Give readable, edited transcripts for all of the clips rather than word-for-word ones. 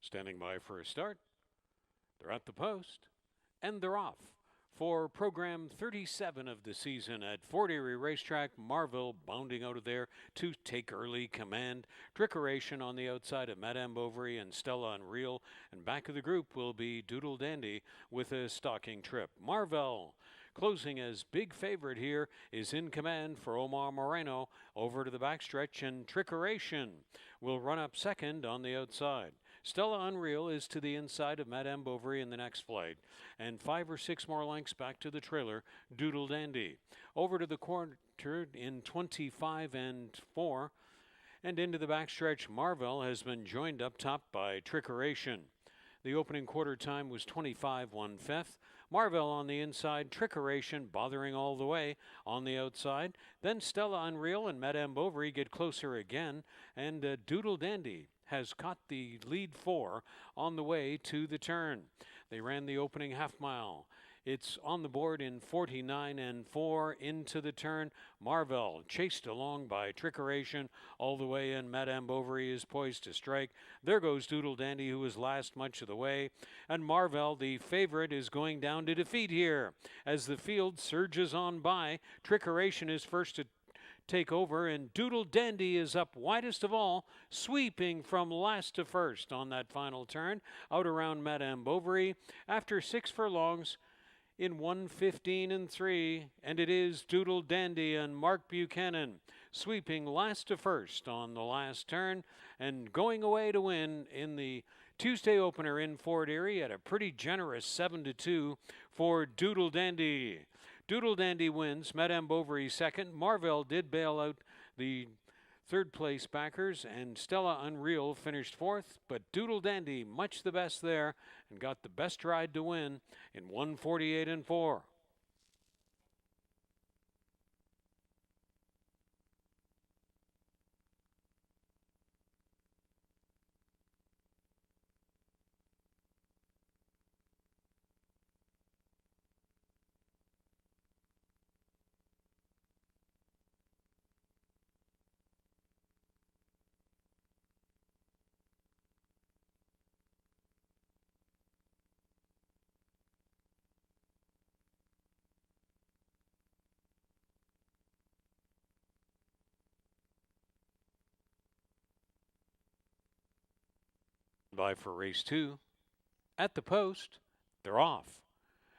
Standing by for a start. They're at the post, and they're off. For program 37 of the season at Fort Erie Racetrack, Marville bounding out of there to take early command. Trickeration on the outside of Madame Bovary and Stella Unreal. And back of the group will be Doodle Dandy with a stalking trip. Marville closing as big favorite here is in command for Omar Moreno over to the backstretch, and Trickeration will run up second on the outside. Stella Unreal is to the inside of Madame Bovary in the next flight, and 5 or 6 more lengths back to the trailer, Doodle Dandy. Over to the quarter in 25 and 4, and into the backstretch, Marvell has been joined up top by Trickeration. The opening quarter time was 25 1/5. Marvell on the inside, Trickeration bothering all the way on the outside. Then Stella Unreal and Madame Bovary get closer again, and Doodle Dandy has caught the lead 4 on the way to the turn. They ran the opening half mile. It's on the board in 49 and 4 into the turn. Marvell chased along by Trickeration all the way in. Madame Bovary is poised to strike. There goes Doodle Dandy, who was last much of the way. And Marvell, the favorite, is going down to defeat here. As the field surges on by, Trickeration is first to take over, and Doodle Dandy is up widest of all, sweeping from last to first on that final turn, out around Madame Bovary. After 6 furlongs, in 1:15 and 3, and it is Doodle Dandy and Mark Buchanan sweeping last to first on the last turn and going away to win in the Tuesday opener in Fort Erie at a pretty generous 7-2 for Doodle Dandy. Doodle Dandy wins, Madame Bovary second. Marvell did bail out the third place backers, and Stella Unreal finished fourth, but Doodle Dandy much the best there and got the best ride to win in 1:48 and 4. By for race 2. At the post, they're off.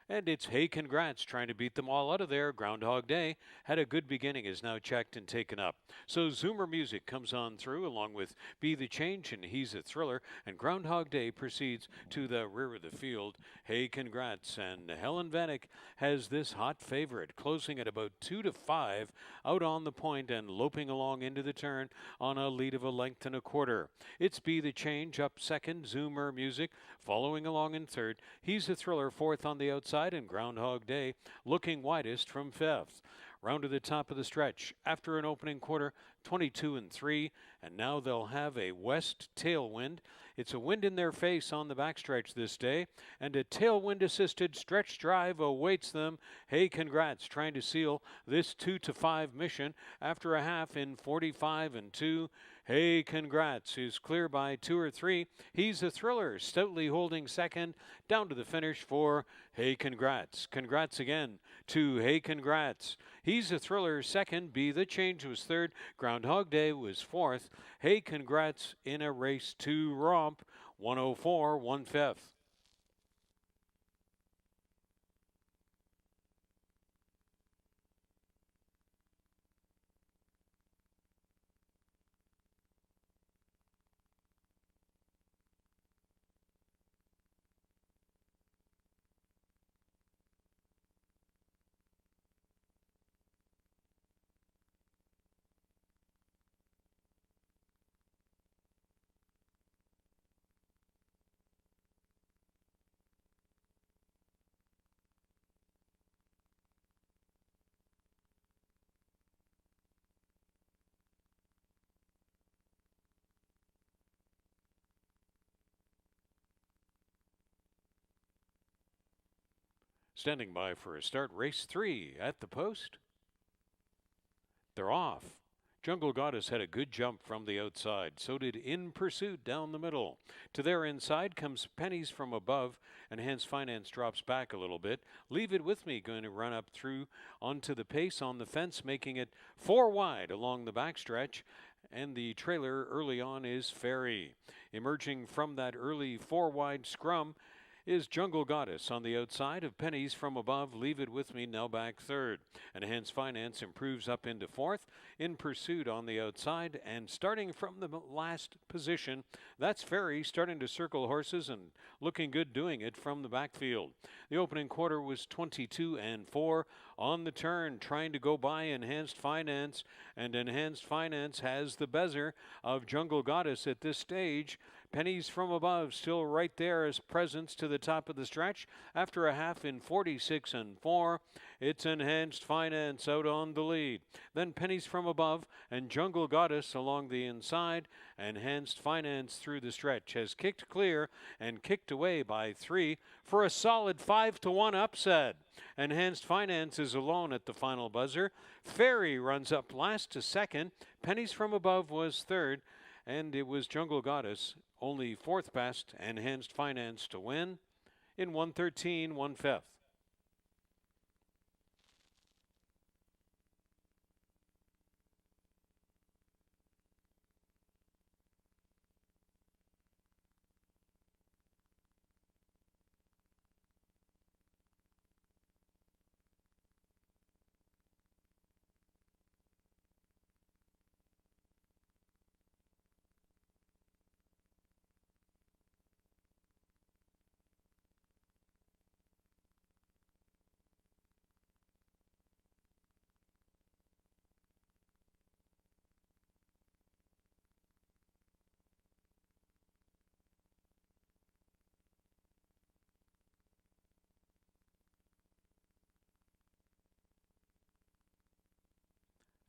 And it's Hey Congrats trying to beat them all out of there. Groundhog Day had a good beginning, is now checked and taken up. So Zoomer Music comes on through along with Be the Change and He's a Thriller. And Groundhog Day proceeds to the rear of the field. Hey Congrats. And Helen Vanek has this hot favorite closing at about 2-5 out on the point and loping along into the turn on a lead of a length and a quarter. It's Be the Change up second. Zoomer Music following along in third. He's a Thriller fourth on the outside, and Groundhog Day looking widest from fifth. Round to the top of the stretch after an opening quarter, 22 and 3, and now they'll have a west tailwind. It's a wind in their face on the backstretch this day, and a tailwind-assisted stretch drive awaits them. Hey, Congrats trying to seal this 2-5 mission after a half in 45 and 2. Hey Congrats is clear by 2 or 3. He's a Thriller, stoutly holding second down to the finish for Hey Congrats. Congrats again to Hey Congrats. He's a Thriller second. Be the Change was third. Groundhog Day was fourth. Hey Congrats in a race 2 romp, 104 1/5. Standing by for a start, race 3 at the post. They're off. Jungle Goddess had a good jump from the outside. So did In Pursuit down the middle. To their inside comes Pennies from Above, and hence Finance drops back a little bit. Leave It With Me going to run up through onto the pace on the fence, making it 4 wide along the backstretch. And the trailer early on is Fairy. Emerging from that early 4 wide scrum is Jungle Goddess on the outside of Pennies from Above. Leave It With Me now back third. And hence Finance improves up into fourth. In Pursuit on the outside. And starting from the last position, that's Fairy starting to circle horses and looking good doing it from the backfield. The opening quarter was 22-4. On the turn, trying to go by Enhanced Finance. And Enhanced Finance has the bezier of Jungle Goddess at this stage. Pennies from Above still right there as presence to the top of the stretch. After a half in 46-4, it's Enhanced Finance out on the lead. Then Pennies from Above and Jungle Goddess along the inside. Enhanced Finance through the stretch has kicked clear and kicked away by 3 for a solid 5-1 upset. Enhanced Finance is alone at the final buzzer. Fairy runs up last to second. Pennies from Above was third. And it was Jungle Goddess, only fourth best, Enhanced Finance to win in 113 1/5.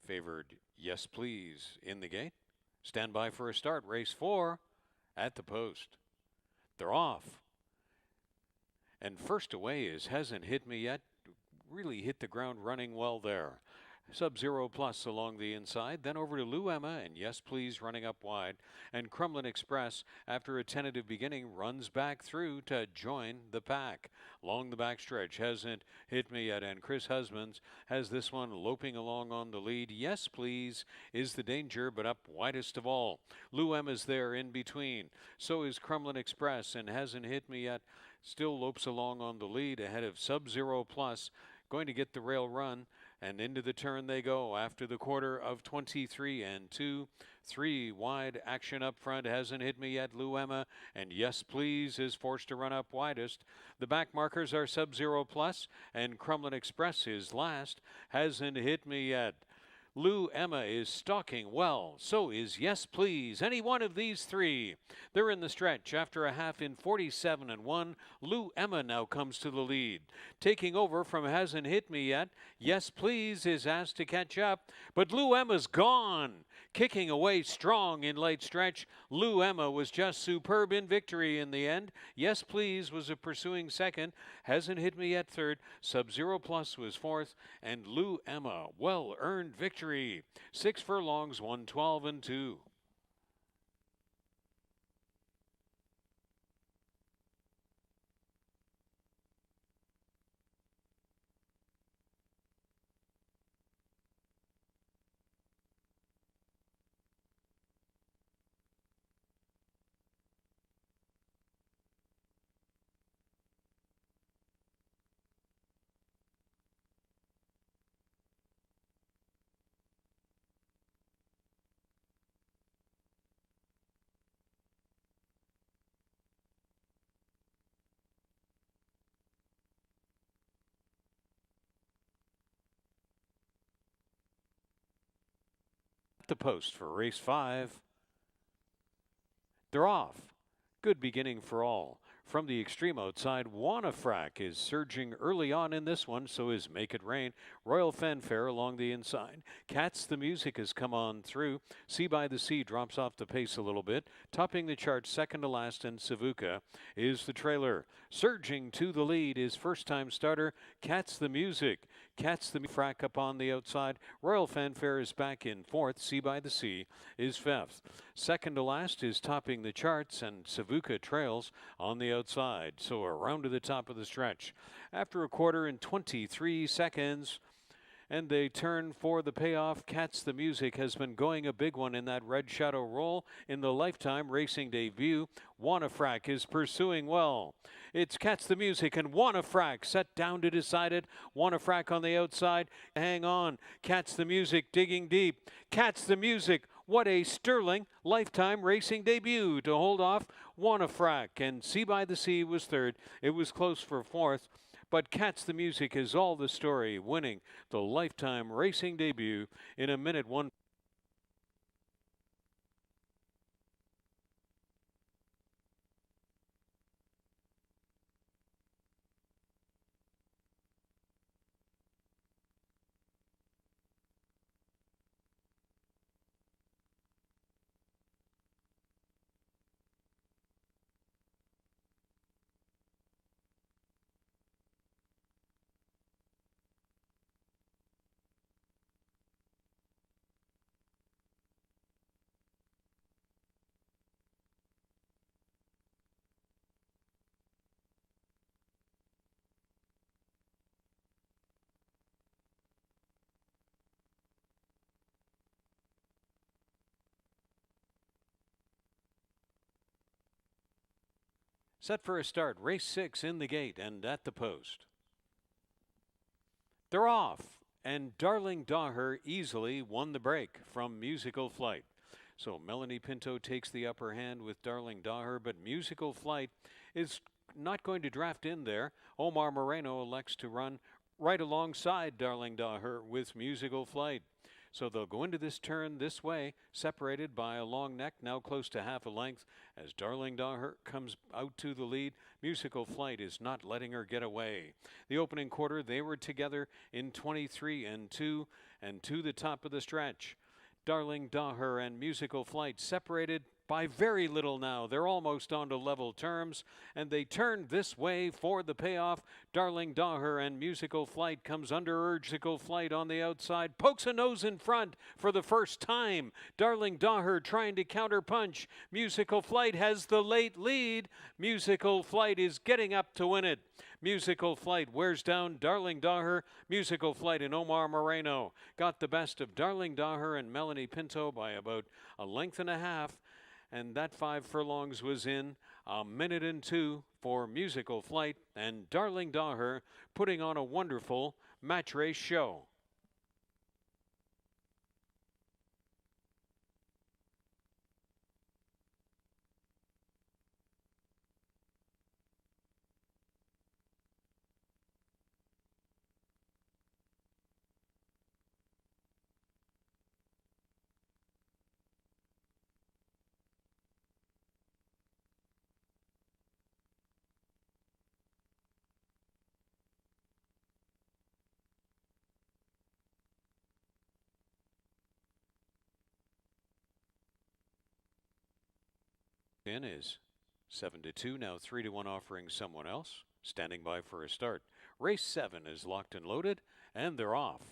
Favored Yes Please in the gate. Stand by for a start. Race 4 at the post. They're off. And first away is Hasn't Hit Me Yet. Really hit the ground running well there. Sub-Zero Plus along the inside, then over to Lou Emma and Yes Please running up wide. And Crumlin Express, after a tentative beginning, runs back through to join the pack. Along the backstretch, Hasn't Hit Me Yet, and Chris Husbands has this one loping along on the lead. Yes Please is the danger, but up widest of all. Lou Emma's there in between. So is Crumlin Express, and Hasn't Hit Me Yet still lopes along on the lead ahead of Sub-Zero Plus, going to get the rail run. And into the turn they go after the quarter of 23-2. 3 wide action up front. Hasn't Hit Me Yet, Lou Emma, and Yes Please is forced to run up widest. The back markers are Sub-Zero Plus, and Crumlin Express is last. Hasn't Hit Me Yet. Lou Emma is stalking well. So is Yes Please. Any one of these three. They're in the stretch after a half in 47-1. Lou Emma now comes to the lead. Taking over from Hasn't Hit Me Yet. Yes Please is asked to catch up, but Lou Emma's gone. Kicking away strong in late stretch. Lou Emma was just superb in victory in the end. Yes Please was a pursuing second. Hasn't Hit Me Yet third. Sub-Zero Plus was fourth. And Lou Emma, well-earned victory. 6 furlongs, 112-2. The post for race 5. They're off. Good beginning for all. From the extreme outside, Wanafrac is surging early on in this one, so is Make It Rain. Royal Fanfare along the inside. Cats the Music has come on through. Sea by the Sea drops off the pace a little bit. Topping the chart second to last, and Savuka is the trailer. Surging to the lead is first-time starter Cats the Music. Cats the Frack up on the outside. Royal Fanfare is back in fourth. Sea by the Sea is fifth. Second to last is topping the charts, and Savuka trails on the outside. So around to the top of the stretch. After a quarter and 23 seconds, and they turn for the payoff. Cats the Music has been going a big one in that Red Shadow roll in the Lifetime Racing debut. Wanafrac is pursuing well. It's Cats the Music and Wanafrac set down to decide it. Wanafrac on the outside. Hang on. Cats the Music digging deep. Cats the Music. What a sterling Lifetime Racing debut to hold off Wanafrac. And Sea by the Sea was third. It was close for fourth. But Cats the Music is all the story, winning the Lifetime Racing debut in a minute one. Set for a start, race 6 in the gate and at the post. They're off, and Darling Daher easily won the break from Musical Flight. So Melanie Pinto takes the upper hand with Darling Daher, but Musical Flight is not going to draft in there. Omar Moreno elects to run right alongside Darling Daher with Musical Flight. So they'll go into this turn this way, separated by a long neck, now close to half a length. As Darling Daher comes out to the lead, Musical Flight is not letting her get away. The opening quarter, they were together in 23 and 2, and to the top of the stretch. Darling Daher and Musical Flight separated by very little now. They're almost on to level terms, and they turn this way for the payoff. Darling Daher and Musical Flight comes under Urgical Flight on the outside, pokes a nose in front for the first time. Darling Daher trying to counterpunch. Musical Flight has the late lead. Musical Flight is getting up to win it. Musical Flight wears down Darling Daher. Musical Flight and Omar Moreno got the best of Darling Daher and Melanie Pinto by about a length and a half. And that 5 furlongs was in a minute and 2 for Musical Flight, and Darling Daher putting on a wonderful match race show. In is 7-2, now 3-1 offering someone else. Standing by for a start. Race 7 is locked and loaded, and they're off.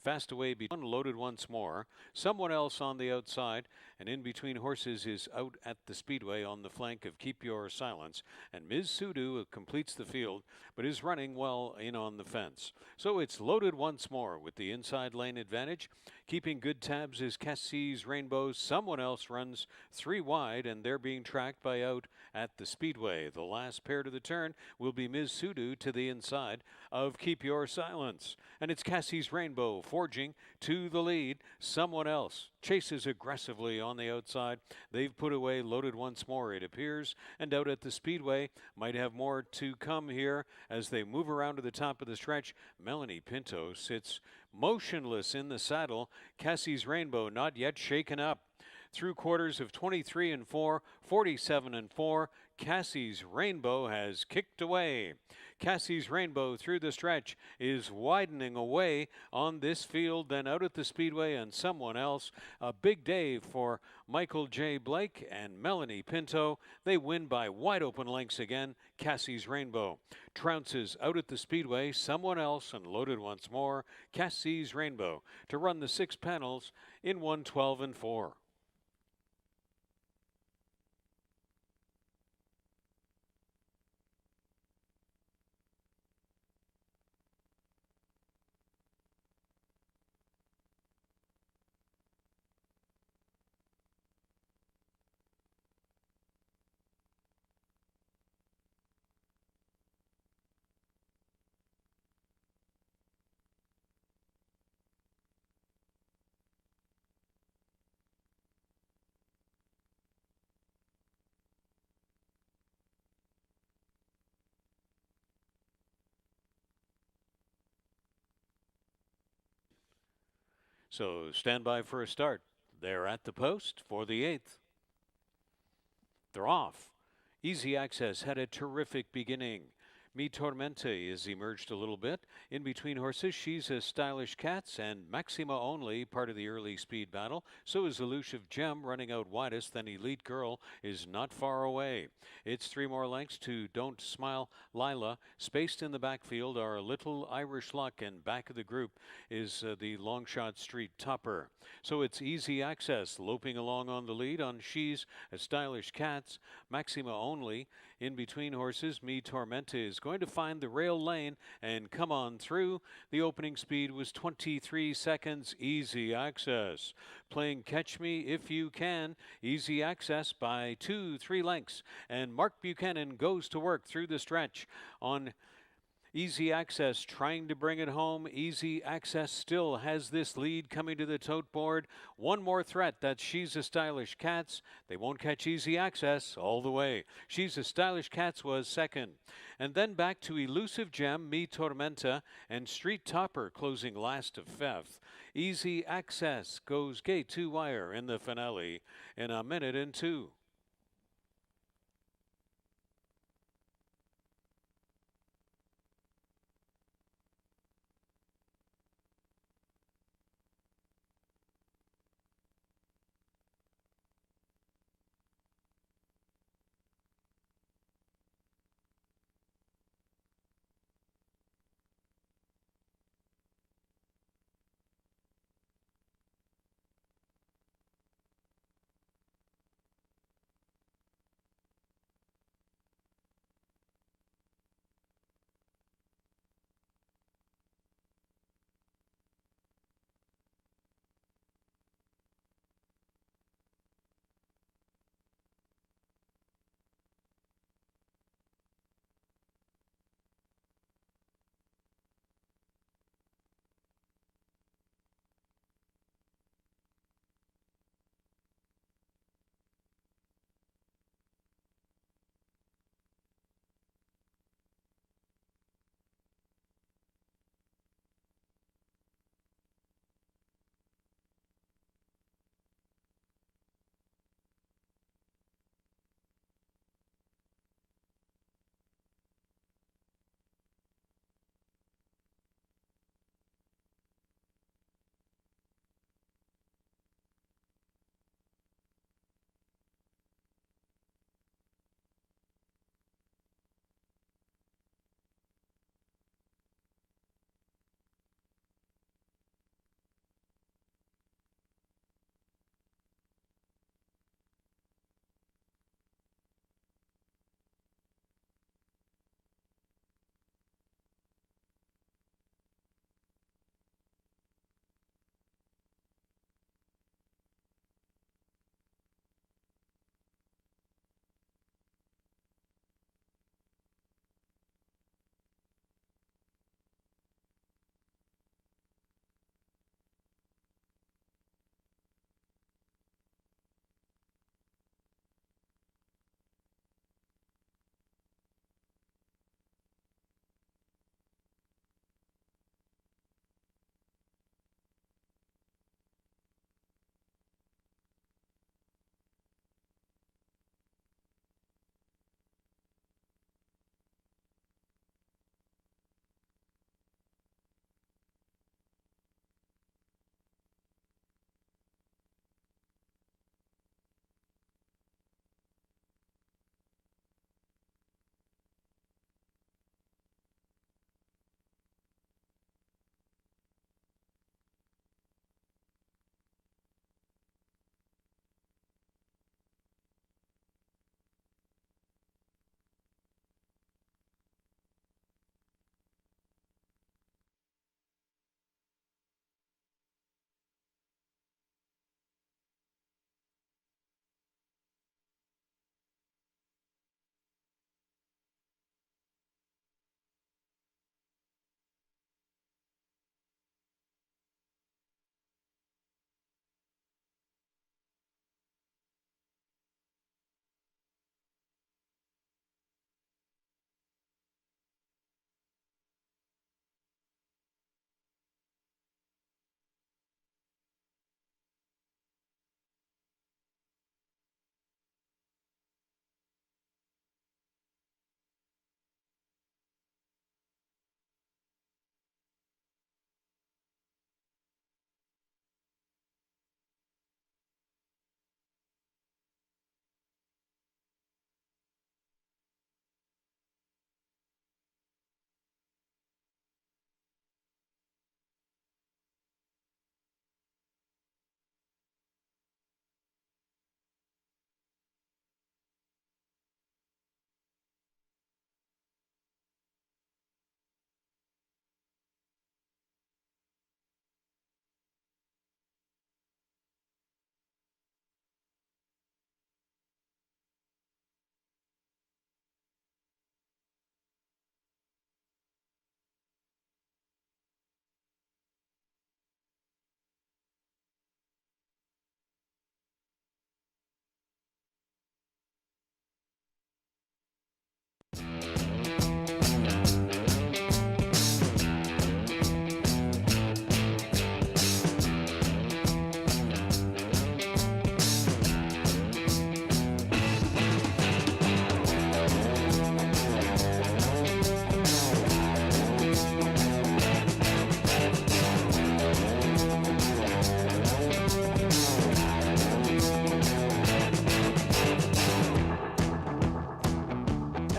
Fast away, unloaded once more. Someone else on the outside, and in between horses is out at the speedway on the flank of Keep Your Silence. And Ms. Sudu completes the field, but is running well in on the fence. So it's loaded once more with the inside lane advantage. Keeping good tabs is Cassie's Rainbow. Someone else runs 3 wide, and they're being tracked by out at the speedway. The last pair to the turn will be Ms. Sudu to the inside of Keep Your Silence. And it's Cassie's Rainbow forging to the lead. Someone else chases aggressively on the outside. They've put away loaded once more, it appears, and out at the speedway might have more to come here as they move around to the top of the stretch. Melanie Pinto sits motionless in the saddle. Cassie's Rainbow not yet shaken up. Through quarters of 23 and 4, 47 and 4, Cassie's Rainbow has kicked away. Cassie's Rainbow through the stretch is widening away on this field, then out at the speedway and someone else. A big day for Michael J. Blake and Melanie Pinto. They win by wide open lengths again. Cassie's Rainbow trounces out at the speedway, someone else, and loaded once more. Cassie's Rainbow to run the 6 panels in 1:12 and 4. So stand by for a start. They're at the post for the 8th. They're off. Easy Access had a terrific beginning. Mi Tormente has emerged a little bit. In between horses, She's a Stylish Cats and Maxima Only, part of the early speed battle. So is Elusive Gem running out widest, then Elite Girl is not far away. It's 3 more lengths to Don't Smile Lila. Spaced in the backfield are Little Irish Luck, and back of the group is the Longshot Street Topper. So it's Easy Access loping along on the lead on She's a Stylish Cats. Maxima Only. In between horses, Mi Tormenta is going to find the rail lane and come on through. The opening speed was 23 seconds. Easy Access playing Catch Me If You Can. Easy Access by 2-3 lengths, and Mark Buchanan goes to work through the stretch on Easy Access trying to bring it home. Easy Access still has this lead coming to the tote board. One more threat, that's She's a Stylish Cats. They won't catch Easy Access all the way. She's a Stylish Cats was second. And then back to Elusive Gem, Mi Tormenta, and Street Topper closing last of fifth. Easy Access goes gate 2 wire in the finale in 1 minute and 2.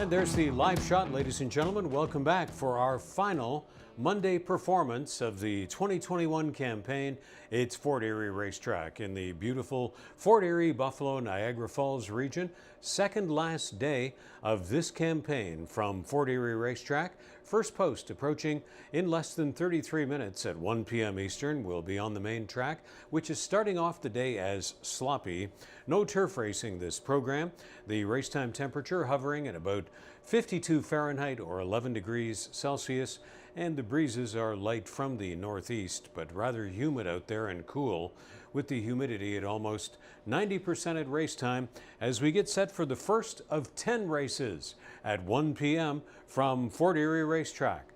And there's the live shot, ladies and gentlemen. Welcome back for our final Monday performance of the 2021 campaign. It's Fort Erie Racetrack in the beautiful Fort Erie, Buffalo, Niagara Falls region. Second last day of this campaign from Fort Erie Racetrack. First post approaching in less than 33 minutes at 1 p.m. Eastern. We'll be on the main track, which is starting off the day as sloppy. No turf racing this program. The racetime temperature hovering at about 52 Fahrenheit or 11 degrees Celsius, and the breezes are light from the northeast, but rather humid out there and cool, with the humidity at almost 90% at racetime as we get set for the first of 10 races at 1 p.m. from Fort Erie Racetrack.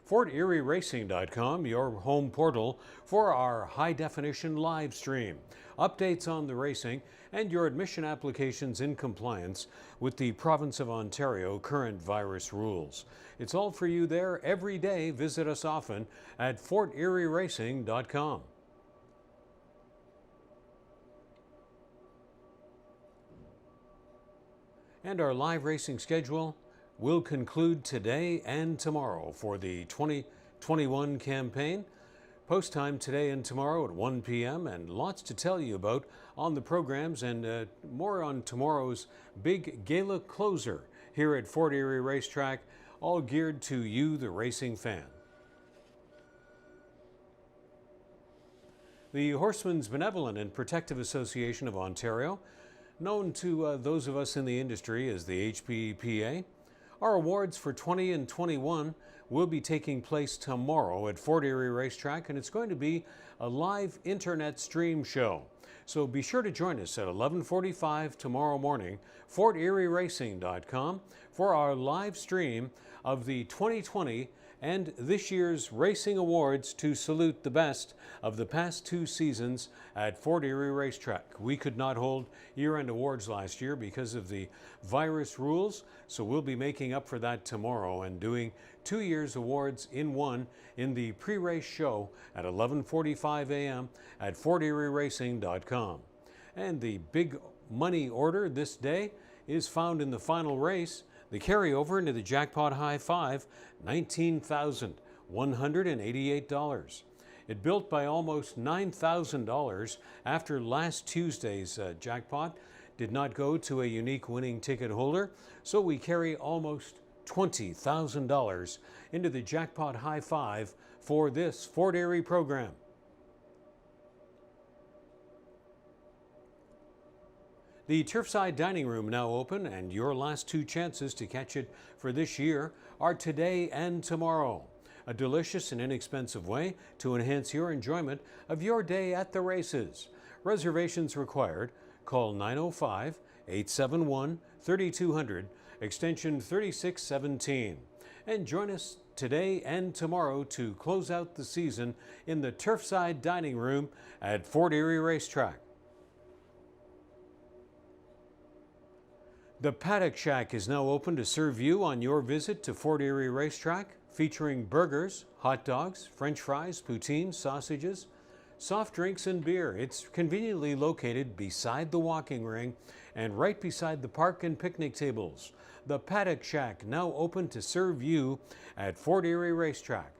FortErieRacing.com, your home portal for our high-definition live stream, updates on the racing, and your admission applications in compliance with the Province of Ontario current virus rules. It's all for you there every day. Visit us often at FortErieRacing.com. And our live racing schedule will conclude today and tomorrow for the 2021 campaign. Post time today and tomorrow at 1 p.m. and lots to tell you about on the programs, and more on tomorrow's big gala closer here at Fort Erie Racetrack, all geared to you, the racing fan. The Horsemen's Benevolent and Protective Association of Ontario, known to those of us in the industry as the HPPA, our awards for 20 and 21 will be taking place tomorrow at Fort Erie Racetrack, and it's going to be a live internet stream show. So be sure to join us at 11:45 tomorrow morning, FortErieRacing.com, for our live stream of the 2020 and this year's racing awards to salute the best of the past two seasons at Fort Erie Racetrack. We could not hold year-end awards last year because of the virus rules, so we'll be making up for that tomorrow and doing 2 years awards in one in the pre-race show at 11:45 a.m. at FortErieRacing.com. And the big money order this day is found in the final race. The carryover into the jackpot high five, $19,188. It built by almost $9,000 after last Tuesday's jackpot did not go to a unique winning ticket holder, so we carry almost $20,000 into the jackpot high five for this Fort Erie program. The Turfside Dining Room now open, and your last two chances to catch it for this year are today and tomorrow. A delicious and inexpensive way to enhance your enjoyment of your day at the races. Reservations required. Call 905-871-3200, extension 3617. And join us today and tomorrow to close out the season in the Turfside Dining Room at Fort Erie Racetrack. The Paddock Shack is now open to serve you on your visit to Fort Erie Racetrack, featuring burgers, hot dogs, french fries, poutine, sausages, soft drinks, and beer. It's conveniently located beside the walking ring and right beside the park and picnic tables. The Paddock Shack now open to serve you at Fort Erie Racetrack.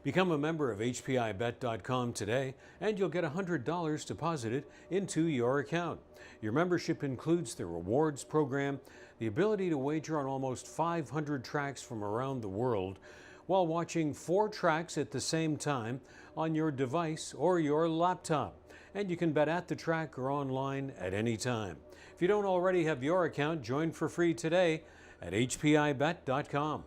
Become a member of HPIBet.com today, and you'll get $100 deposited into your account. Your membership includes the rewards program, the ability to wager on almost 500 tracks from around the world, while watching 4 tracks at the same time on your device or your laptop. And you can bet at the track or online at any time. If you don't already have your account, join for free today at HPIBet.com.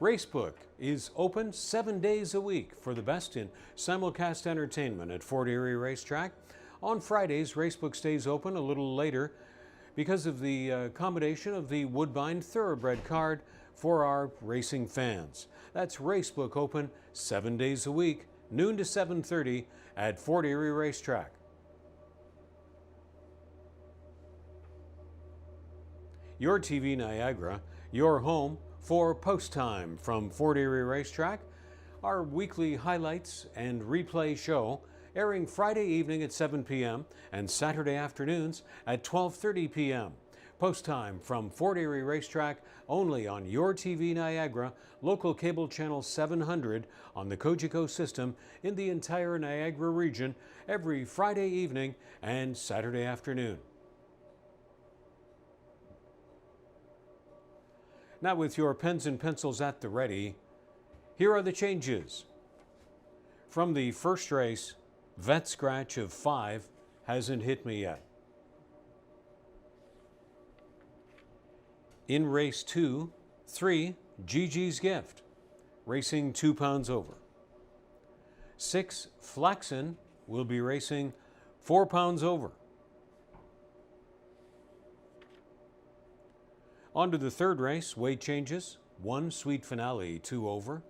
Racebook is open 7 days a week for the best in simulcast entertainment at Fort Erie Racetrack. On Fridays, Racebook stays open a little later because of the accommodation of the Woodbine Thoroughbred card for our racing fans. That's Racebook open 7 days a week, noon to 7:30 at Fort Erie Racetrack. Your TV Niagara, your home for post time from Fort Erie Racetrack. Our weekly highlights and replay show airing Friday evening at 7 p.m. and Saturday afternoons at 12:30 p.m. Post time from Fort Erie Racetrack only on Your TV Niagara, local cable channel 700 on the Cogeco system in the entire Niagara region every Friday evening and Saturday afternoon. Now, with your pens and pencils at the ready, here are the changes. From the first race, Vet Scratch of 5 hasn't hit me yet. In race 2, 3, Gigi's Gift, racing 2 pounds over. 6, Flaxen will be racing 4 pounds over. On to the third race, weight changes. 1, Sweet Finale, 2 over.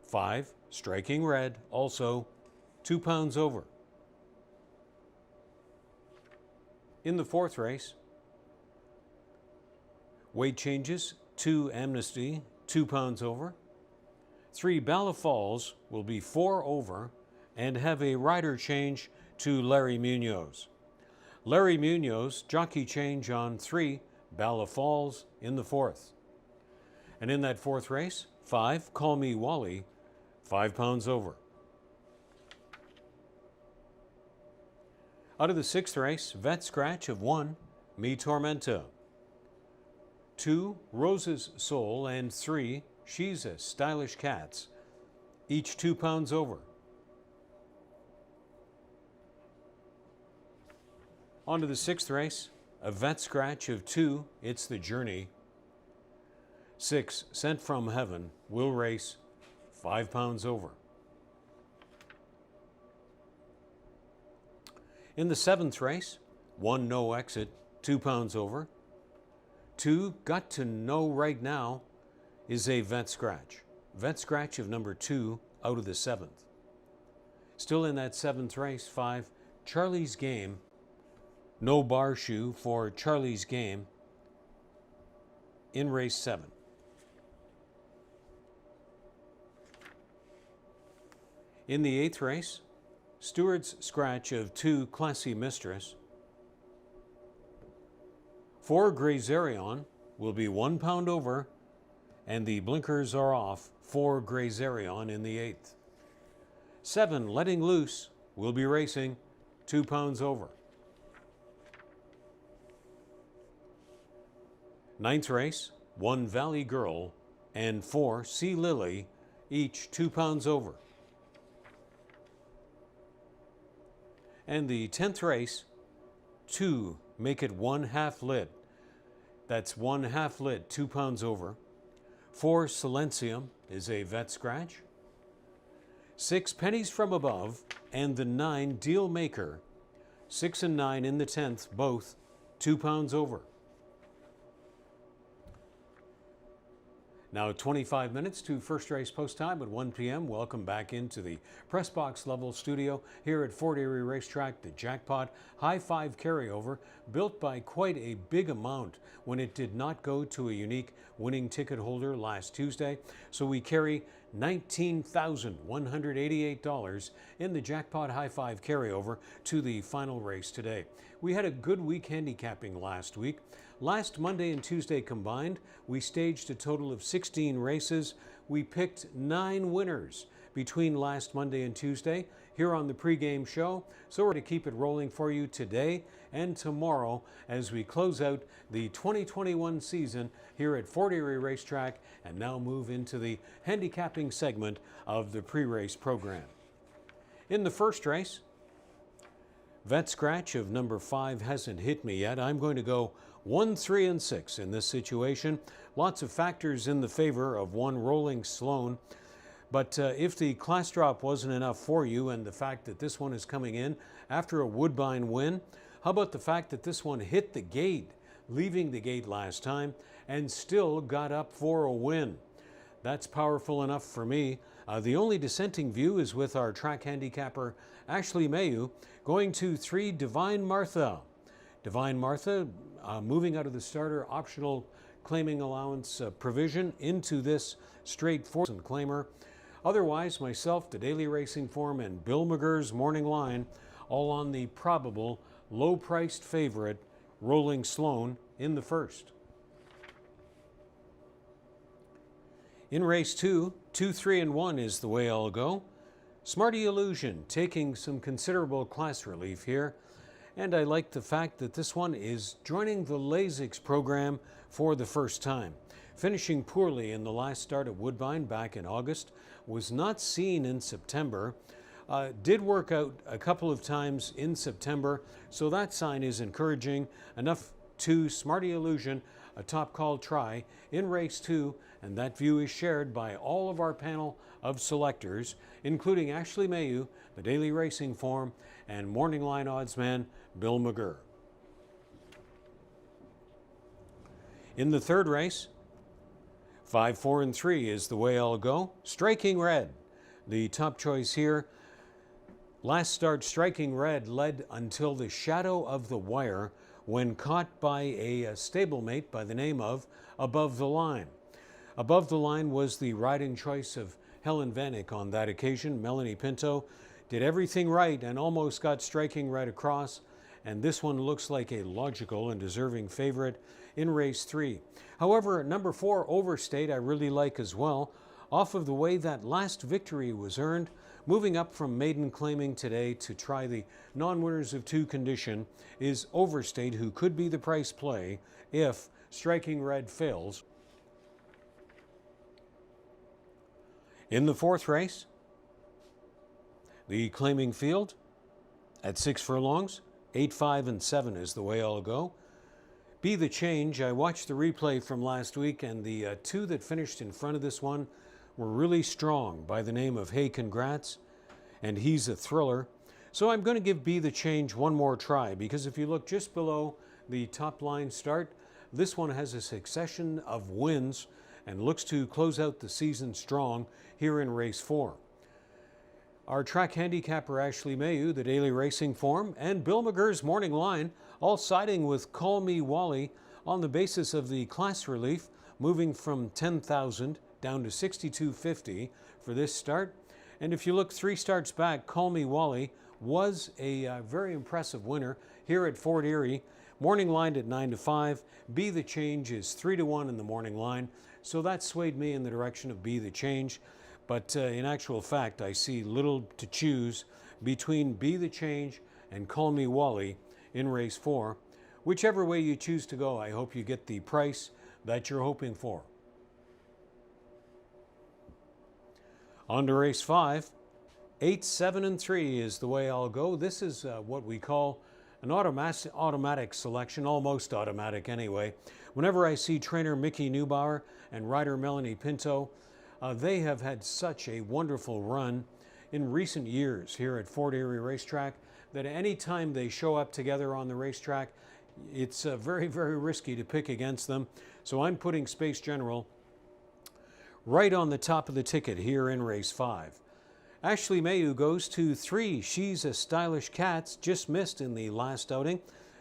5, Striking Red, also 2 pounds over. In the fourth race, weight changes. 2, Amnesty, 2 pounds over. 3, Balla Falls will be 4 over and have a rider change to Larry Munoz. Larry Munoz, jockey change on 3, Balla Falls in the fourth. And in that fourth race, 5, Call Me Wally, 5 pounds over. Out of the sixth race, Vet Scratch of 1, Mi Tormenta. 2, Rose's Soul, and 3, She's a Stylish Cats, each 2 pounds over. On to the sixth race, a Vet Scratch of 2, It's the Journey. 6, Sent from Heaven, will race 5 pounds over. In the seventh race, 1, No Exit, 2 pounds over. 2, Got to Know Right Now, is a Vet Scratch. Vet Scratch of number 2 out of the seventh. Still in that seventh race, 5, Charlie's Game. No bar shoe for Charlie's Game in race 7. In the eighth race, Stewart's Scratch of 2, Classy Mistress. 4, Grazerion will be 1 pound over, and the blinkers are off for Grazerion in the eighth. 7, Letting Loose will be racing 2 pounds over. Ninth race, 1, Valley Girl, and 4, Sea Lily, each 2 pounds over. And the 10th race, 2, Make It 1 Half Lit. That's 1 half lit, 2 pounds over. 4, Silencium is a Vet Scratch. 6, Pennies from Above, and the 9, Deal Maker. 6 and 9 in the 10th, both 2 pounds over. Now 25 minutes to first race post time at 1 p.m. Welcome back into the press box level studio here at Fort Erie Racetrack. The Jackpot High Five carryover, built by quite a big amount when it did not go to a unique winning ticket holder last Tuesday. So we carry $19,188 in the Jackpot High Five carryover to the final race today. We had a good week handicapping last week. Last Monday and Tuesday combined, we staged a total of 16 races. We picked 9 winners between last Monday and Tuesday here on the pregame show. So we're going to keep it rolling for you today and tomorrow as we close out the 2021 season here at Fort Erie Racetrack and now move into the handicapping segment of the pre-race program. In the first race, Vet Scratch of number 5 hasn't hit me yet. I'm going to go 1, 3, and 6 in this situation. Lots of factors in the favor of 1, Rolling Sloan. But if the class drop wasn't enough for you and the fact that this one is coming in after a Woodbine win, how about the fact that this one hit the gate, leaving the gate last time, and still got up for a win? That's powerful enough for me. The only dissenting view is with our track handicapper, Ashley Mayu, going to 3, Divine Martha. Divine Martha moving out of the starter optional claiming allowance provision into this straight force and claimer. Otherwise, myself, the Daily Racing Form, and Bill McGurr's Morning Line, all on the probable low-priced favorite, Rolling Sloan, in the first. In race 2, 2, 3, and 1 is the way I'll go. Smarty Illusion taking some considerable class relief here. And I like the fact that this one is joining the Lasix program for the first time. Finishing poorly in the last start at Woodbine back in August, was not seen in September. Did work out a couple of times in September, so that sign is encouraging enough to Smarty Illusion, a top call try in race 2, and that view is shared by all of our panel of selectors, including Ashley Mayu, the Daily Racing Form, and Morning Line oddsman Bill McGurr. In the third race, 5, 4, and 3 is the way I'll go. Striking Red, the top choice here. Last start, Striking Red led until the shadow of the wire when caught by a stablemate by the name of Above the Line. Above the Line was the riding choice of Helen Vanek on that occasion. Melanie Pinto did everything right and almost got Striking Red across, and this one looks like a logical and deserving favorite in race 3. However, number 4, Overstate, I really like as well, off of the way that last victory was earned, moving up from maiden claiming today to try the non-winners of 2 condition is Overstate, who could be the price play if Striking Red fails. In the fourth race, the claiming field at 6 furlongs, 8, 5, and 7 is the way I'll go. Be the Change. I watched the replay from last week, and the 2 that finished in front of this one were really strong by the name of Hey Congrats, and He's a Thriller. So I'm going to give Be the Change one more try, because if you look just below the top line start, this one has a succession of wins and looks to close out the season strong here in race 4. Our track handicapper Ashley Mayu, the Daily Racing Form, and Bill McGurr's Morning Line, all siding with Call Me Wally on the basis of the class relief, moving from 10,000 down to 62.50 for this start. And if you look 3 starts back, Call Me Wally was a very impressive winner here at Fort Erie. Morning Line at 9 to 5. Be the Change is 3 to 1 in the Morning Line, so that swayed me in the direction of Be the Change. But in actual fact, I see little to choose between Be the Change and Call Me Wally in race 4. Whichever way you choose to go, I hope you get the price that you're hoping for. On to race 5. 8, 7, and 3 is the way I'll go. This is what we call an automatic selection, almost automatic anyway. Whenever I see trainer Mickey Neubauer and rider Melanie Pinto, they have had such a wonderful run in recent years here at Fort Erie Racetrack that any time they show up together on the racetrack, it's very, very risky to pick against them. So I'm putting Space General right on the top of the ticket here in race 5. Ashley Mayu goes to 3. She's a Stylish Cats, just missed in the last outing.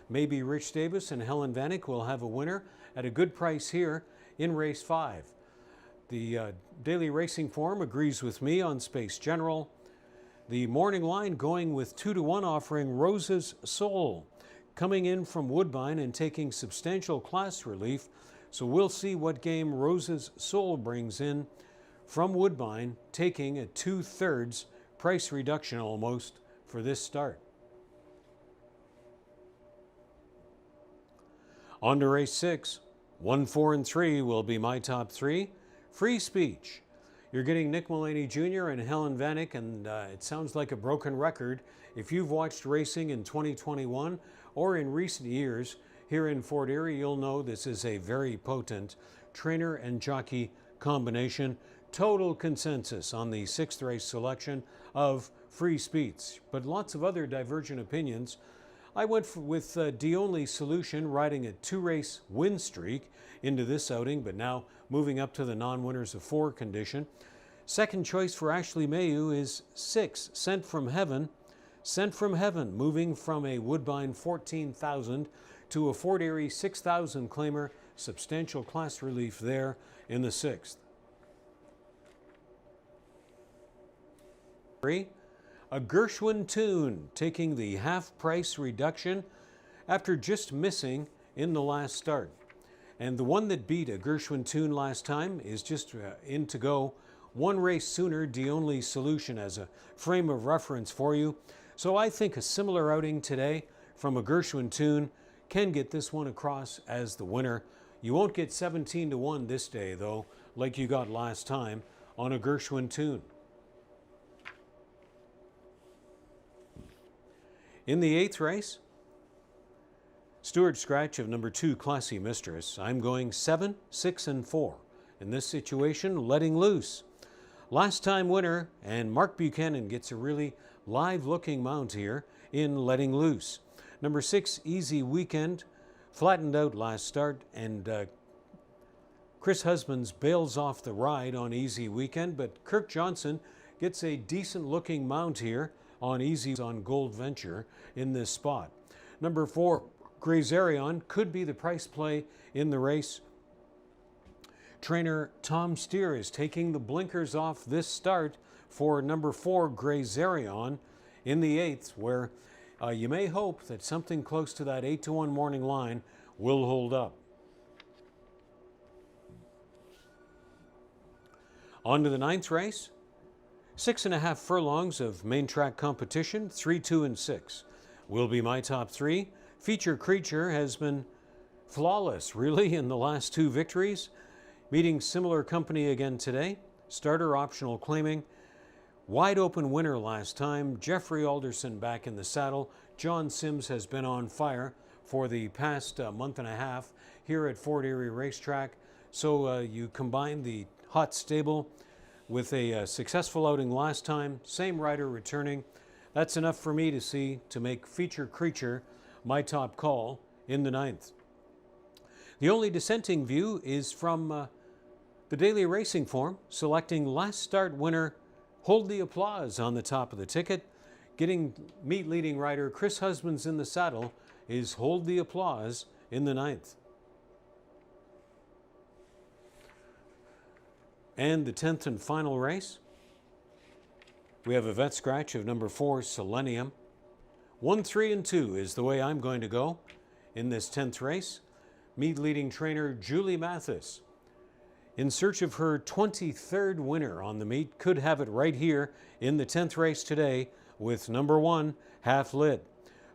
Maybe Rich Davis and Helen Vanek will have a winner at a good price here in race 5. The Daily Racing Form agrees with me on Space General. The Morning Line going with 2 to 1, offering Rose's Soul, coming in from Woodbine and taking substantial class relief. So we'll see what game Rose's Soul brings in from Woodbine, taking a 2/3 price reduction almost for this start. On to race 6. 1, 4, and 3 will be my top 3. Free Speech. You're getting Nick Mullaney Jr. and Helen Vanek, and it sounds like a broken record. If you've watched racing in 2021 or in recent years here in Fort Erie, you'll know this is a very potent trainer and jockey combination. Total consensus on the 6th race selection of Free Speech, but lots of other divergent opinions. I went with The Only Solution, riding a 2-race win streak into this outing, but now moving up to the non-winners of 4 condition. Second choice for Ashley Mayu is 6, Sent from Heaven. Sent from Heaven, moving from a Woodbine 14,000 to a Fort Erie 6,000 claimer. Substantial class relief there in the 6th. Erie. A Gershwin tune taking the half price reduction after just missing in the last start. And the one that beat a Gershwin tune last time is just in to go. One race sooner, the only solution as a frame of reference for you. So I think a similar outing today from a Gershwin tune can get this one across as the winner. You won't get 17 to 1 this day though, like you got last time on a Gershwin tune. In the 8th race, Stewart Scratch of number 2, Classy Mistress. I'm going 7, 6, and 4. In this situation, letting loose. Last time winner, and Mark Buchanan gets a really live-looking mount here in letting loose. Number 6, Easy Weekend, flattened out last start, and Chris Husbands bails off the ride on Easy Weekend, but Kirk Johnson gets a decent-looking mount here on Easy on Gold Venture in this spot. Number 4, Grazerion could be the price play in the race. Trainer Tom Steer is taking the blinkers off this start for number 4, Grazerion in the 8th, where you may hope that something close to that 8 to 1 morning line will hold up. On to the 9th race. 6.5 furlongs of main track competition, 3, 2, and 6 will be my top 3. Feature Creature has been flawless, really, in the last 2 victories. Meeting similar company again today. Starter optional claiming. Wide open winner last time. Jeffrey Alderson back in the saddle. John Sims has been on fire for the past month and a half here at Fort Erie Racetrack. So you combine the hot stable with a successful outing last time. Same rider returning. That's enough for me to see to make Feature Creature my top call in the 9th. The only dissenting view is from the Daily Racing Form, selecting last start winner Hold the Applause on the top of the ticket. Getting meet leading rider Chris Husbands in the saddle is Hold the Applause in the 9th. And the 10th and final race, we have a vet scratch of number 4, Selenium. 1, 3, and 2 is the way I'm going to go in this 10th race. Meet leading trainer Julie Mathis, in search of her 23rd winner on the meet, could have it right here in the 10th race today with number 1, Half Lit.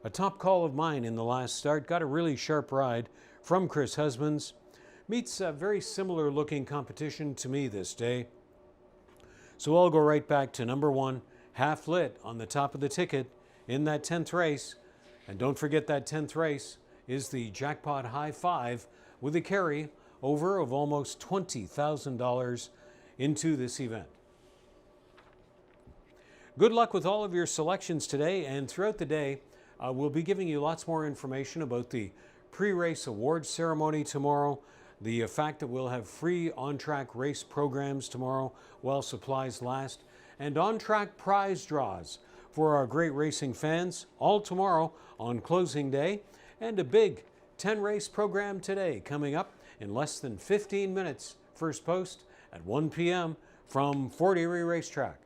A top call of mine in the last start, got a really sharp ride from Chris Husbands. Meets a very similar looking competition to me this day. So I'll go right back to number 1, Half Lit on the top of the ticket in that 10th race. And don't forget that 10th race is the Jackpot High 5 with a carry over of almost $20,000 into this event. Good luck with all of your selections today, and throughout the day we'll be giving you lots more information about the pre-race awards ceremony tomorrow, the fact that we'll have free on-track race programs tomorrow while supplies last, and on-track prize draws for our great racing fans all tomorrow on closing day, and a big 10-race program today coming up in less than 15 minutes. First post at 1 p.m. from Fort Erie Racetrack.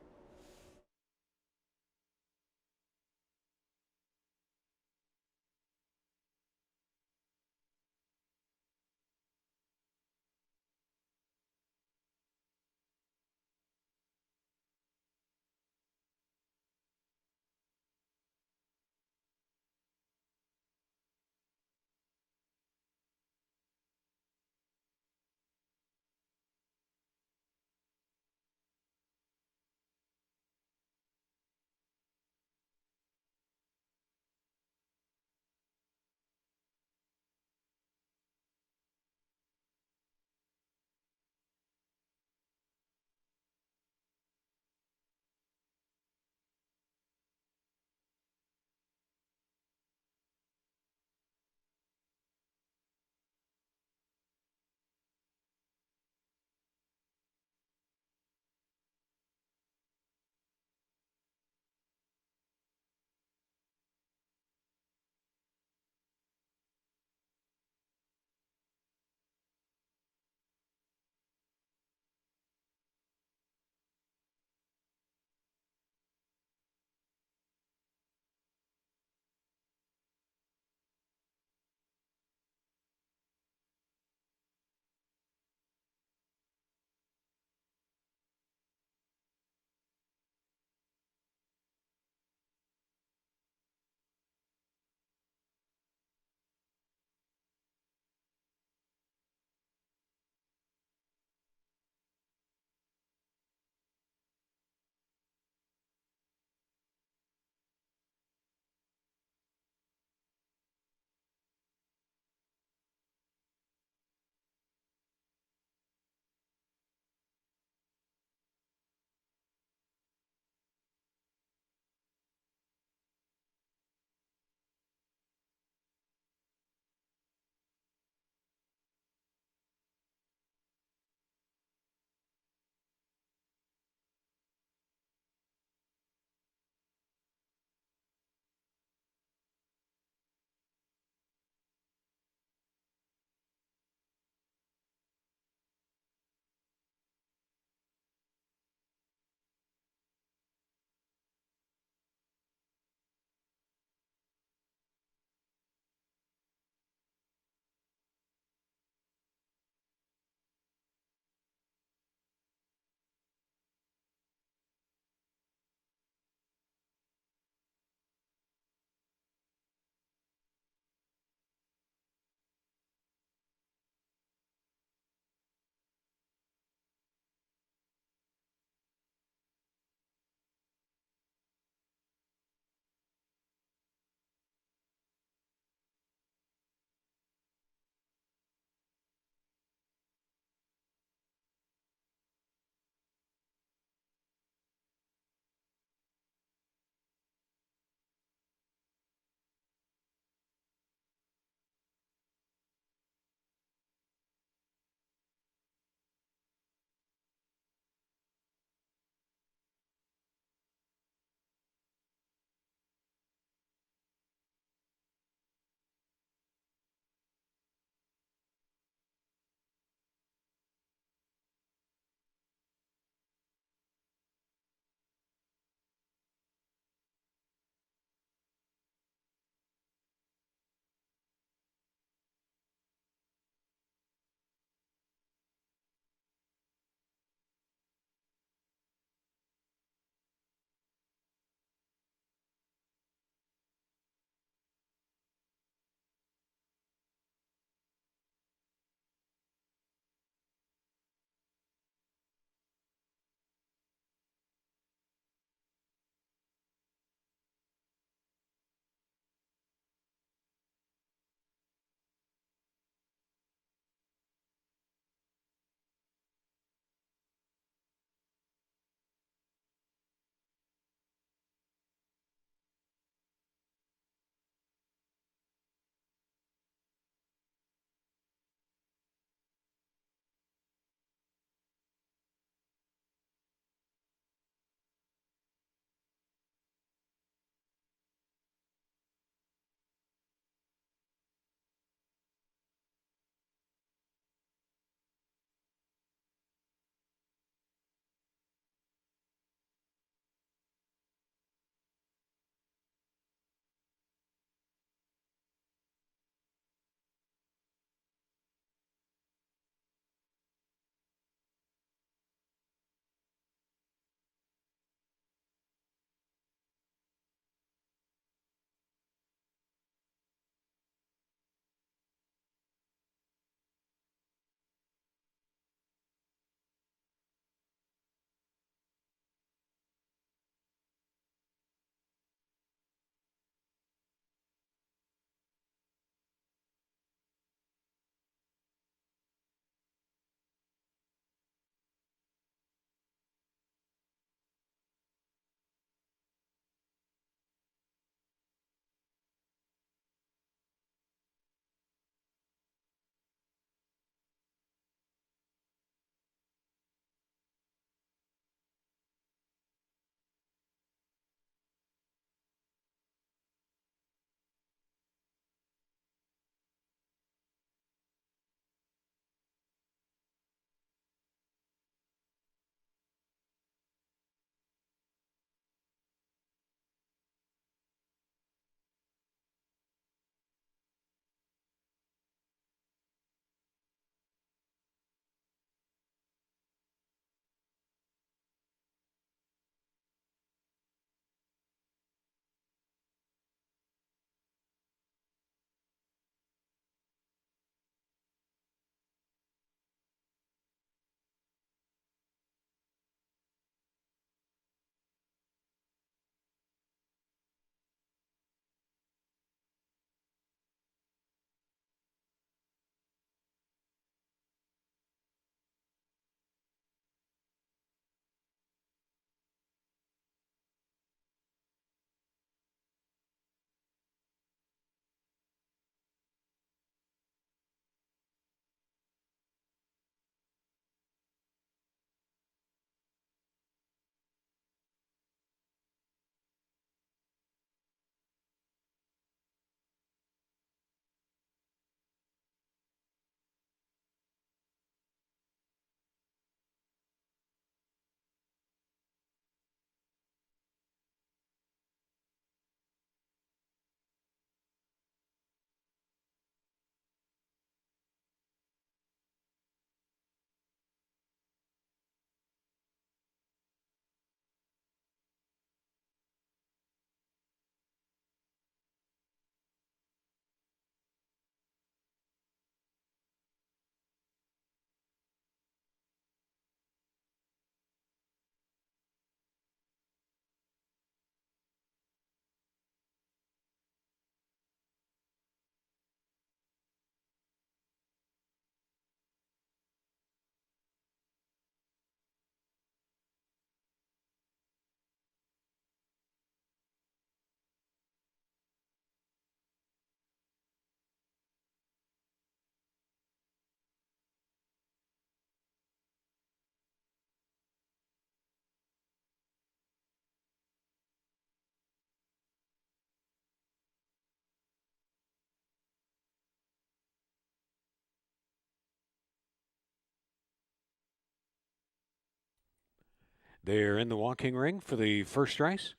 They're in the walking ring for the first race.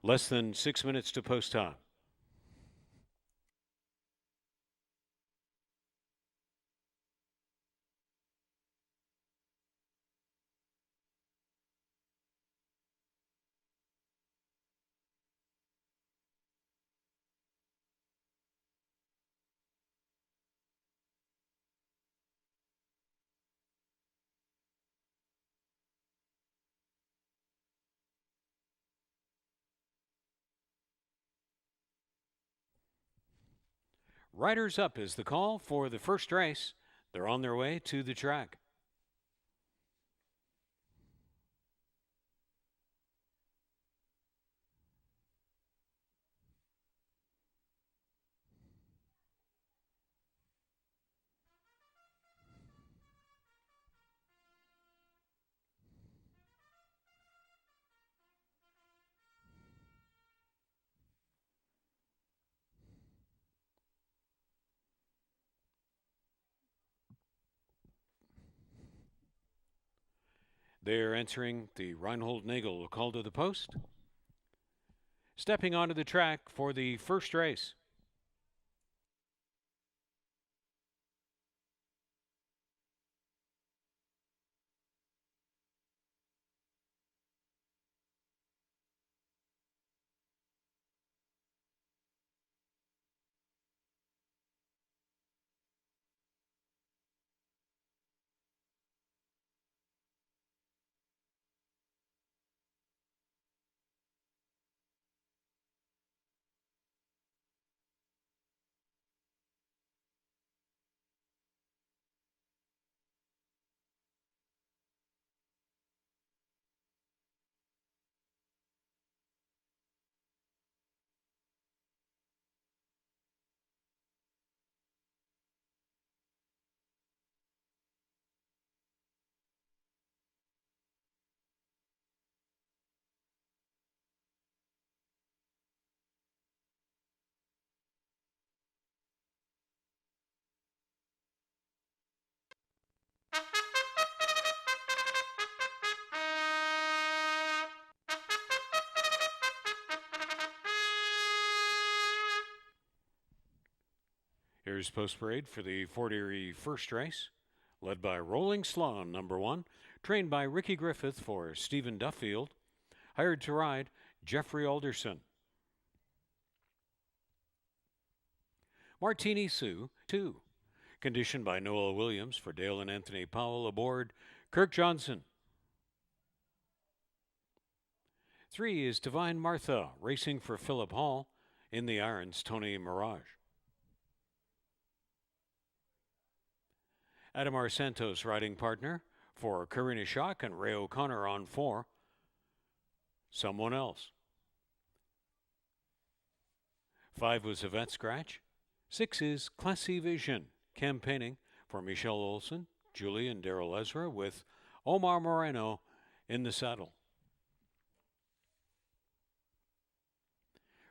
Less than 6 minutes to post time. Riders up is the call for the first race. They're on their way to the track. They're entering the Reinhold Nagel call to the post. Stepping onto the track for the first race. Here's post parade for the Fort Erie first race, led by Rolling Sloan, number 1, trained by Ricky Griffith for Stephen Duffield, hired to ride Jeffrey Alderson. Martini Sioux, 2, conditioned by Noel Williams for Dale and Anthony Powell aboard Kirk Johnson. 3 is Divine Martha, racing for Philip Hall in the irons Tony Mirage. Adamar Santos riding partner for Karina Schock and Ray O'Connor on 4. Someone else. 5 was Yvette Scratch. 6 is Classy Vision, campaigning for Michelle Olson, Julie and Daryl Ezra with Omar Moreno in the saddle.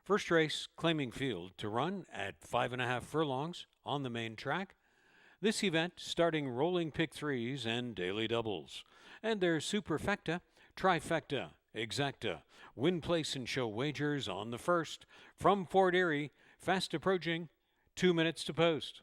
First race claiming field to run at 5.5 furlongs on the main track. This event starting rolling pick 3s and daily doubles. And their superfecta, trifecta, exacta, win place and show wagers on the first. From Fort Erie, fast approaching, 2 minutes to post.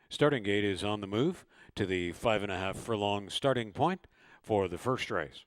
Starting gate is on the move to the 5.5 furlong starting point for the first race.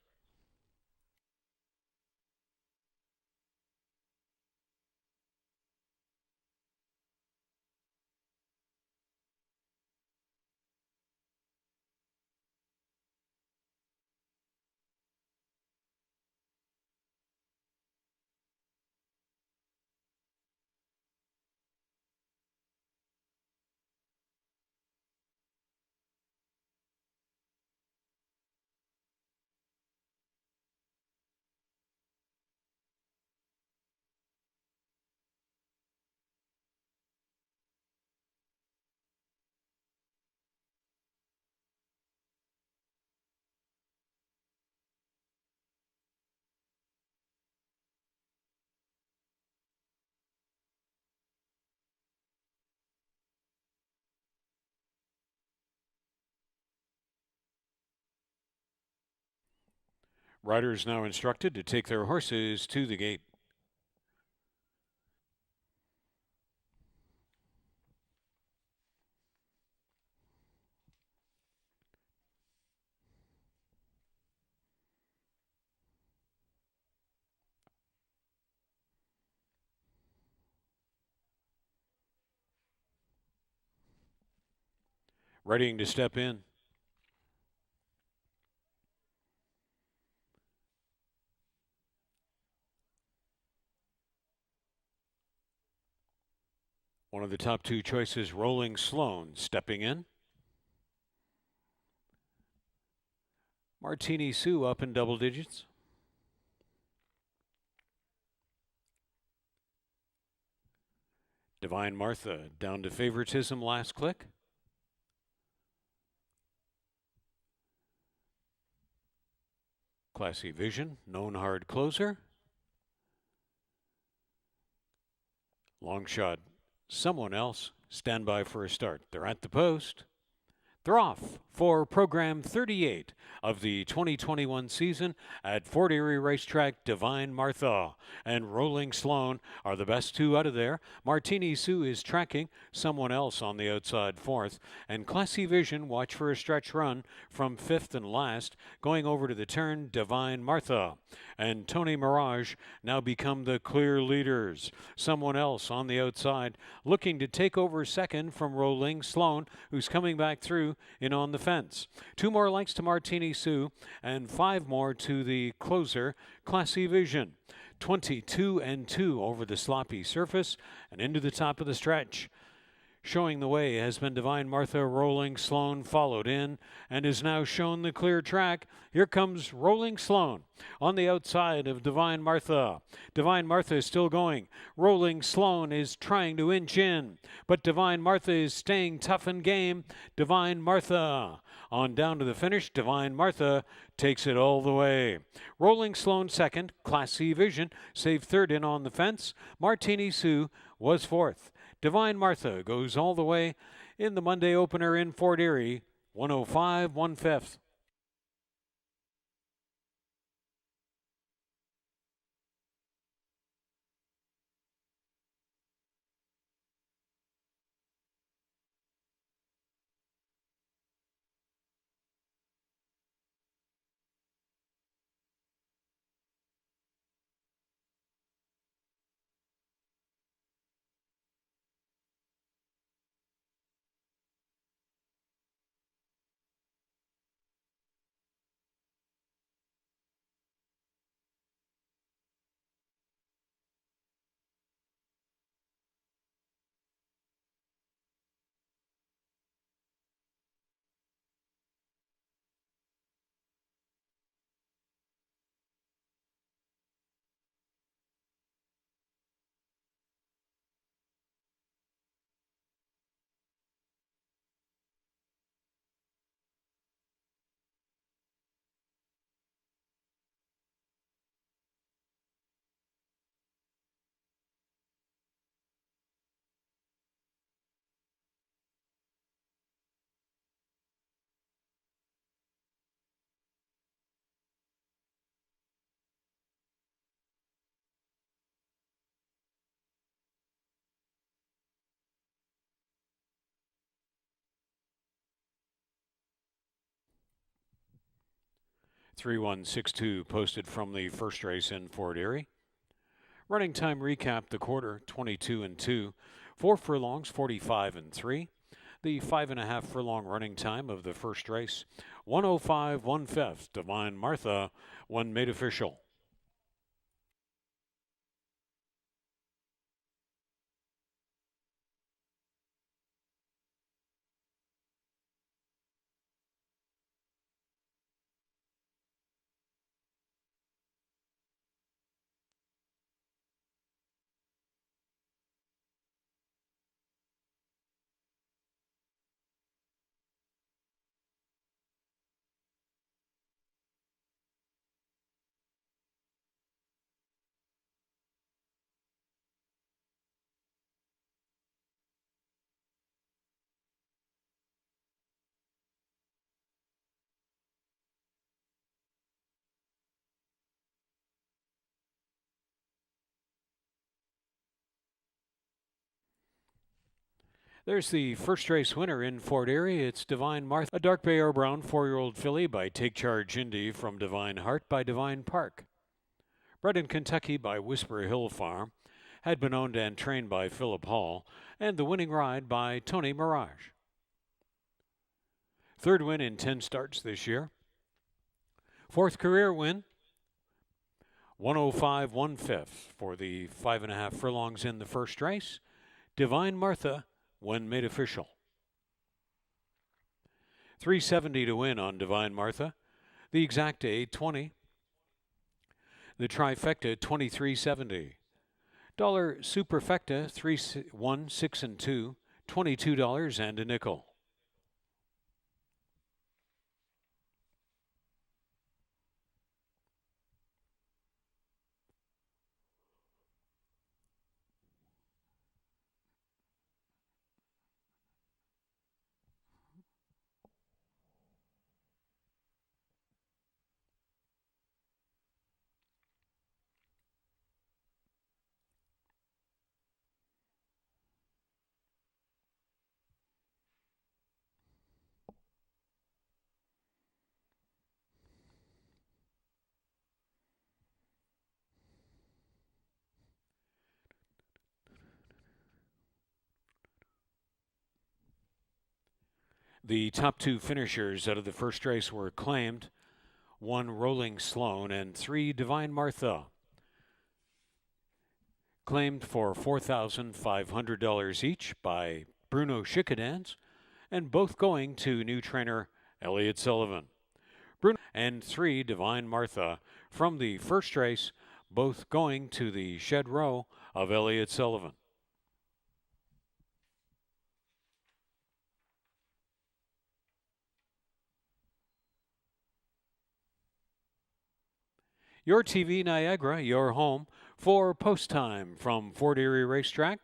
Riders now instructed to take their horses to the gate. Readying to step in. One of the top two choices, Rolling Sloan, stepping in. Martini Sue up in double digits. Divine Martha down to favoritism last click. Classy Vision, known hard closer. Long shot, someone else. Stand by for a start. They're at the post. They're off for program 38 of the 2021 season at Fort Erie Racetrack. Divine Martha and Rolling Sloan are the best two out of there. Martini Sue is tracking someone else on the outside fourth. And Classy Vision, watch for a stretch run from fifth and last. Going over to the turn, Divine Martha and Tony Mirage now become the clear leaders. Someone else on the outside looking to take over second from Rolling Sloan, who's coming back through in on the fence. 2 more lengths to Martini Sue and 5 more to the closer, Classy Vision. 22-2 over the sloppy surface and into the top of the stretch. Showing the way has been Divine Martha. Rolling Sloan followed in and is now shown the clear track. Here comes Rolling Sloan on the outside of Divine Martha. Divine Martha is still going. Rolling Sloan is trying to inch in, but Divine Martha is staying tough and game. Divine Martha on down to the finish. Divine Martha takes it all the way. Rolling Sloan second. Classy Vision saved third in on the fence. Martini Sue was fourth. Divine Martha goes all the way in the Monday opener in Fort Erie, 105 1/5. 3162 posted from the first race in Fort Erie. Running time recap: the quarter 22 and 2, 4 furlongs 45 and 3. The 5.5 furlong running time of the first race 105 1/5. Divine Martha when made official. There's the first race winner in Fort Erie. It's Divine Martha, a dark bay or brown 4-year-old filly by Take Charge Indy from Divine Heart by Divine Park. Bred in Kentucky by Whisper Hill Farm, had been owned and trained by Philip Hall, and the winning ride by Tony Mirage. Third win in 10 starts this year. Fourth career win, 105 1/5 for the 5.5 furlongs in the first race. Divine Martha when made official. 370 to win on Divine Martha. The exacta 820. The trifecta 2370. Dollar superfecta 3 1 6 and 2, $22 and a nickel. The top 2 finishers out of the first race were claimed. 1 Rolling Sloan and 3 Divine Martha. Claimed for $4,500 each by Bruno Chickadans, and both going to new trainer Elliott Sullivan. Bruno and 3 Divine Martha from the first race, both going to the shed row of Elliott Sullivan. Your TV Niagara, your home for post time from Fort Erie Racetrack.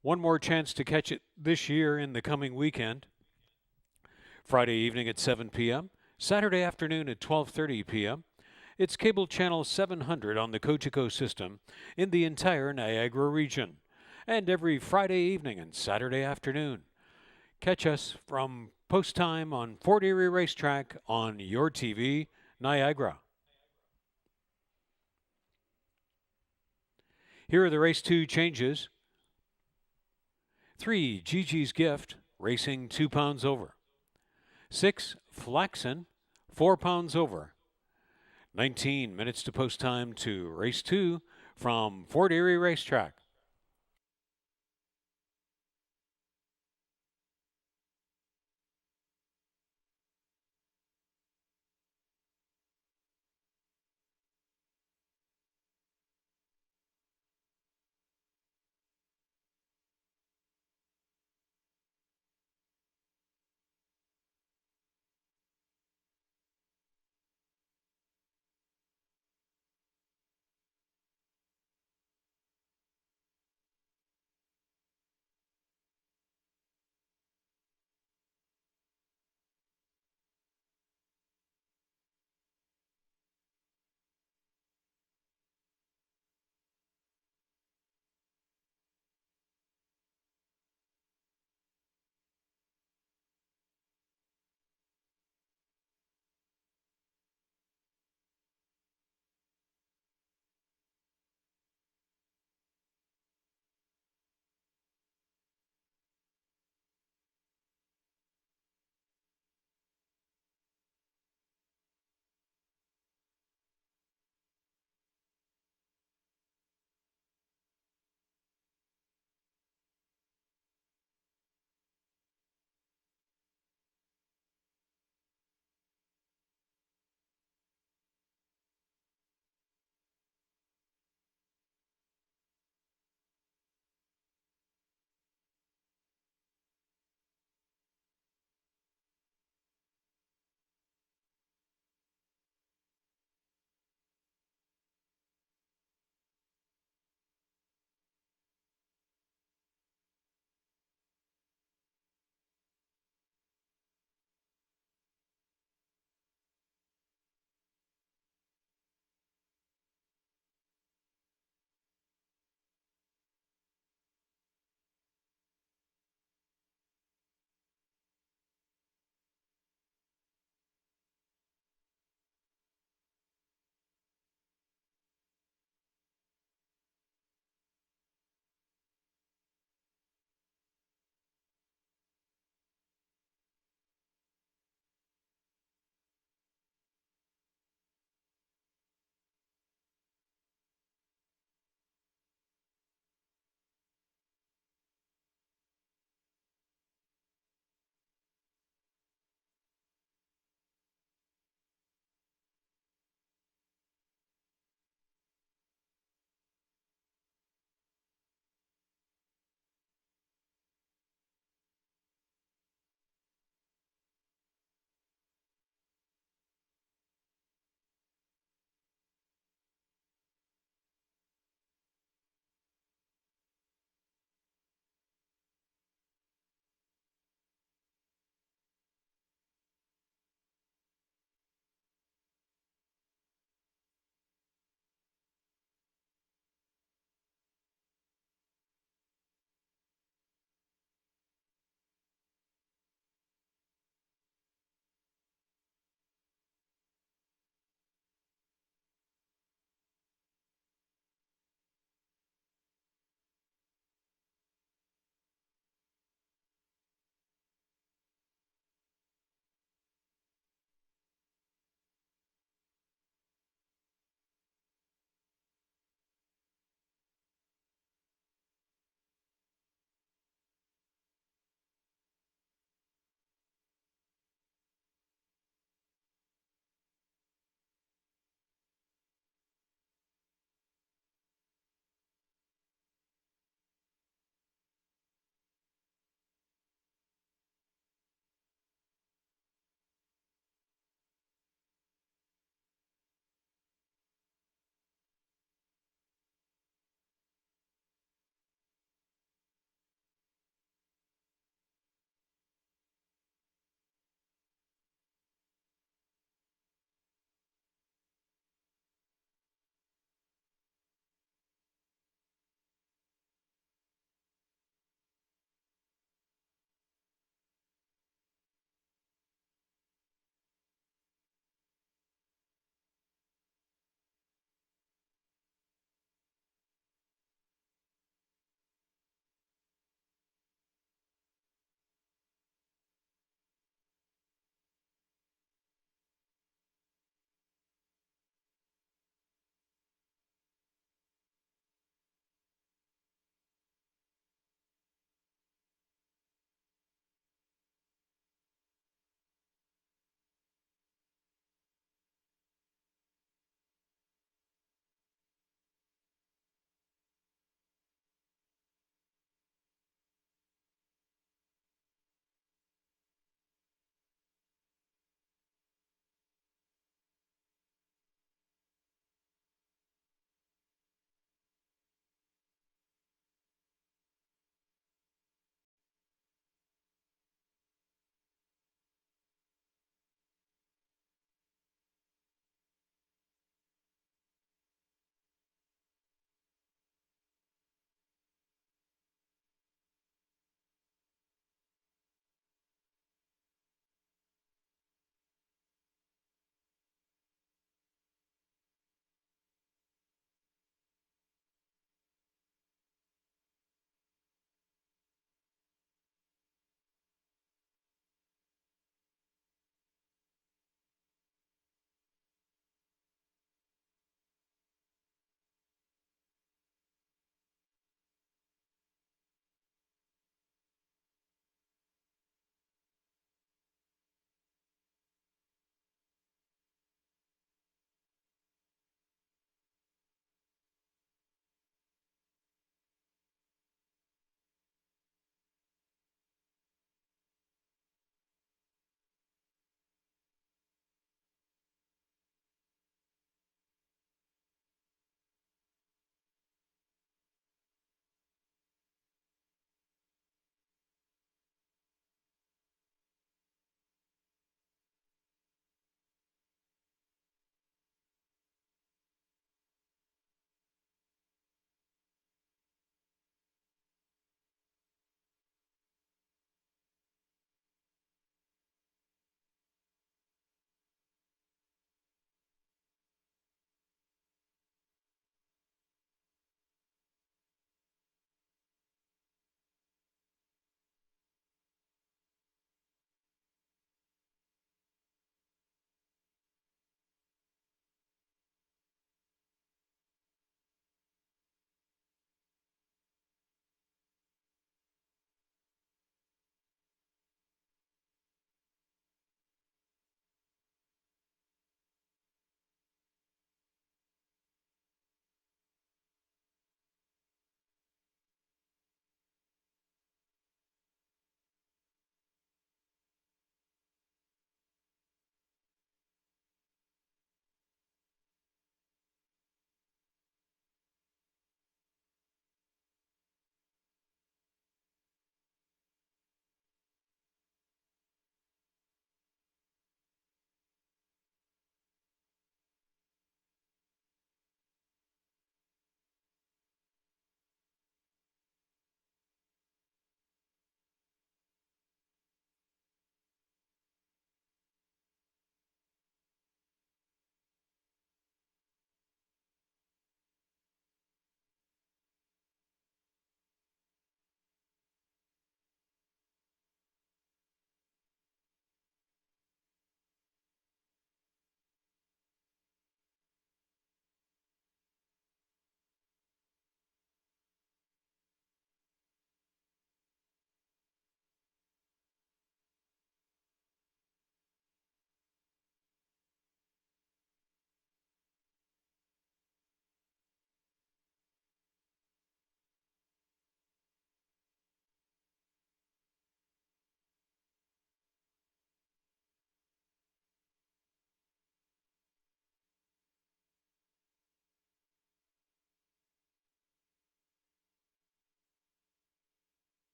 One more chance to catch it this year in the coming weekend. Friday evening at 7 p.m., Saturday afternoon at 12:30 p.m. It's cable channel 700 on the Cogeco system in the entire Niagara region, and every Friday evening and Saturday afternoon. Catch us from post time on Fort Erie Racetrack on your TV Niagara. Here are the race 2 changes. 3 Gigi's Gift, racing 2 pounds over. 6 Flaxen, 4 pounds over. 19 minutes to post time to race 2 from Fort Erie Racetrack.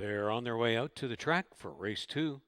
They're on their way out to the track for race 2.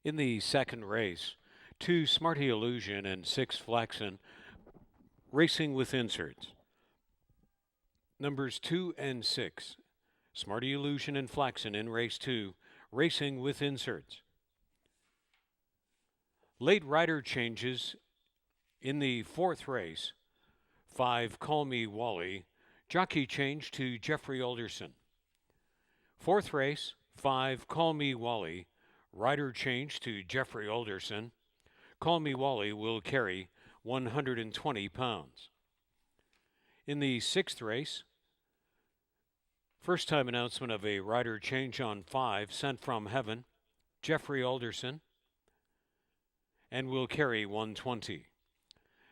In the second race, 2 Smarty Illusion and 6 Flaxen racing with inserts. Numbers 2 and 6, Smarty Illusion and Flaxen in race 2, racing with inserts. Late rider changes in the fourth race. 5 Call Me Wally, jockey change to Jeffrey Alderson. Fourth race, 5 Call Me Wally, rider change to Jeffrey Alderson. Call Me Wally will carry 120 pounds. In the sixth race, first time announcement of a rider change on 5, Sent From Heaven, Jeffrey Alderson, and will carry 120.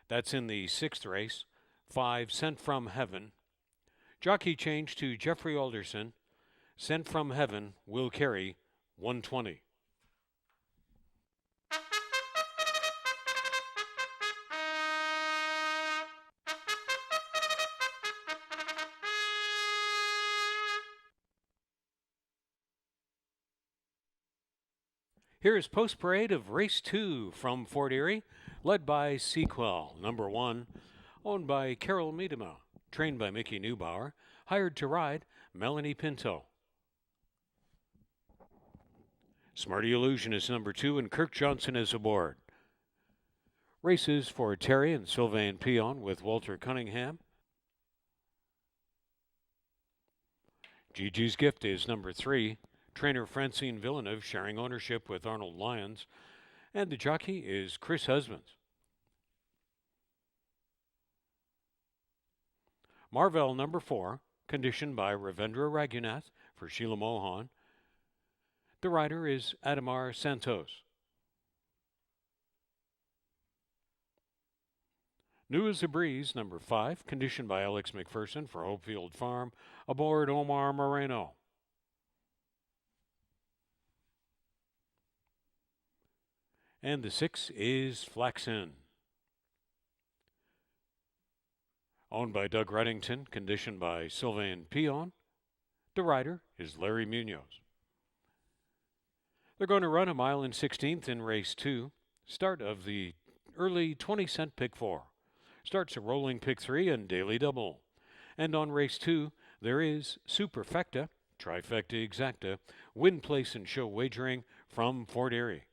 That's in the sixth race, 5 Sent From Heaven. Jockey change to Jeffrey Alderson, Sent From Heaven will carry 120. Here is post parade of race 2 from Fort Erie, led by Sequel, number 1, owned by Carol Miedema, trained by Mickey Neubauer, hired to ride Melanie Pinto. Smarty Illusion is number 2, and Kirk Johnson is aboard. Races for Terry and Sylvain Peon with Walter Cunningham. Gigi's Gift is number 3. Trainer Francine Villeneuve sharing ownership with Arnold Lyons. And the jockey is Chris Husbands. Marvel number 4, conditioned by Ravindra Raghunath for Sheila Mohan. The rider is Adamar Santos. New as a Breeze, number 5, conditioned by Alex McPherson for Hopefield Farm, aboard Omar Moreno. And the 6 is Flaxen. Owned by Doug Reddington, conditioned by Sylvain Peon. The rider is Larry Munoz. They're going to run a mile and 16th in race 2. Start of the early 20-cent pick 4. Starts a rolling pick 3 and daily double. And on race 2, there is Superfecta, Trifecta Exacta, win, place, and show wagering from Fort Erie.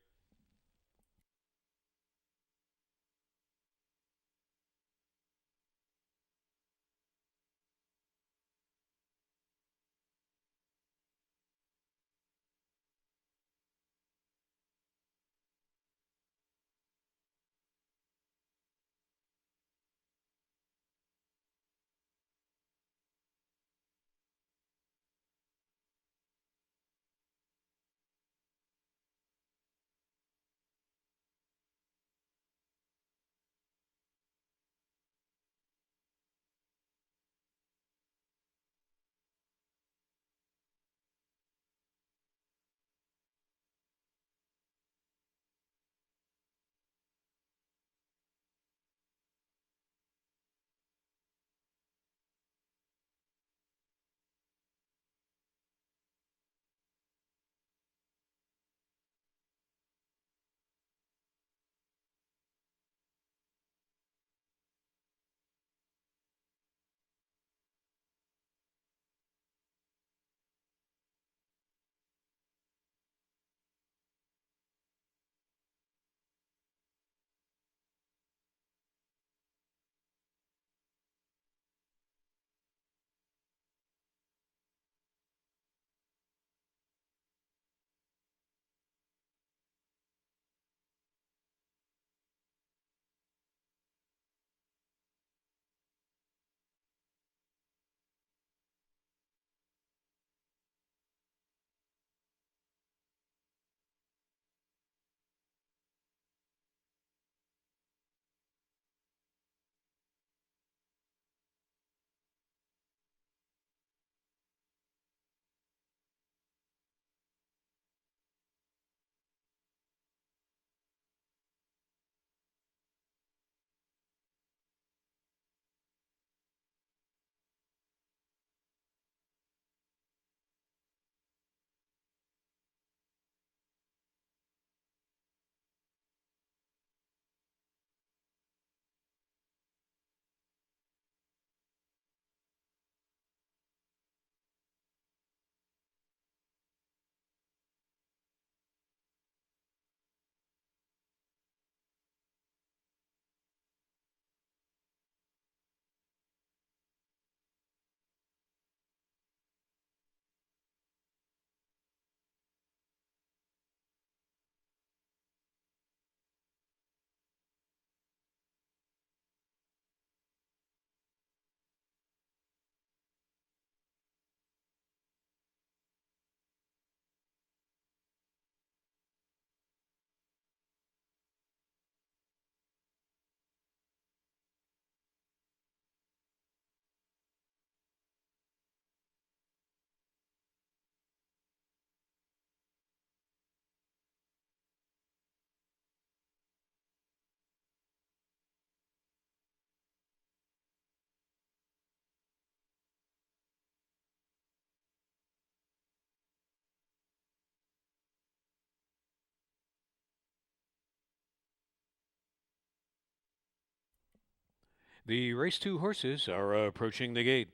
The race 2 horses are approaching the gate.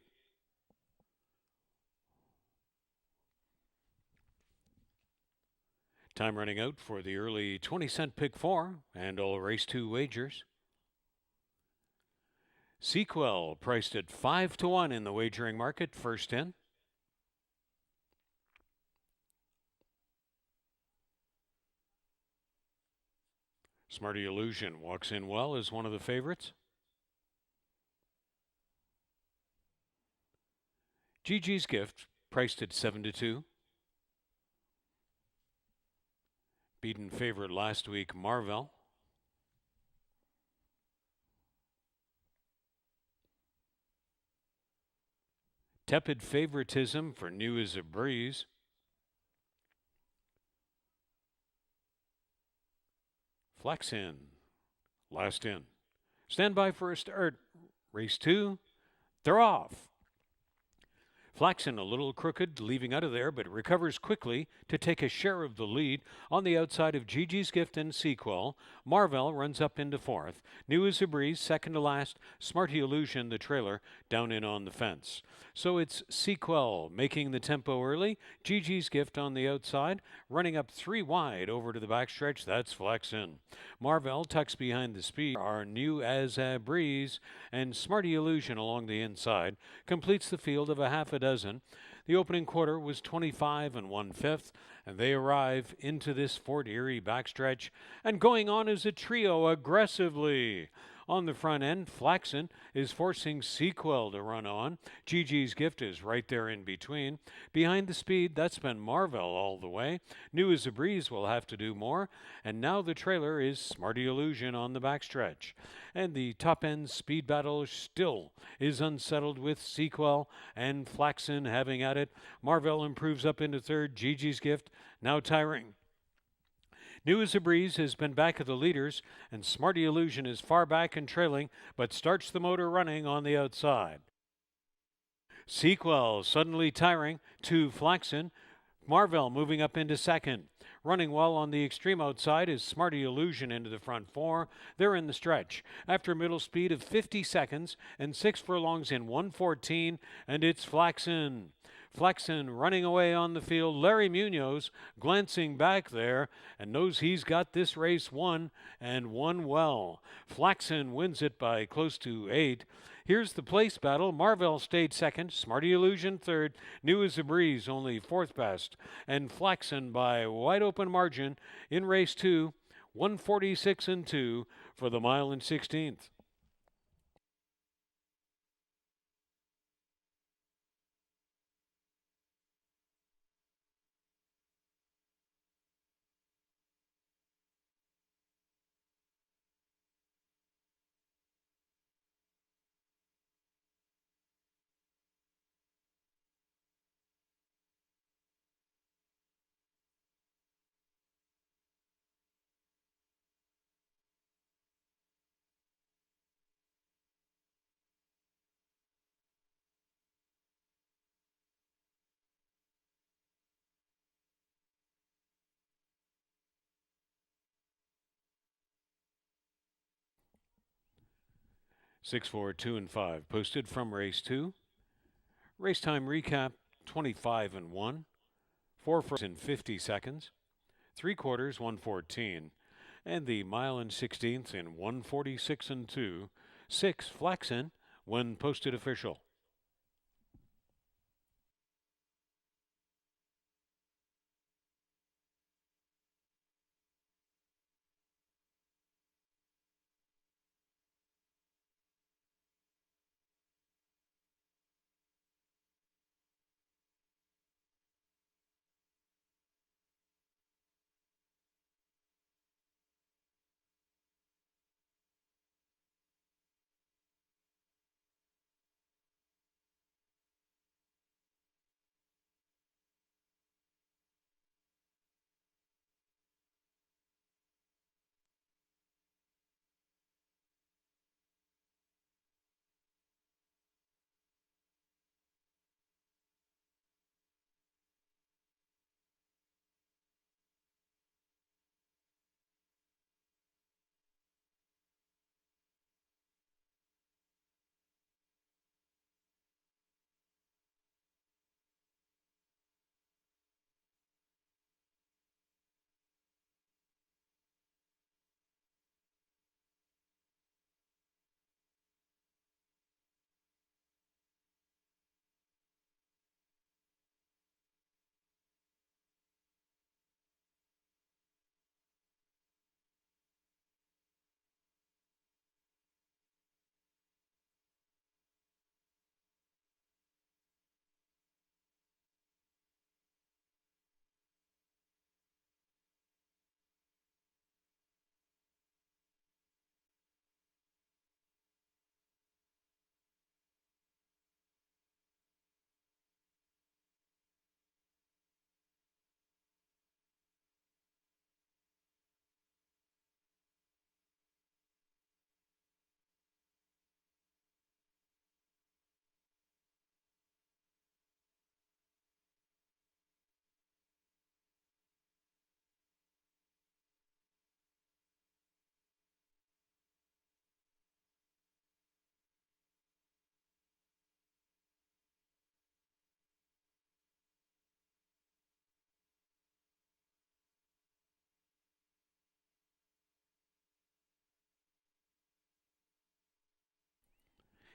Time running out for the early 20-cent pick 4 and all race 2 wagers. Sequel priced at 5 to 1 in the wagering market, first in. Smarty Illusion walks in well as one of the favorites. Gigi's Gift priced at 7 to 2. Beaten favorite last week, Marvel. Tepid favoritism for New as a Breeze. Flex in. Last in. Stand by for a start. Race 2. They're off. Flaxen a little crooked, leaving out of there, but recovers quickly to take a share of the lead on the outside of Gigi's Gift and Sequel. Marvel runs up into fourth. New as a Breeze, second to last. Smarty Illusion, the trailer, down in on the fence. So it's Sequel making the tempo early. Gigi's Gift on the outside, running up 3 wide over to the backstretch. That's Flaxen. Marvel tucks behind the speed. Are New as a Breeze and Smarty Illusion along the inside. Completes the field of a half a dozen. The opening quarter was 25 1/5, and they arrive into this Fort Erie backstretch and going on as a trio aggressively. On the front end, Flaxen is forcing Sequel to run on. Gigi's Gift is right there in between. Behind the speed, that's been Marvel all the way. New as a Breeze will have to do more. And now the trailer is Smarty Illusion on the backstretch. And the top end speed battle still is unsettled with Sequel and Flaxen having at it. Marvel improves up into third. Gigi's Gift now tiring. New as a Breeze has been back of the leaders, and Smarty Illusion is far back and trailing, but starts the motor running on the outside. Sequel suddenly tiring to Flaxen. Marvel moving up into second. Running well on the extreme outside is Smarty Illusion into the front 4. They're in the stretch. After a middle speed of 50 seconds and 6 furlongs in 1:14, and it's Flaxen. Flaxen running away on the field. Larry Munoz glancing back there and knows he's got this race won and won well. Flaxen wins it by close to 8. Here's the place battle. Marvel stayed second, Smarty Illusion third, New as a Breeze only fourth best, and Flaxen by wide open margin in race 2, 146 2 for the mile and 16th. Six, 4, 2, and 5 posted from race 2. Race time recap 25 1. 4 for in 50 seconds. 3 quarters 114. And the mile and 16th in 146 2. 6 Flaxen when posted official.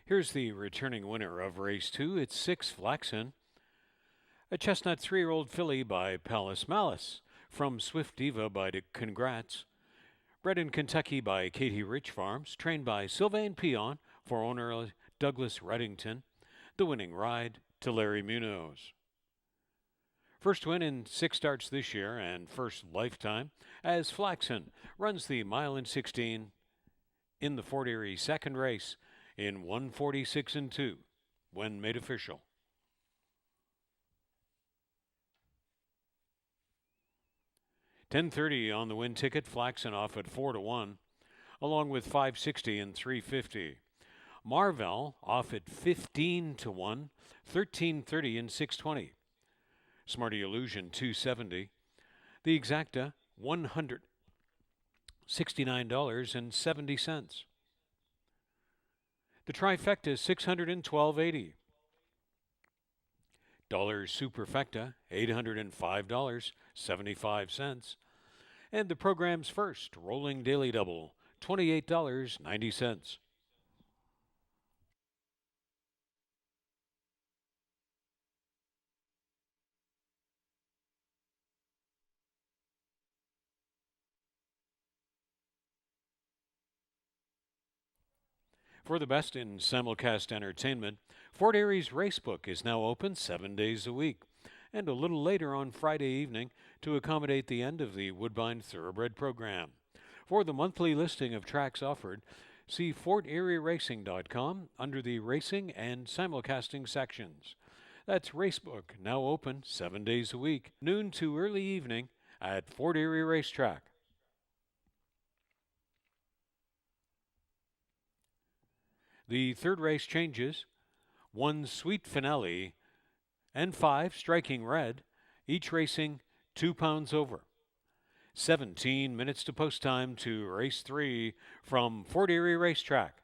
Here's the returning winner of race 2. It's 6 Flaxen, a chestnut 3-year-old filly by Palace Malice, from Swift Diva by Congrats, bred in Kentucky by Katie Rich Farms, trained by Sylvain Pion for owner Douglas Reddington. The winning ride to Larry Munoz. First win in 6 starts this year and first lifetime as Flaxen runs the mile and 16 in the Fort Erie second race in 1:46 and 2 when made official. $10.30 on the win ticket, Flaxen off at 4-1, along with 560 and 350. Marvell off at 15-1, 13.30 and 620. Smarty Illusion 270. The Exacta $169.70. The Trifecta $612.80. Superfecta $805.75. And the program's first rolling daily double $28.90. For the best in simulcast entertainment, Fort Erie's Racebook is now open 7 days a week, and a little later on Friday evening to accommodate the end of the Woodbine Thoroughbred program. For the monthly listing of tracks offered, see FortErieRacing.com under the Racing and Simulcasting sections. That's Racebook, now open 7 days a week, noon to early evening at Fort Erie Racetrack. The third race changes. 1 Sweet Finale and 5 Striking Red, each racing 2 pounds over. 17 minutes to post time to race 3 from Fort Erie Racetrack.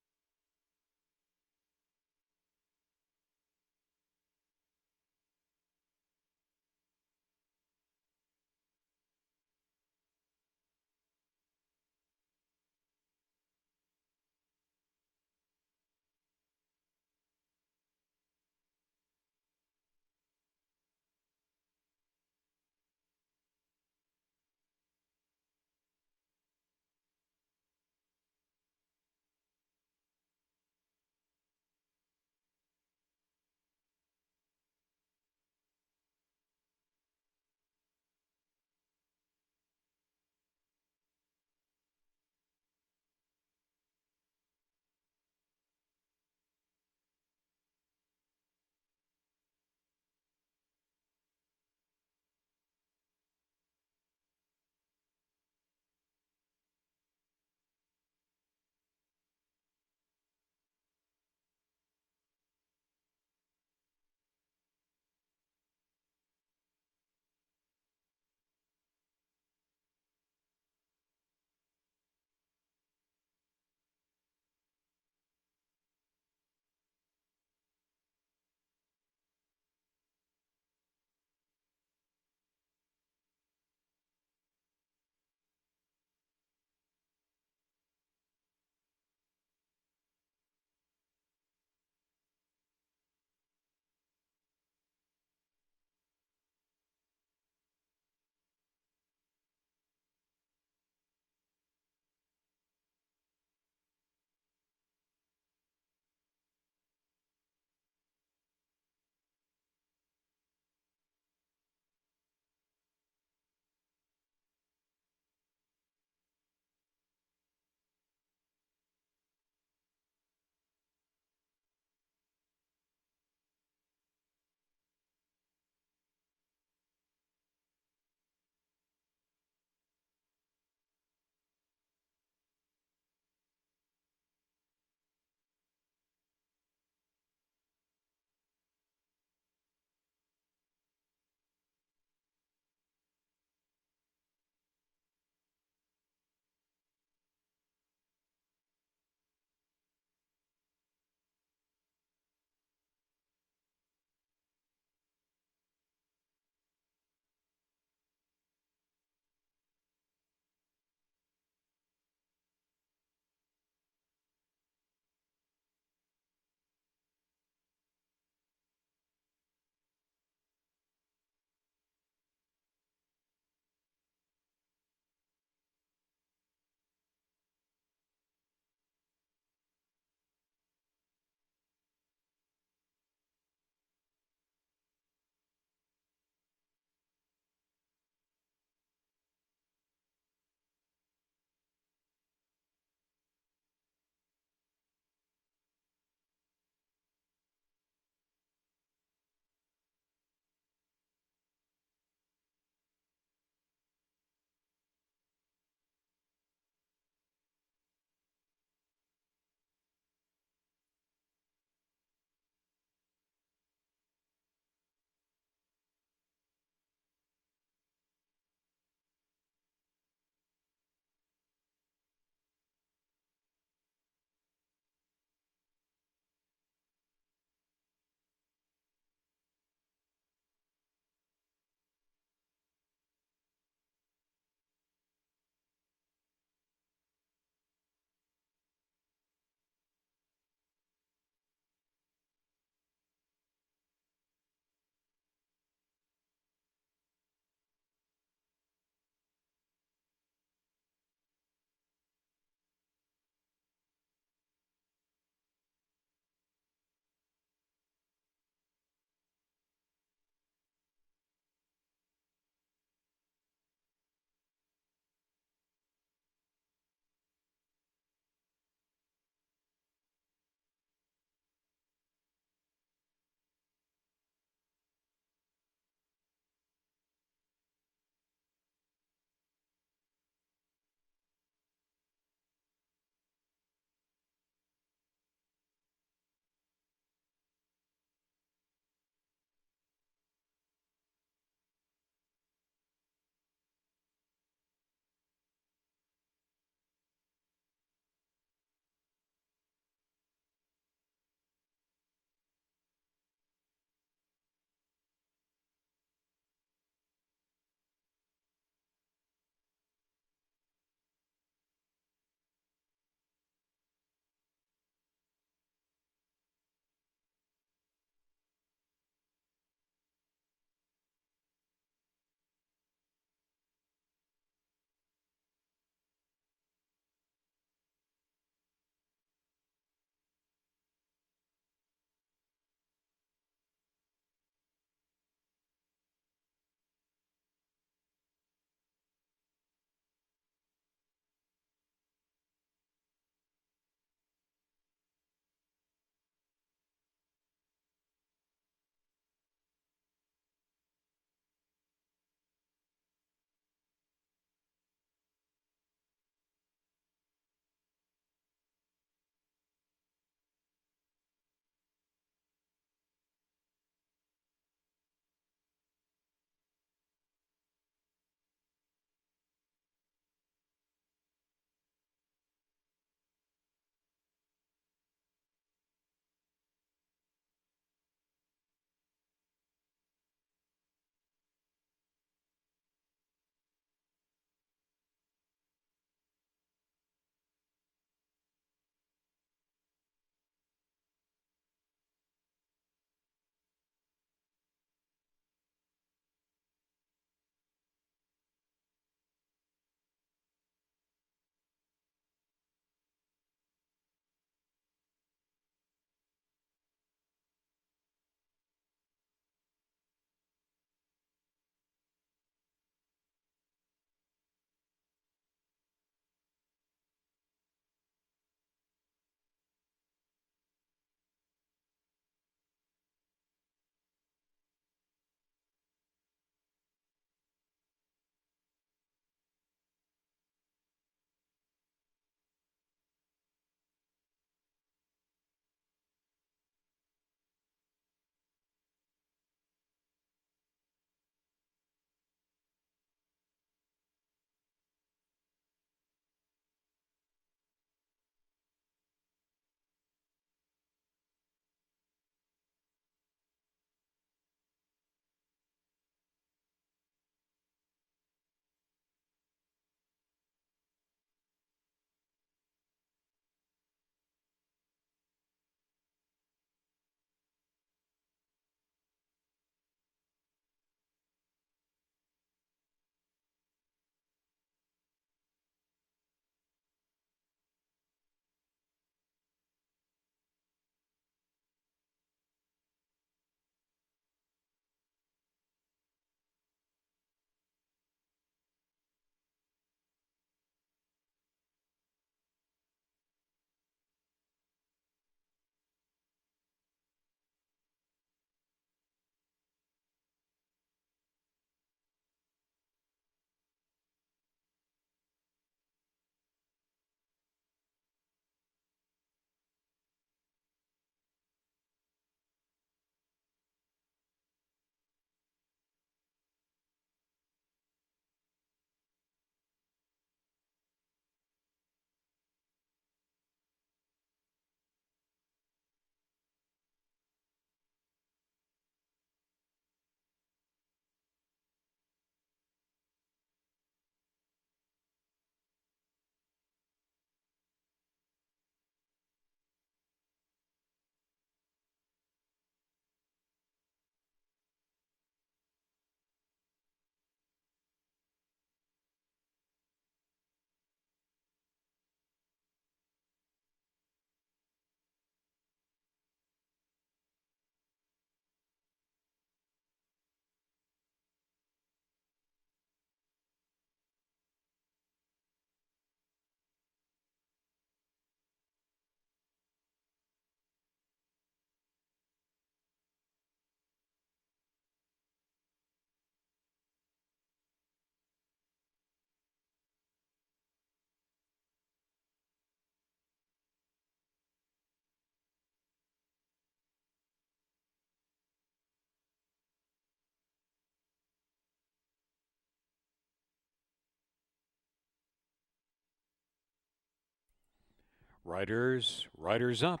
Riders up.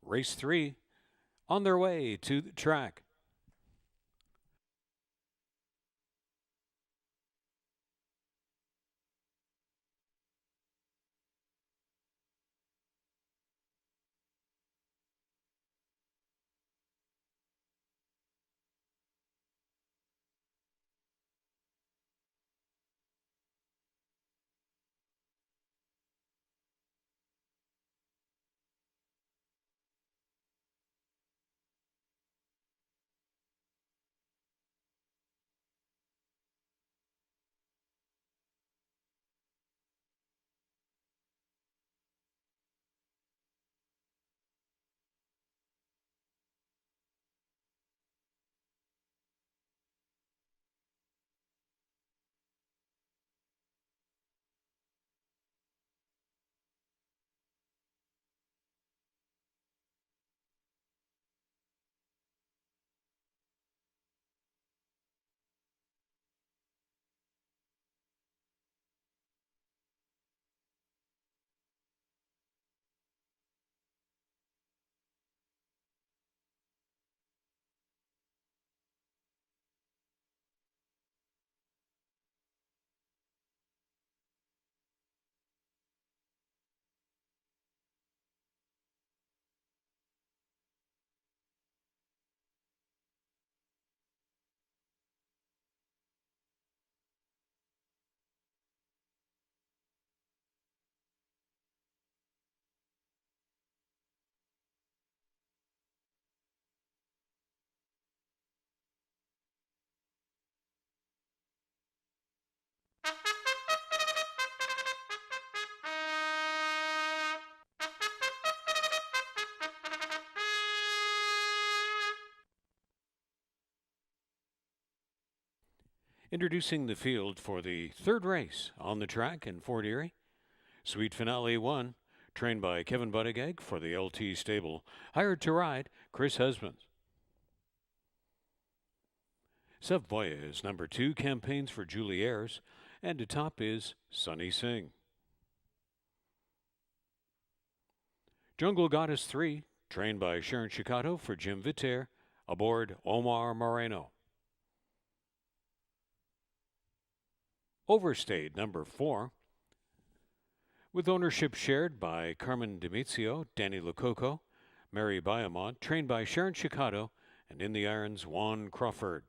Race 3 on their way to the track. Introducing the field for the third race on the track in Fort Erie. Sweet Finale 1, trained by Kevin Buttigieg for the LT stable, hired to ride Chris Husbands. Savoya is number 2, campaigns for Julie Ayres, and atop is Sunny Singh. Jungle Goddess 3, trained by Sharon Chicato for Jim Vitter, aboard Omar Moreno. Overstayed number 4, with ownership shared by Carmen Demizio, Danny Lococo, Mary Biamont, trained by Sharon Chicato, and in the irons, Juan Crawford.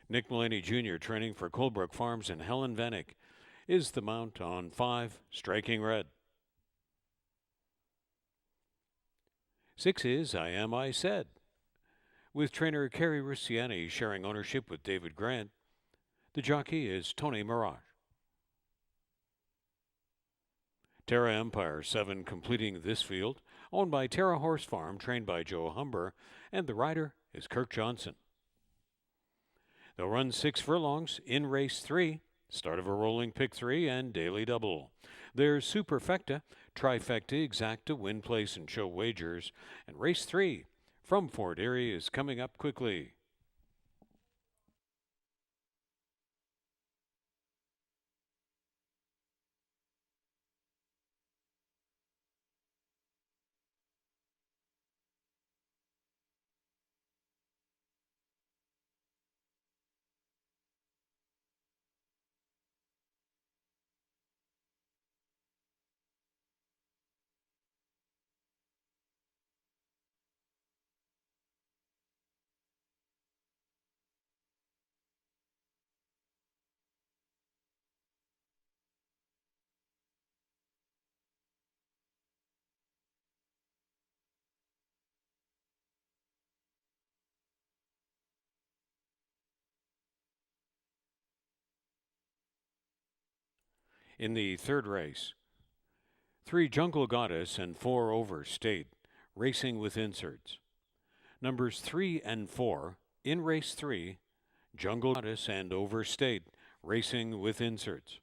Nick Mullaney Jr., training for Colebrook Farms and Helen Vanek, is the mount on 5, Striking Red. 6 is I Am I Said, with trainer Kerry Russiani sharing ownership with David Grant. The jockey is Tony Mirage. Terra Empire 7 completing this field, owned by Terra Horse Farm, trained by Joe Humber, and the rider is Kirk Johnson. They'll run 6 furlongs in race 3, start of a rolling pick 3 and daily double. There's Superfecta, Trifecta, Exacta, Win Place, and Show Wagers, and race 3 from Fort Erie is coming up quickly. In the third race, 3 Jungle Goddess and 4 Overstate, racing with inserts. Numbers 3 and 4 in race 3, Jungle Goddess and Overstate, racing with inserts.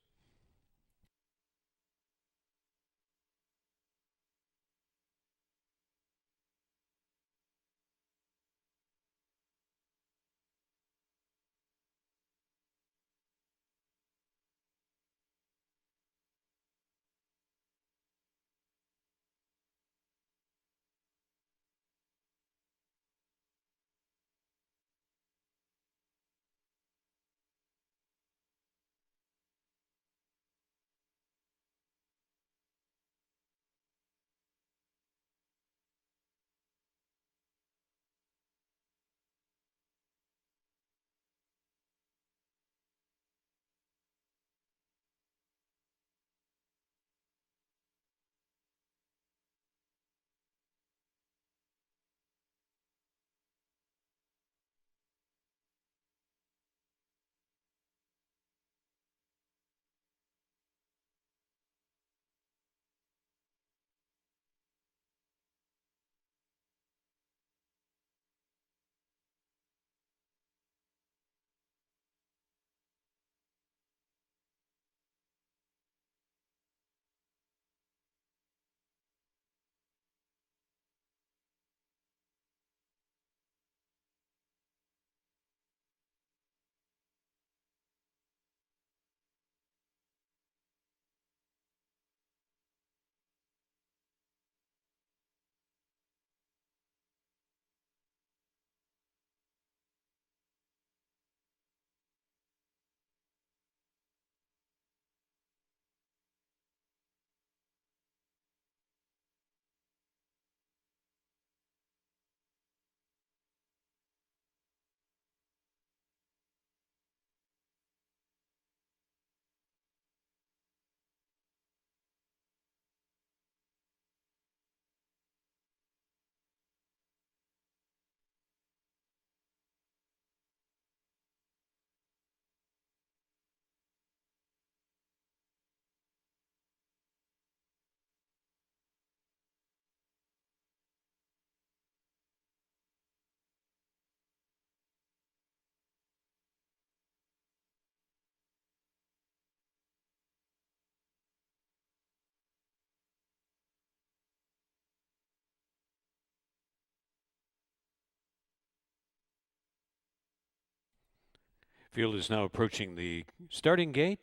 Field is now approaching the starting gate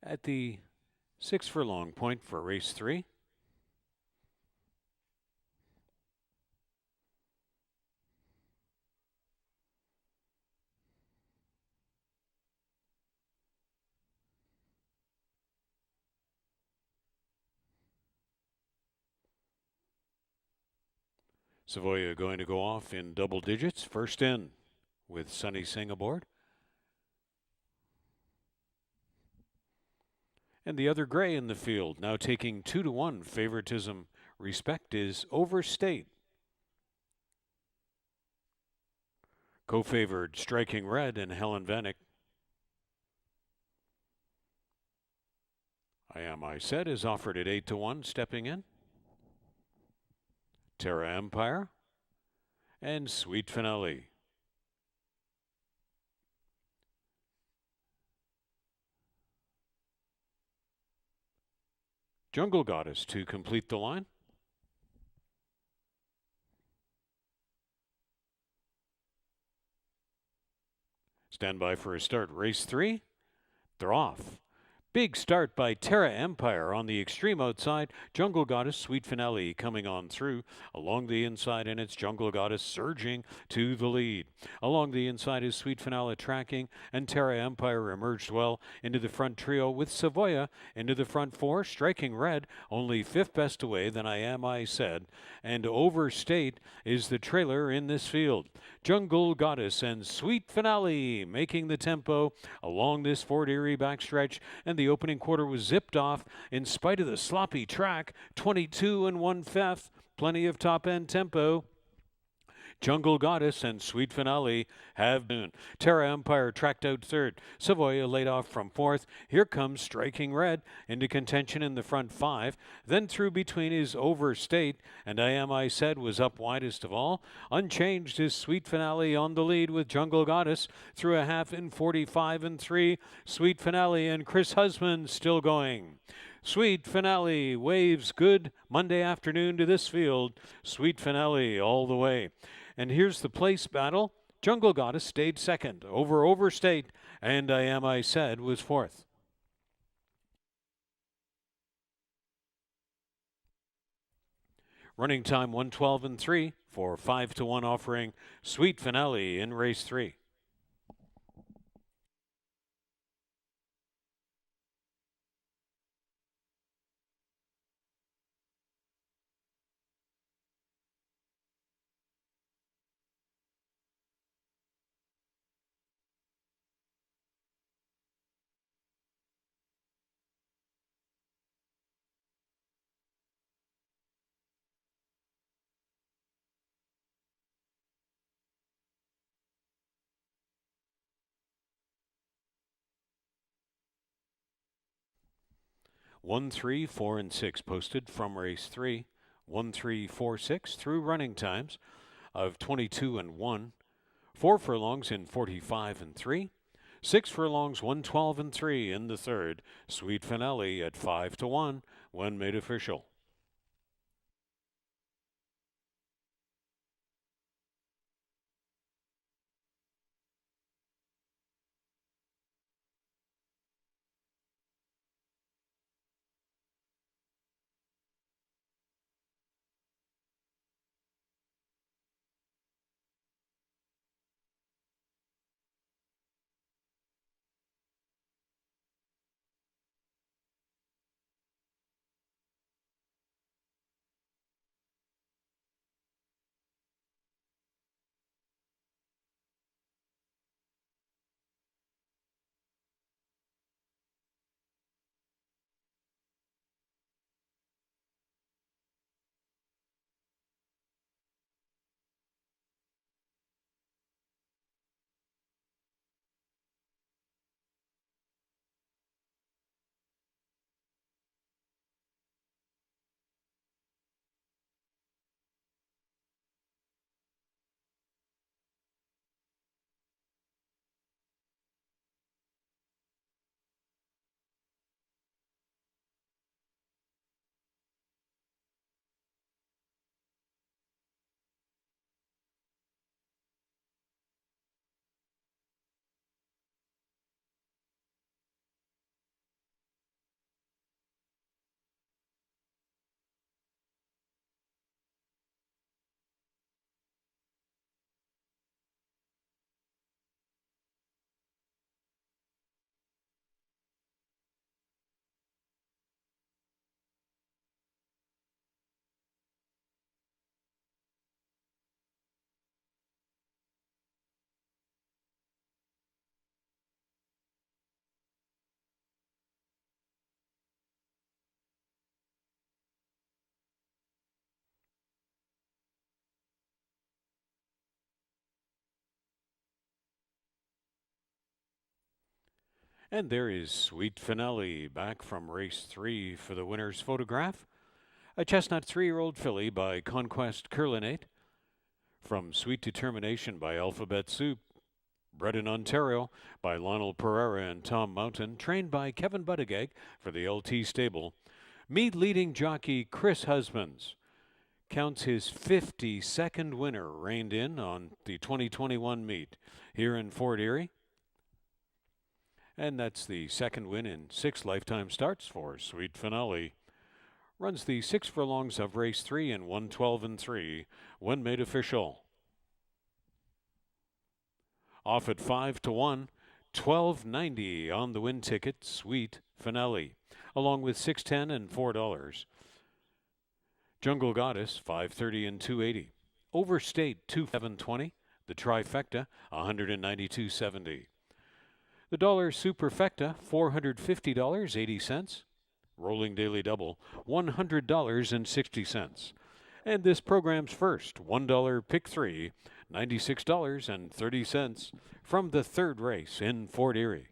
at the 6 furlong point for race 3. Savoya going to go off in double digits, first in with Sunny Singh aboard. And the other gray in the field, now taking 2-1 favoritism. Respect is Overstate. Co-favored Striking Red and Helen Vanek. I Said is offered at 8-1, stepping in. Terra Empire and Sweet Finale. Jungle Goddess to complete the line. Stand by for a start. Race 3. They're off. Big start by Terra Empire on the extreme outside. Jungle Goddess, Sweet Finale coming on through. Along the inside, and it's Jungle Goddess surging to the lead. Along the inside is Sweet Finale tracking, and Terra Empire emerged well into the front trio with Savoya into the front 4. Striking Red, only 5th best away than I Said. And Overstate is the trailer in this field. Jungle Goddess and Sweet Finale making the tempo along this Fort Erie backstretch, and the opening quarter was zipped off in spite of the sloppy track. 22 1/5, plenty of top-end tempo. Jungle Goddess and Sweet Finale have been. Terra Empire tracked out 3rd. Savoya laid off from 4th. Here comes Striking Red into contention in the front 5. Then through between is Overstate, and I Said was up widest of all. Unchanged is Sweet Finale on the lead with Jungle Goddess through a half in 45 3. Sweet Finale and Chris Husband still going. Sweet Finale waves good Monday afternoon to this field. Sweet Finale all the way. And here's the place battle. Jungle Goddess stayed 2nd over Overstate, and I Said was 4th. Running time 1:12 3 for 5-1 offering Sweet Finale in race 3. One, 3, 4, and 6 posted from race 3. 1, 3, 4, 6 through running times of 22 1. 4 furlongs in 45 3. 6 furlongs 112 3 in the 3rd. Sweet Finale at 5-1 when made official. And there is Sweet Finale back from race 3 for the winner's photograph. A chestnut 3-year-old filly by Conquest Curlinate. From Sweet Determination by Alphabet Soup. Bred in Ontario by Lionel Pereira and Tom Mountain. Trained by Kevin Buttigieg for the LT stable. Meet leading jockey Chris Husbands. Counts his 52nd winner reined in on the 2021 meet here in Fort Erie. And that's the second win in 6 lifetime starts for Sweet Finale. Runs the 6 furlongs of race 3 in 1:12 3 when made official. Off at 5 to 1, $12.90 on the win ticket, Sweet Finale, along with $6.10 and $4. Jungle Goddess, $5.30 and $2.80. Overstate, $2.720. The Trifecta, $192.70. The dollar Superfecta, $450.80. Rolling Daily Double, $100.60. And this program's first $1 pick 3, $96.30 from the third race in Fort Erie.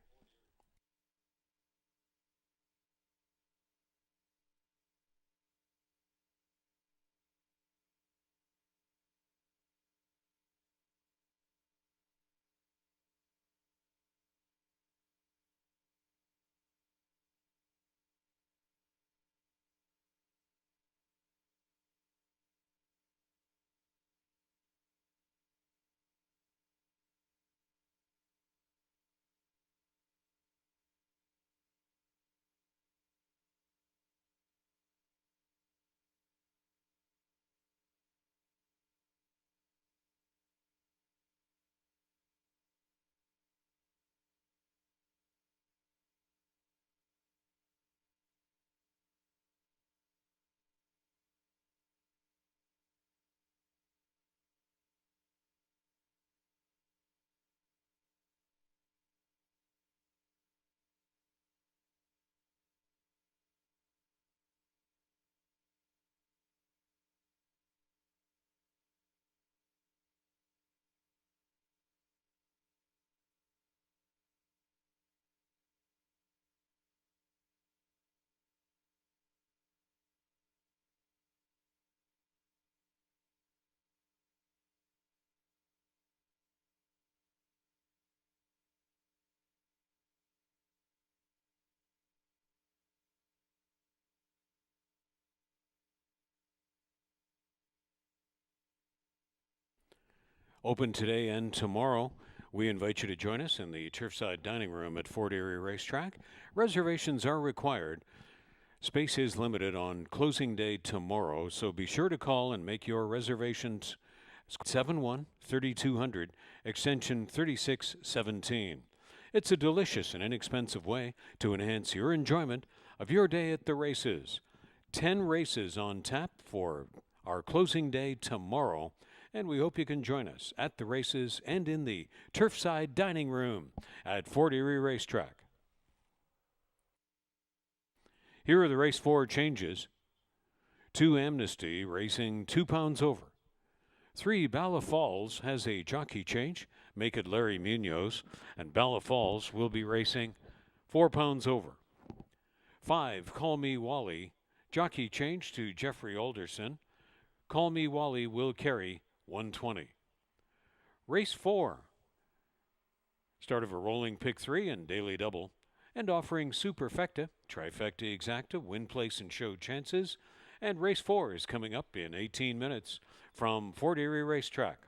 Open today and tomorrow. We invite you to join us in the Turfside Dining Room at Fort Erie Racetrack. Reservations are required. Space is limited on closing day tomorrow, so be sure to call and make your reservations. 71-3200, extension 3617. It's a delicious and inexpensive way to enhance your enjoyment of your day at the races. 10 races on tap for our closing day tomorrow, and we hope you can join us at the races and in the Turfside Dining Room at Fort Erie Racetrack. Here are the race 4 changes. 2 Amnesty racing 2 pounds over. 3 Bala Falls has a jockey change. Make it Larry Munoz, and Bala Falls will be racing 4 pounds over. 5 Call Me Wally, jockey change to Jeffrey Alderson. Call Me Wally will carry 120. Race 4. Start of a rolling pick 3 and daily double, and offering Superfecta, Trifecta Exacta, win place and show chances. And race 4 is coming up in 18 minutes from Fort Erie Racetrack.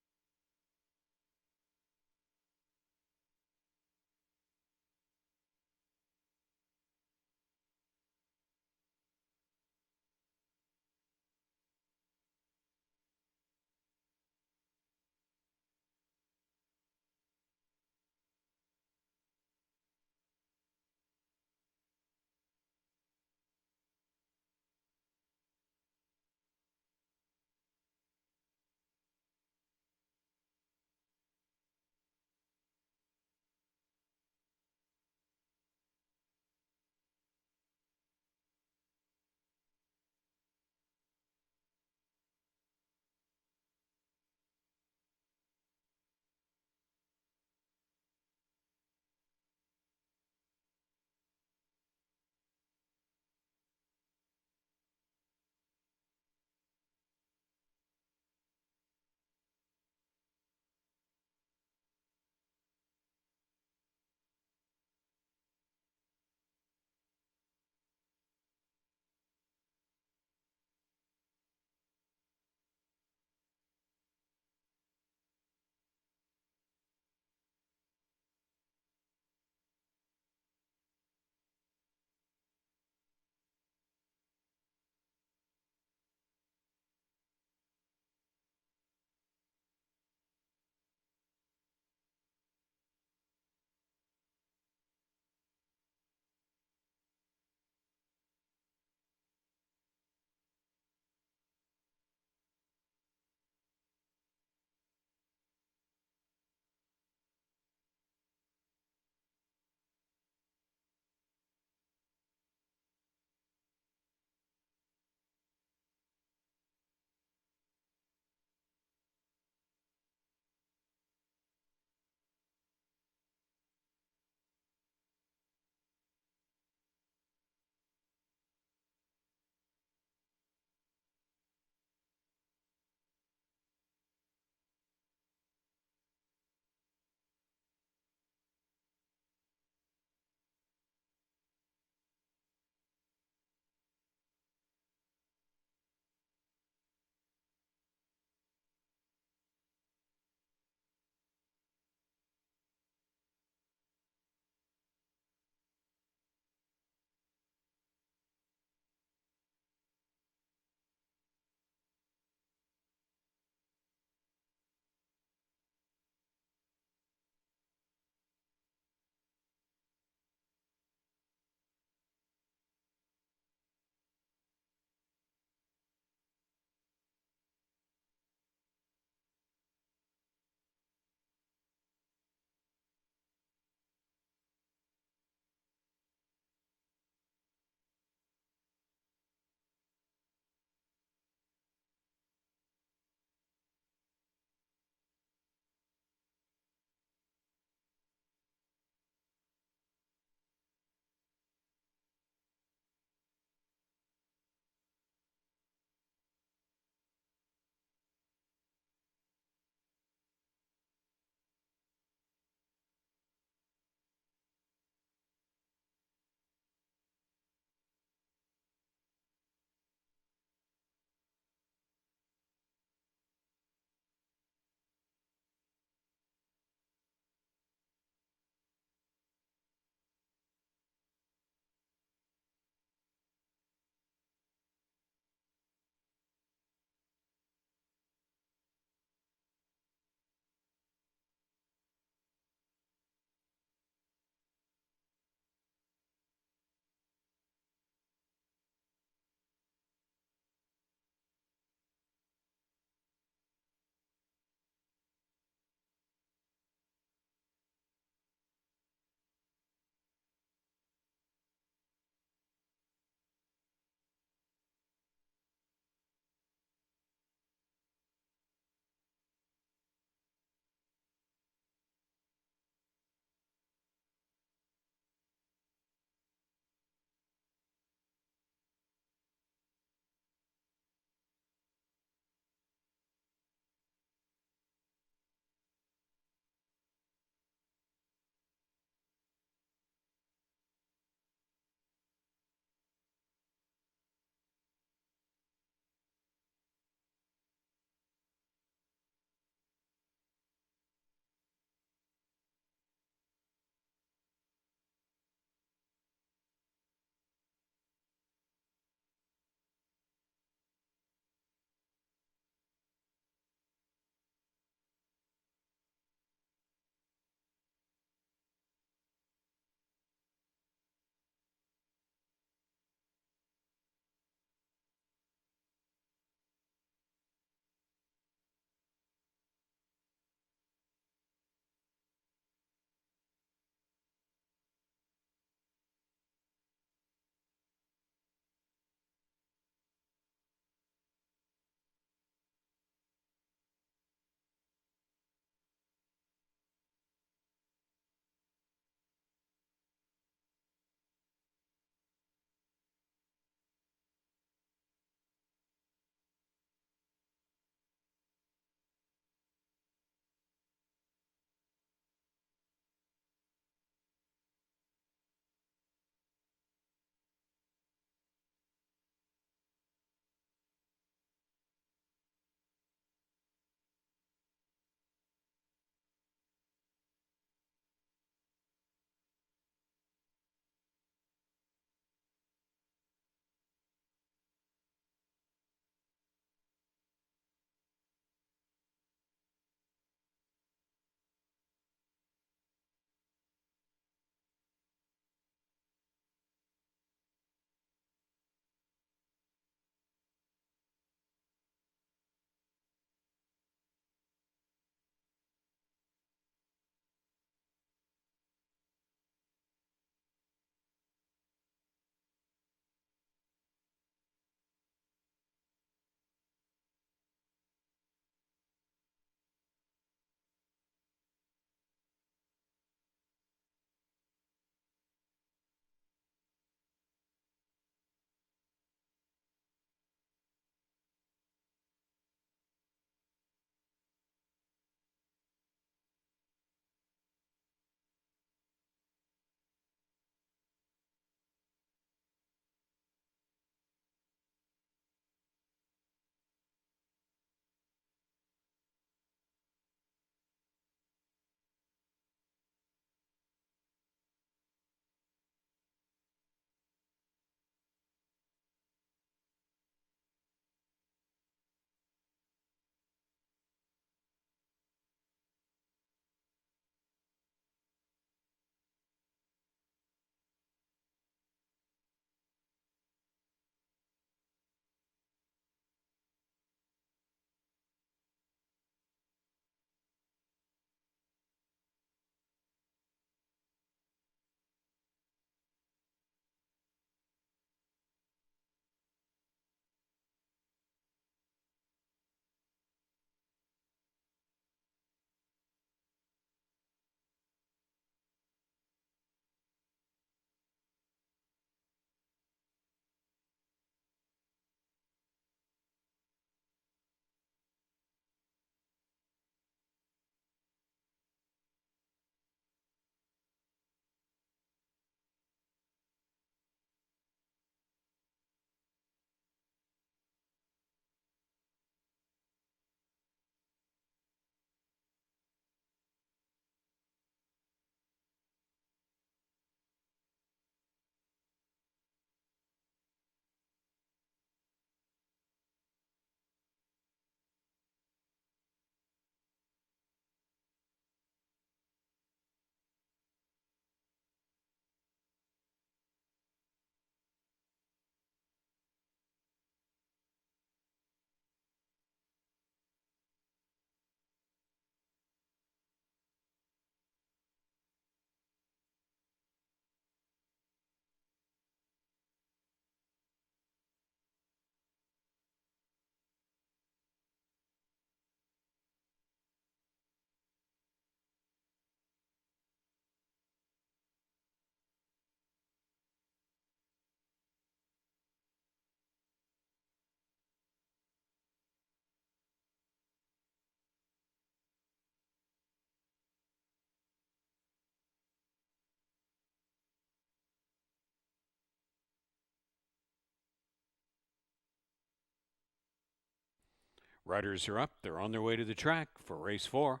Riders are up. They're on their way to the track for race 4.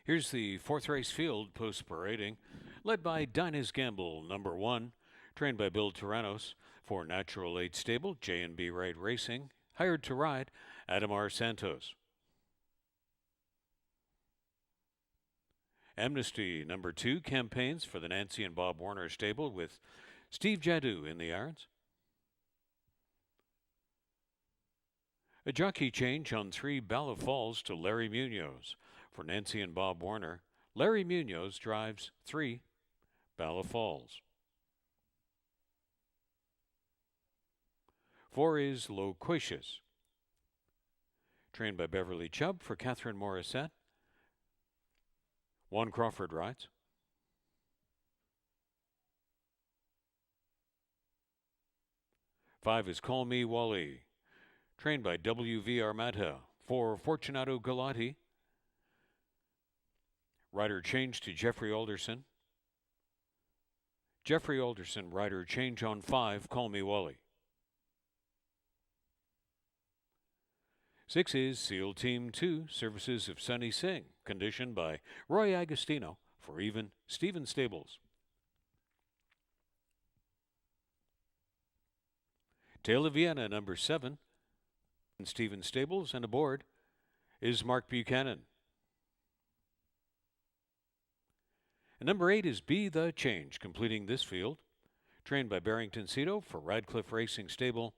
Here's the 4th race field post parading, led by Dinah's Gamble, number 1, trained by Bill Tyrannos for Natural Aid Stable, J&B Wright Racing, hired to ride Adam R. Santos. Amnesty, number 2, campaigns for the Nancy and Bob Warner Stable with Steve Jadu in the irons. A jockey change on 3 Bala Falls to Larry Munoz. For Nancy and Bob Warner, Larry Munoz drives 3 Bala Falls. 4 is Loquacious, trained by Beverly Chubb for Catherine Morissette. Juan Crawford rides. 5 is Call Me Wally, trained by W.V. Armata for Fortunato Galati. Rider change to Jeffrey Alderson. Jeffrey Alderson, rider change on 5, Call Me Wally. 6 is SEAL Team 2, services of Sunny Singh, conditioned by Roy Agostino for even Steven Stables. Tale of Vienna, number 7, Steven Stables, and aboard is Mark Buchanan. And number 8 is Be the Change, completing this field, trained by Barrington Cito for Radcliffe Racing Stable,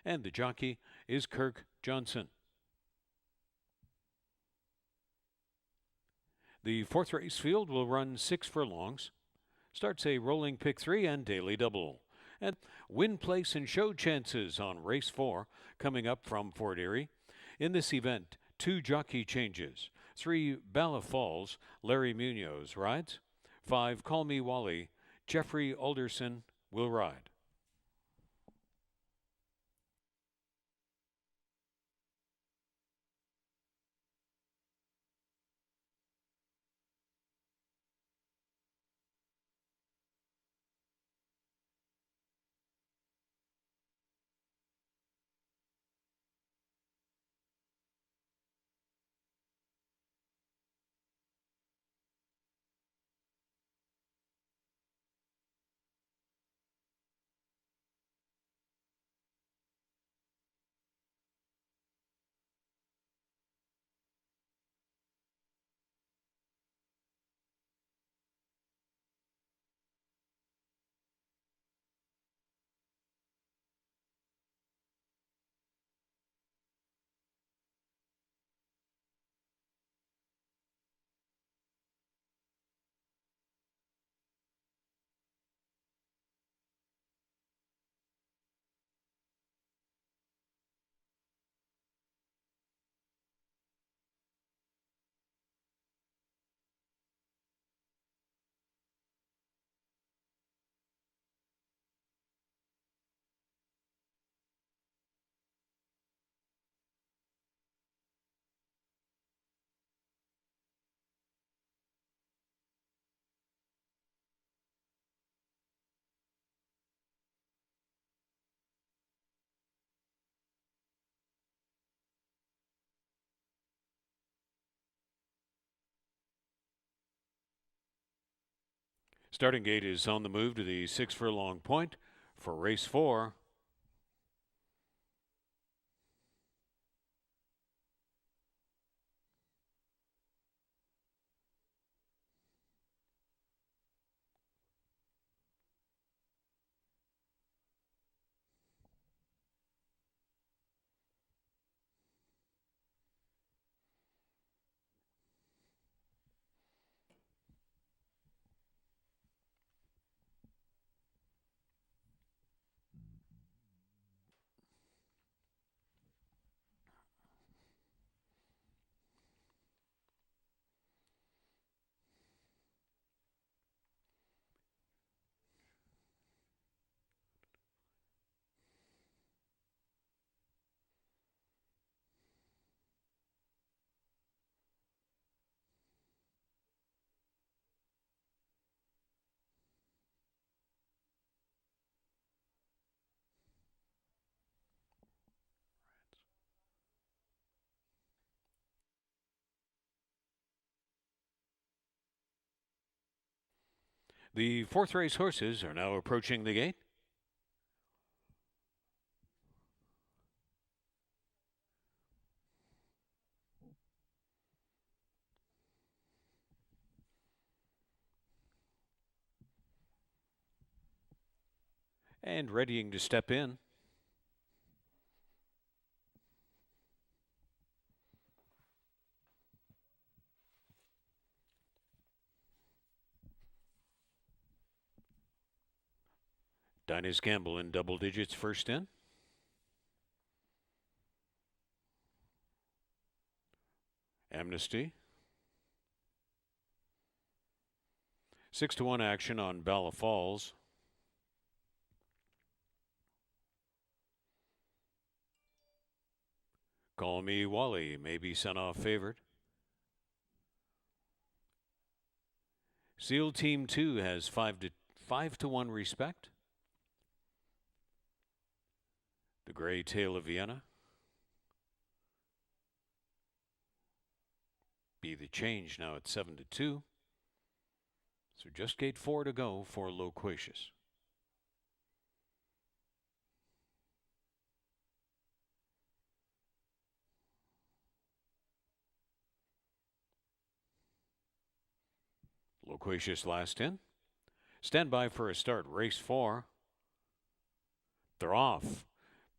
and the jockey is Kirk Johnson. The 4th race field will run 6 furlongs, starts a rolling pick 3 and daily double. And win place and show chances on race 4 coming up from Fort Erie. In this event, 2 jockey changes. 3 Bala Falls, Larry Munoz rides. 5 Call Me Wally, Jeffrey Alderson will ride. Starting gate is on the move to the 6 furlong point for race 4. The 4th race horses are now approaching the gate. And readying to step in. Dinah's Gamble in double digits first in. Amnesty. 6-1 action on Balla Falls. Call Me Wally may be sent off favored. SEAL Team 2 has 5-1 respect. The Gray Tail of Vienna. Be the Change now at 7-2. So just gate 4 to go for Loquacious. Loquacious last in. Stand by for a start. Race 4. They're off.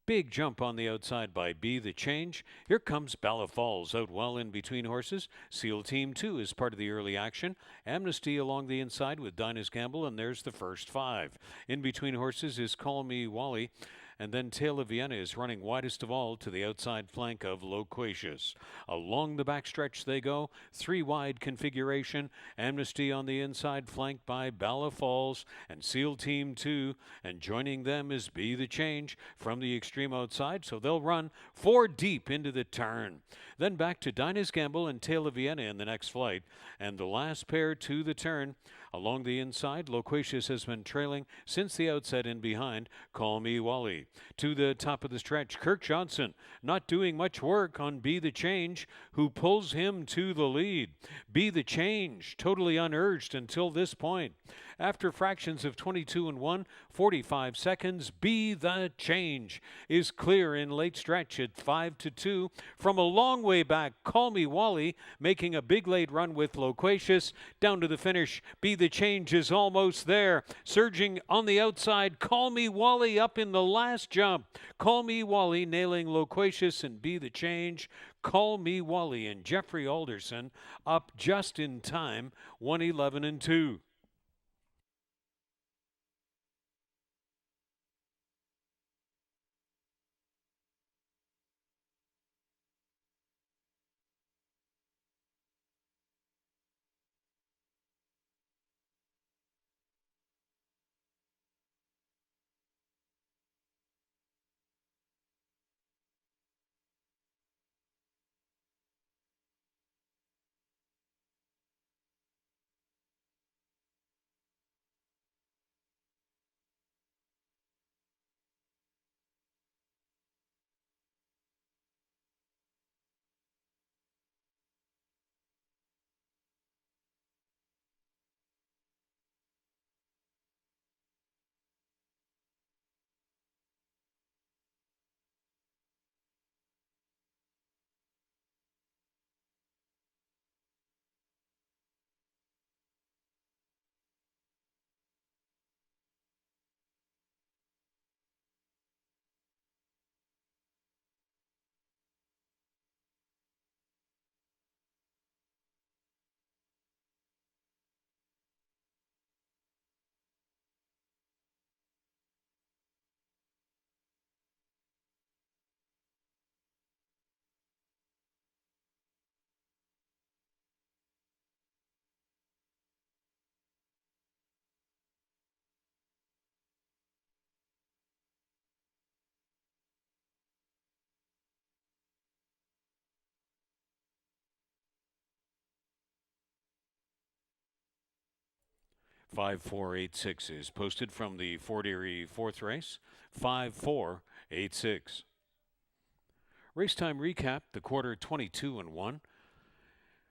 Big jump on the outside by Be the Change. Here comes Balla Falls out well in between horses. SEAL Team 2 is part of the early action. Amnesty along the inside with Dinah's Gamble, and there's the first 5. In between horses is Call Me Wally. And then Tail of Vienna is running widest of all to the outside flank of Loquacious. Along the backstretch they go, 3 wide configuration. Amnesty on the inside, flanked by Balla Falls and SEAL Team 2. And joining them is Be the Change from the extreme outside. So they'll run 4 deep into the turn. Then back to Dinah's Gamble and Tail of Vienna in the next flight. And the last pair to the turn. Along the inside, Loquacious has been trailing since the outset in behind. Call Me Wally. To the top of the stretch, Kirk Johnson not doing much work on Be the Change, who pulls him to the lead. Be the Change, totally unurged until this point. After fractions of 22-1, 45 seconds, Be the Change is clear in late stretch at 5-2. From a long way back, Call Me Wally making a big late run with Loquacious. Down to the finish, Be the Change is almost there. Surging on the outside, Call Me Wally up in the last jump. Call Me Wally nailing Loquacious and Be the Change. Call Me Wally and Jeffrey Alderson up just in time, 111-2. 5486 is posted from the Fort Erie fourth race. 5486. Race time recap: the quarter 22 and 1.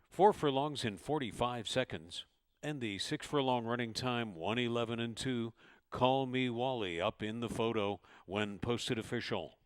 4 furlongs in 45 seconds. And the 6 furlong running time 1:11 and 2. Call Me Wally up in the photo when posted official.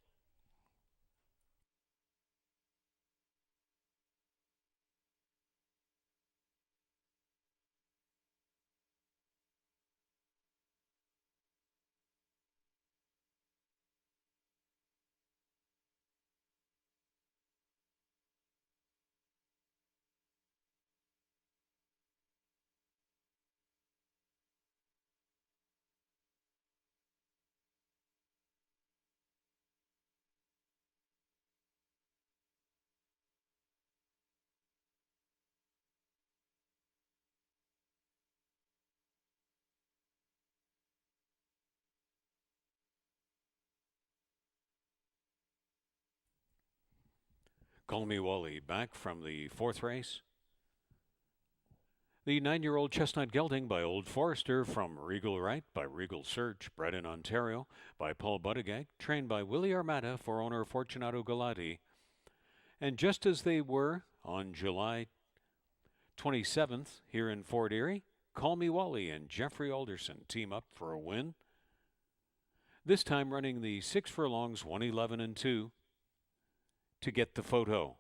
Call Me Wally back from the fourth race. The 9-year-old Chestnut Gelding by Old Forester from Regal Right by Regal Search, bred in Ontario by Paul Buttigieg, trained by Willie Armada for owner Fortunato Galati. And just as they were on July 27th here in Fort Erie, Call Me Wally and Jeffrey Alderson team up for a win. This time running the 6 furlongs 1:11 and 2 to get the photo.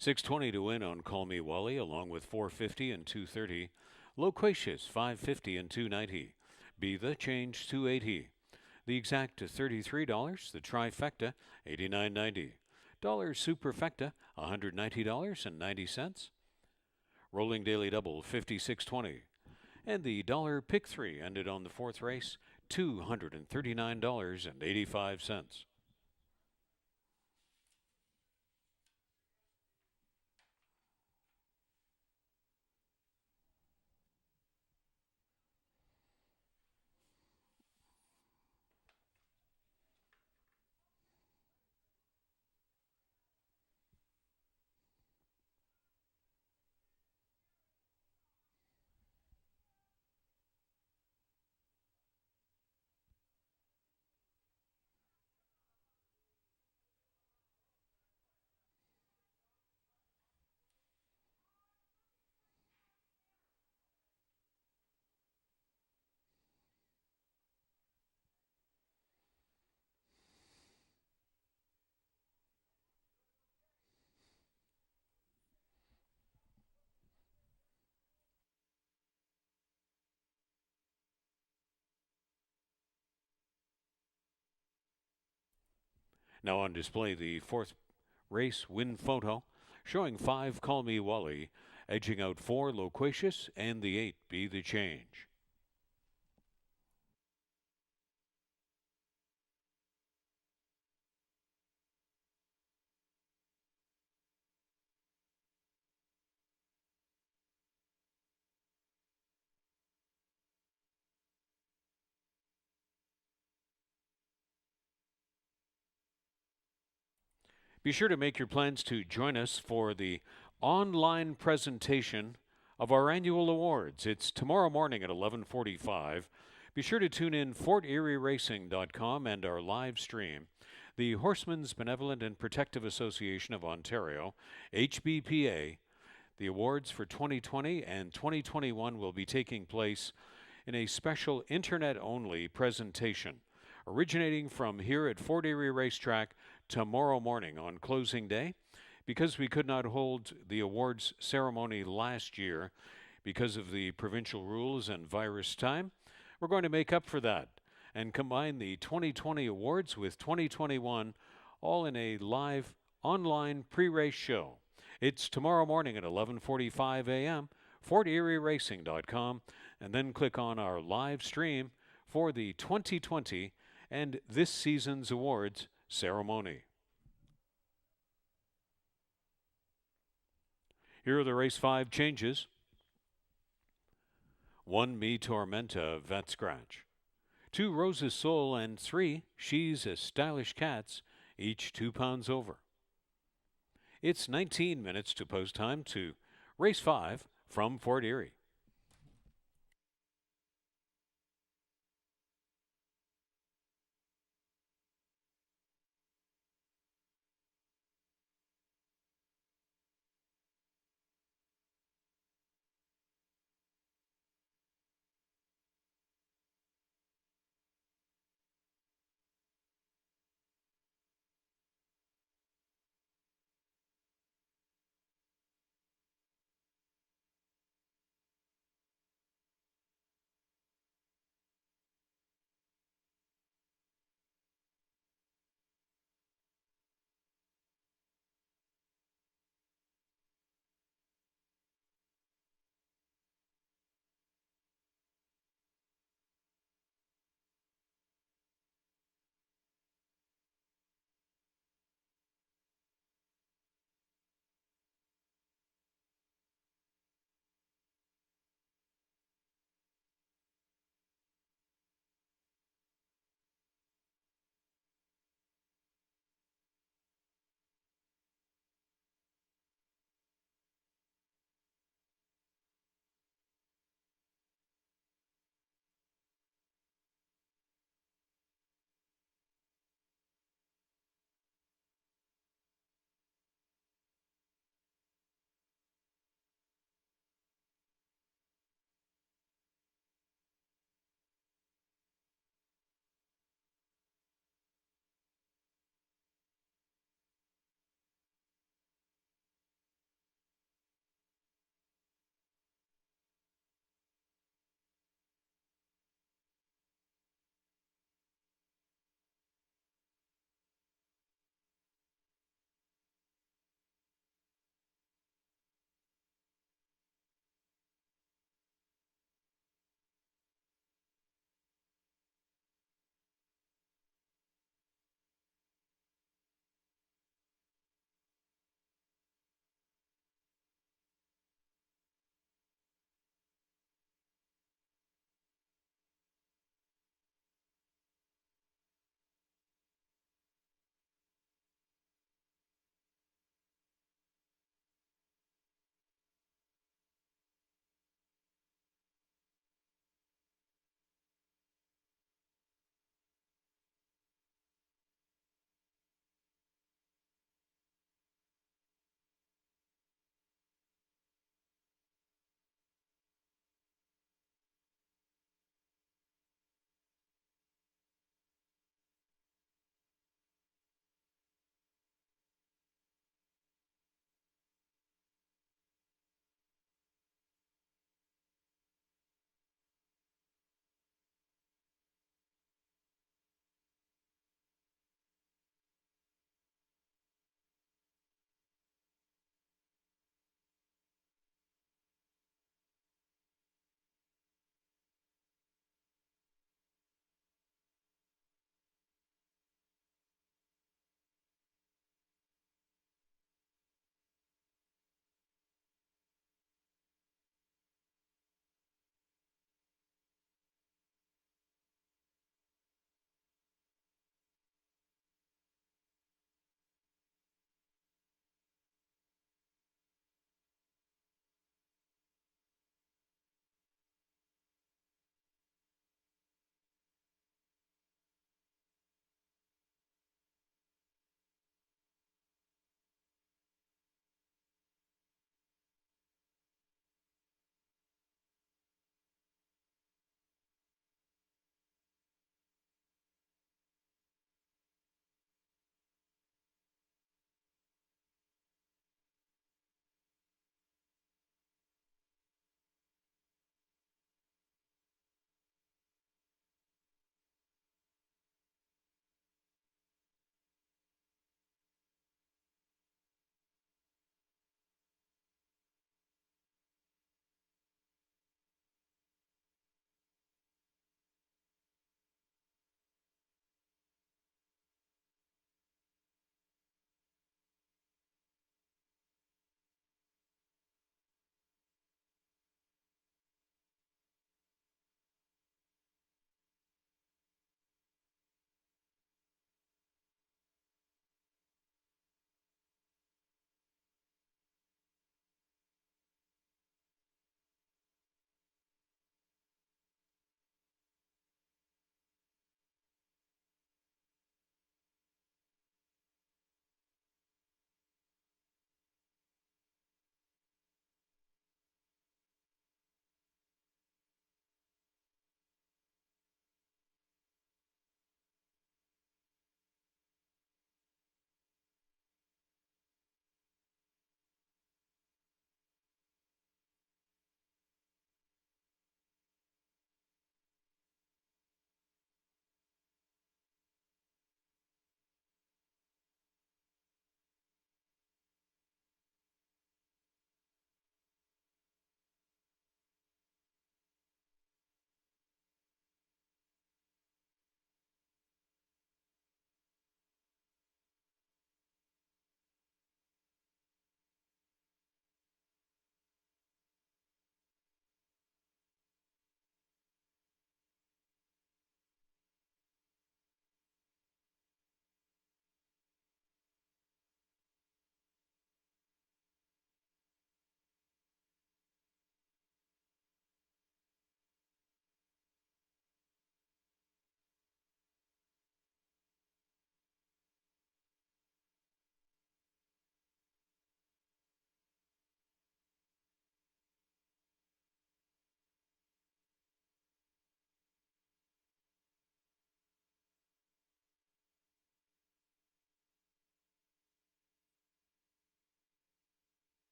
$6.20 to win on Call Me Wally, along with $4.50 and $2.30. Loquacious $5.50 and $2.90. Be the Change $2.80. The Exact $33. The Trifecta $89.90. Dollar Superfecta $190.90. Rolling Daily Double $56.20. And the Dollar Pick 3 ended on the fourth race $239.85. Now on display, the fourth race win photo showing 5 Call Me Wally, edging out 4 Loquacious and the 8 Be the Change. Be sure to make your plans to join us for the online presentation of our annual awards. It's tomorrow morning at 11:45. Be sure to tune in FortErieRacing.com and our live stream. The Horsemen's Benevolent and Protective Association of Ontario, HBPA. The awards for 2020 and 2021 will be taking place in a special internet only presentation, originating from here at Fort Erie Racetrack tomorrow morning on closing day. Because we could not hold the awards ceremony last year because of the provincial rules and virus time, we're going to make up for that and combine the 2020 awards with 2021 all in a live online pre-race show. It's tomorrow morning at 11:45 a.m. FortErieRacing.com, and then click on our live stream for the 2020 and this season's awards ceremony. Here are the race 5 changes. 1 Me Tormenta Vet Scratch. 2 Rose's Soul and 3 She's a Stylish Cats, each 2 pounds over. It's 19 minutes to post time to race 5 from Fort Erie.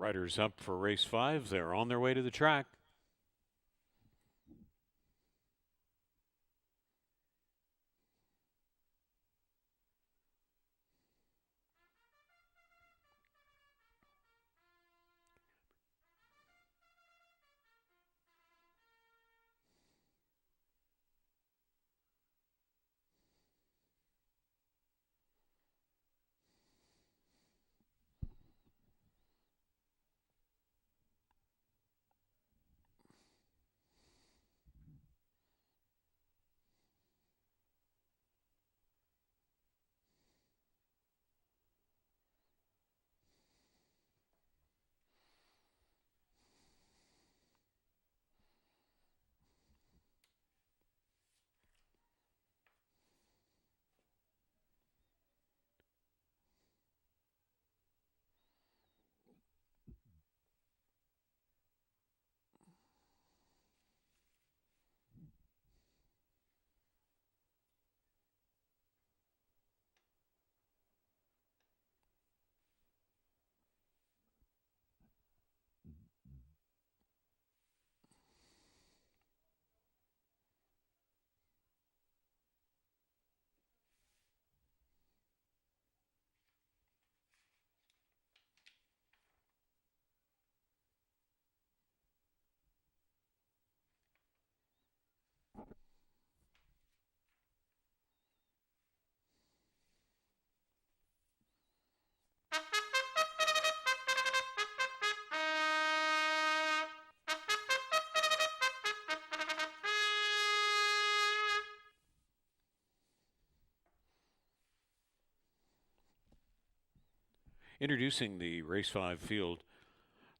Riders up for race 5. They're on their way to the track. Introducing the race 5 field.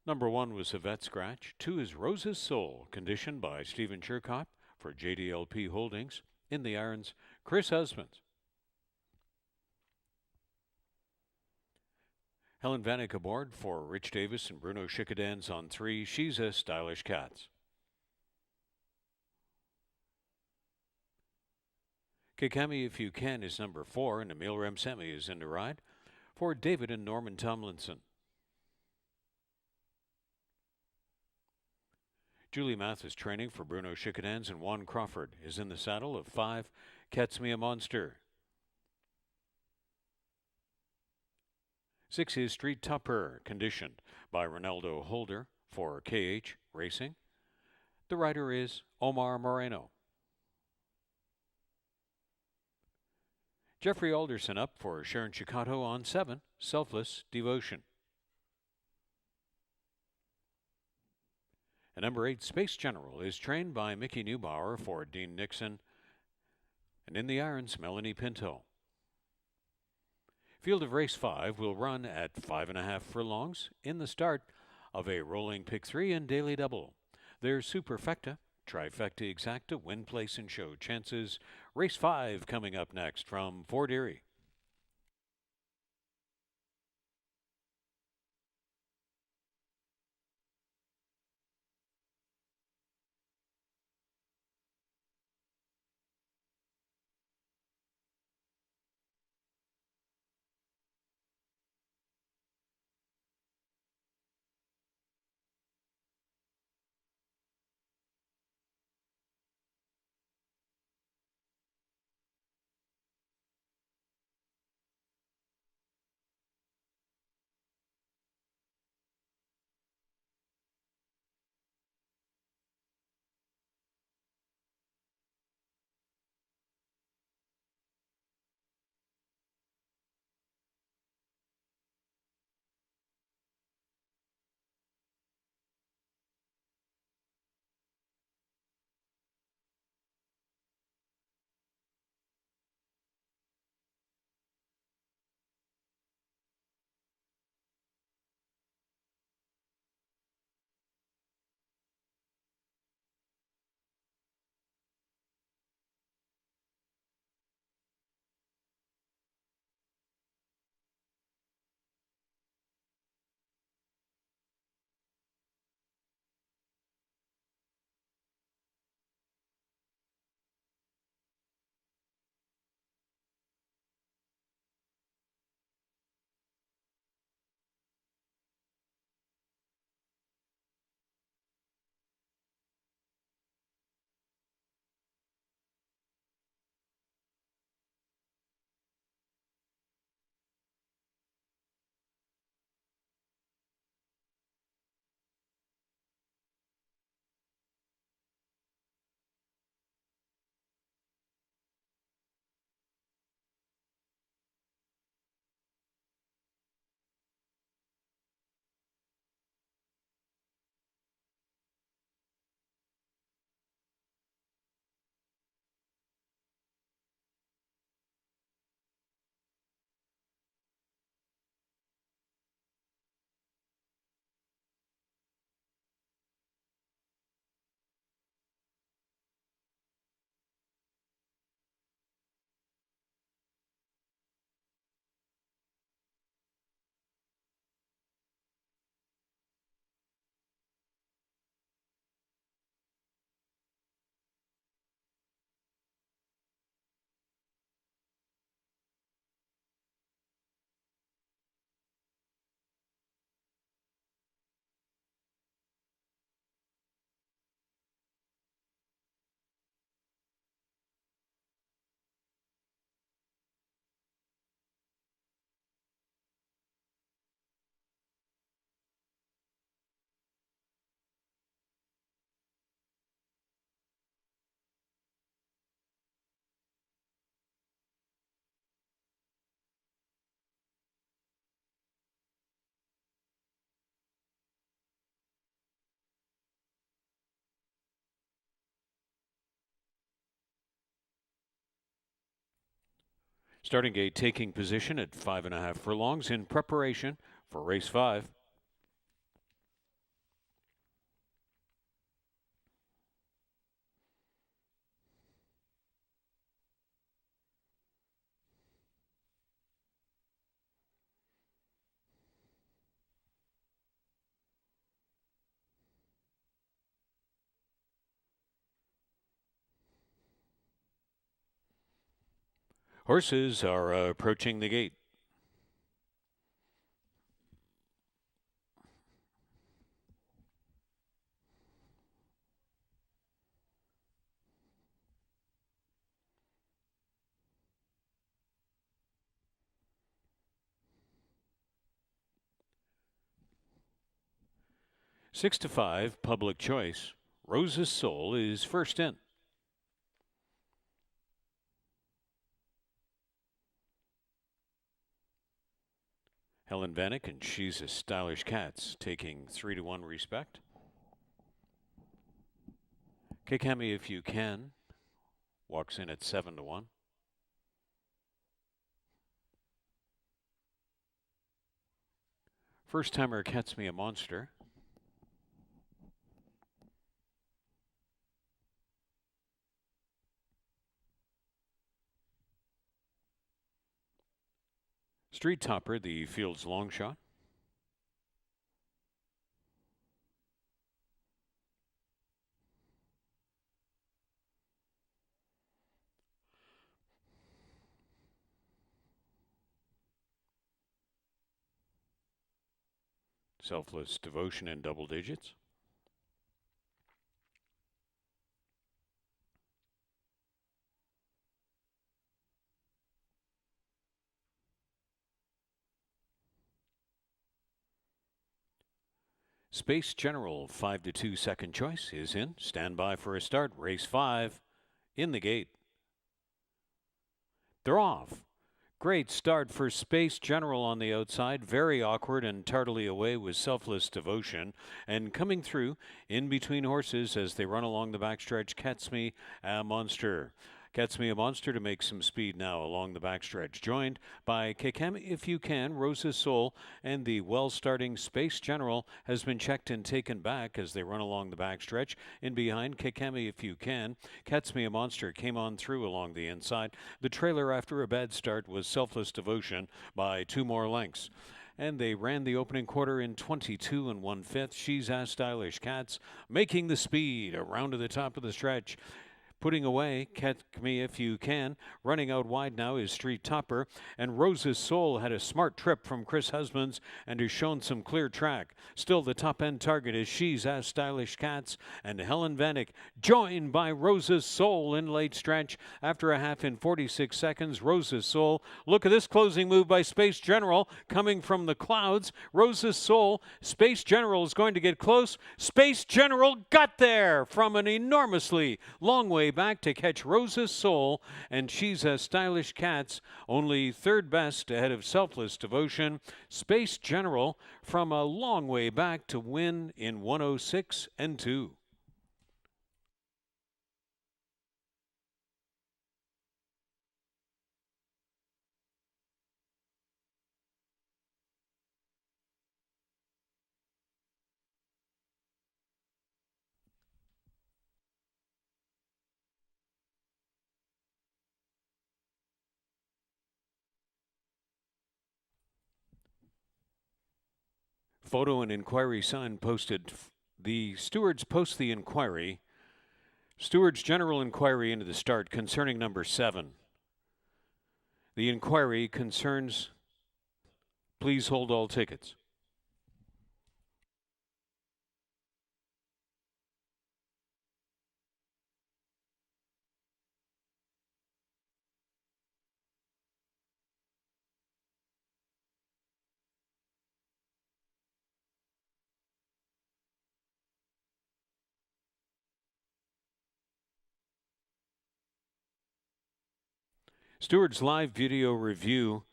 Number 1 was Yvette Scratch. 2 is Rose's Soul, conditioned by Stephen Chirkop for JDLP Holdings. In the irons, Chris Husbands. Helen Vanek aboard for Rich Davis and Bruno Schickedanz on 3. She's a Stylish Cats. Kikami If You Can is number 4, and Emil Ramsemi is in the ride for David and Norman Tomlinson. Julie Mathis training for Bruno Schickedanz, and Juan Crawford is in the saddle of 5, Cat's Me a Monster. 6 is Street Topper, conditioned by Ronaldo Holder for KH Racing. The rider is Omar Moreno. Jeffrey Alderson up for Sharon Chicato on 7, Selfless Devotion. And number 8, Space General, is trained by Mickey Neubauer for Dean Nixon. And in the irons, Melanie Pinto. Field of race 5 will run at 5.5 furlongs in the start of a rolling pick 3 and daily double. There's Superfecta, Trifecta Exacta, Win, Place, and Show chances. Race 5 coming up next from Fort Erie. Starting gate taking position at 5.5 furlongs in preparation for race 5. Horses are approaching the gate. Six to 5, Public Choice. Rose's Soul is first in. Helen Vanek and She's a Stylish Cats taking 3-1 respect. Kikami If You Can walks in at 7-1. First timer Cat's Me a Monster. Street Topper, the field's long shot. Selfless Devotion in double digits. Space General 5-2 second choice is in. Stand by for a start. Race 5 in the gate. They're off. Great start for Space General on the outside. Very awkward and tardily away was Selfless Devotion. And coming through in between horses as they run along the backstretch, Cat's Me a Monster. Cat's Me a Monster to make some speed now along the backstretch. Joined by Kikami If You Can, Rose's Soul, and the well-starting Space General has been checked and taken back as they run along the backstretch. In behind, Kikami If You Can. Cat's Me a Monster came on through along the inside. The trailer after a bad start was Selfless Devotion by 2 more lengths. And they ran the opening quarter in 22 1/5. She's a Stylish Cats making the speed around to the top of the stretch. Putting away, Catch Me If You Can. Running out wide now is Street Topper. And Rose's Soul had a smart trip from Chris Husbands and has shown some clear track. Still, the top-end target is She's a Stylish Cats and Helen Vanek, joined by Rose's Soul in late stretch. After a half in 46 seconds, Rose's Soul. Look at this closing move by Space General coming from the clouds. Rose's Soul. Space General is going to get close. Space General got there from an enormously long way back to catch Rose's Soul, and She's a Stylish Cats only third best ahead of Selfless Devotion. Space General from a long way back to win in 106 2. Photo and inquiry sign posted. The stewards post the inquiry. Stewards general inquiry into the start concerning number 7. The inquiry concerns, please hold all tickets. Stewards live video review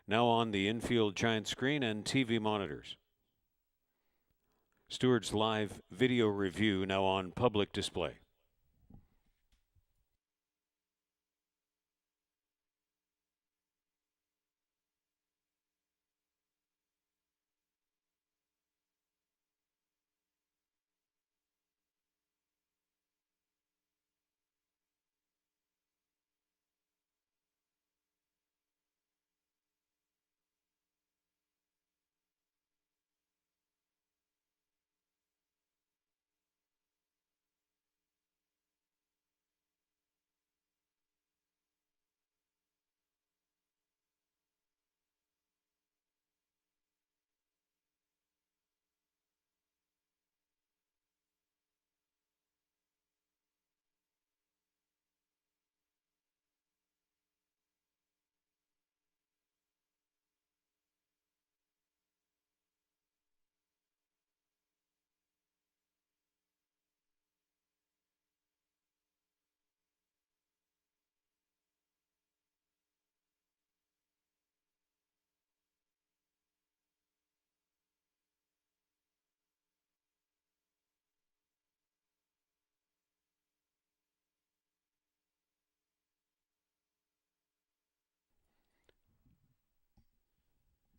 now on the infield giant screen and TV monitors. Stewards live video review now on public display.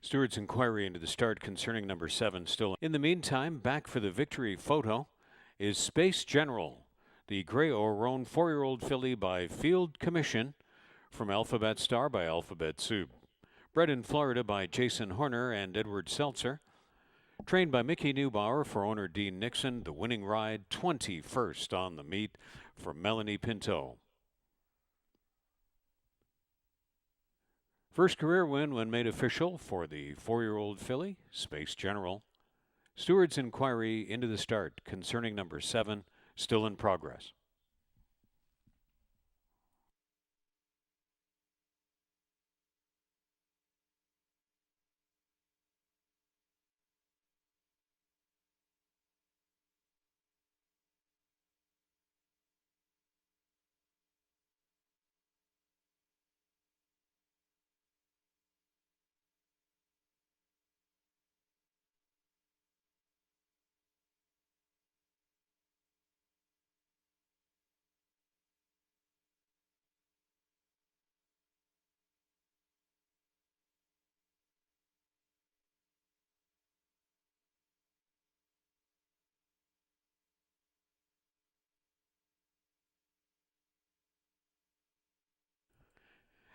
Stewart's inquiry into the start concerning number 7 still. In the meantime, back for the victory photo is Space General, the Grey Roan 4-year-old filly by Field Commission from Alphabet Star by Alphabet Soup. Bred in Florida by Jason Horner and Edward Seltzer. Trained by Mickey Neubauer for owner Dean Nixon. The winning ride, 21st on the meet for Melanie Pinto. First career win when made official for the 4-year-old filly, Space General. Stewart's inquiry into the start concerning number 7 still in progress.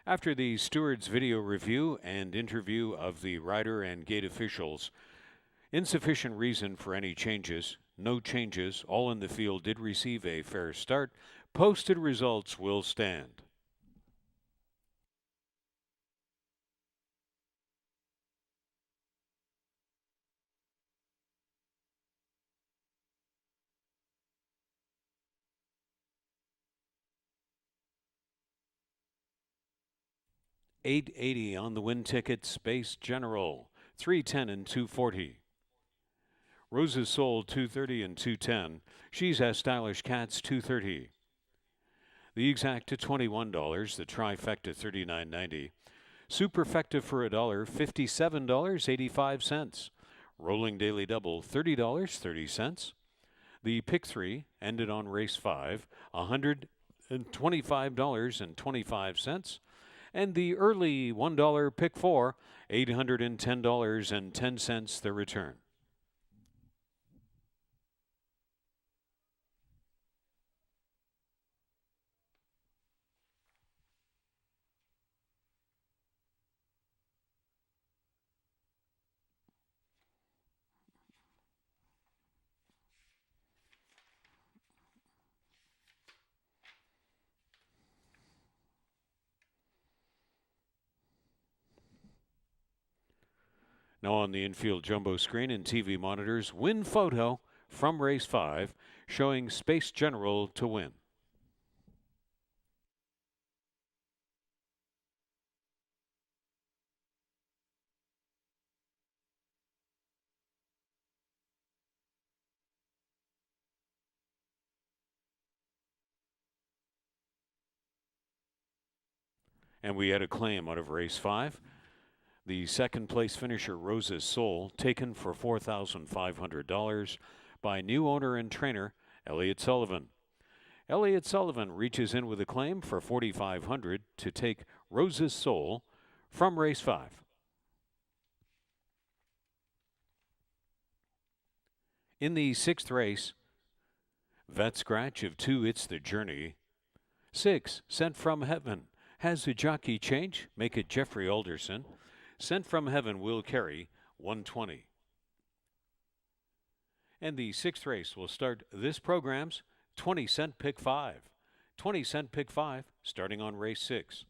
After the steward's video review and interview of the rider and gate officials, insufficient reason for any changes, no changes, all in the field did receive a fair start. Posted results will stand. $8.80 on the win ticket, Space General, $3.10 and $2.40. Rose's Soul, $2.30 and $2.10. She's As Stylish Cats, $2.30. The Exact to $21, the Trifecta $39.90. Superfecta for $1, $57.85. Rolling Daily Double, $30.30. The Pick 3 ended on race 5, $125.25. And the early $1 Pick 4, $810.10 the return. Now on the infield jumbo screen and TV monitors, win photo from race 5 showing Space General to win. And we had a claim out of race 5. The second place finisher, Rose's Soul, taken for $4,500 by new owner and trainer, Elliott Sullivan. Elliott Sullivan reaches in with a claim for $4,500 to take Rose's Soul from race 5. In the 6th race, Vet Scratch of 2, It's the Journey. 6, Sent from Heaven. Has the jockey change? Make it Jeffrey Alderson. Sent from Heaven will carry $120. And the 6th race will start this program's 20-cent Pick 5. 20-cent Pick 5 starting on race 6.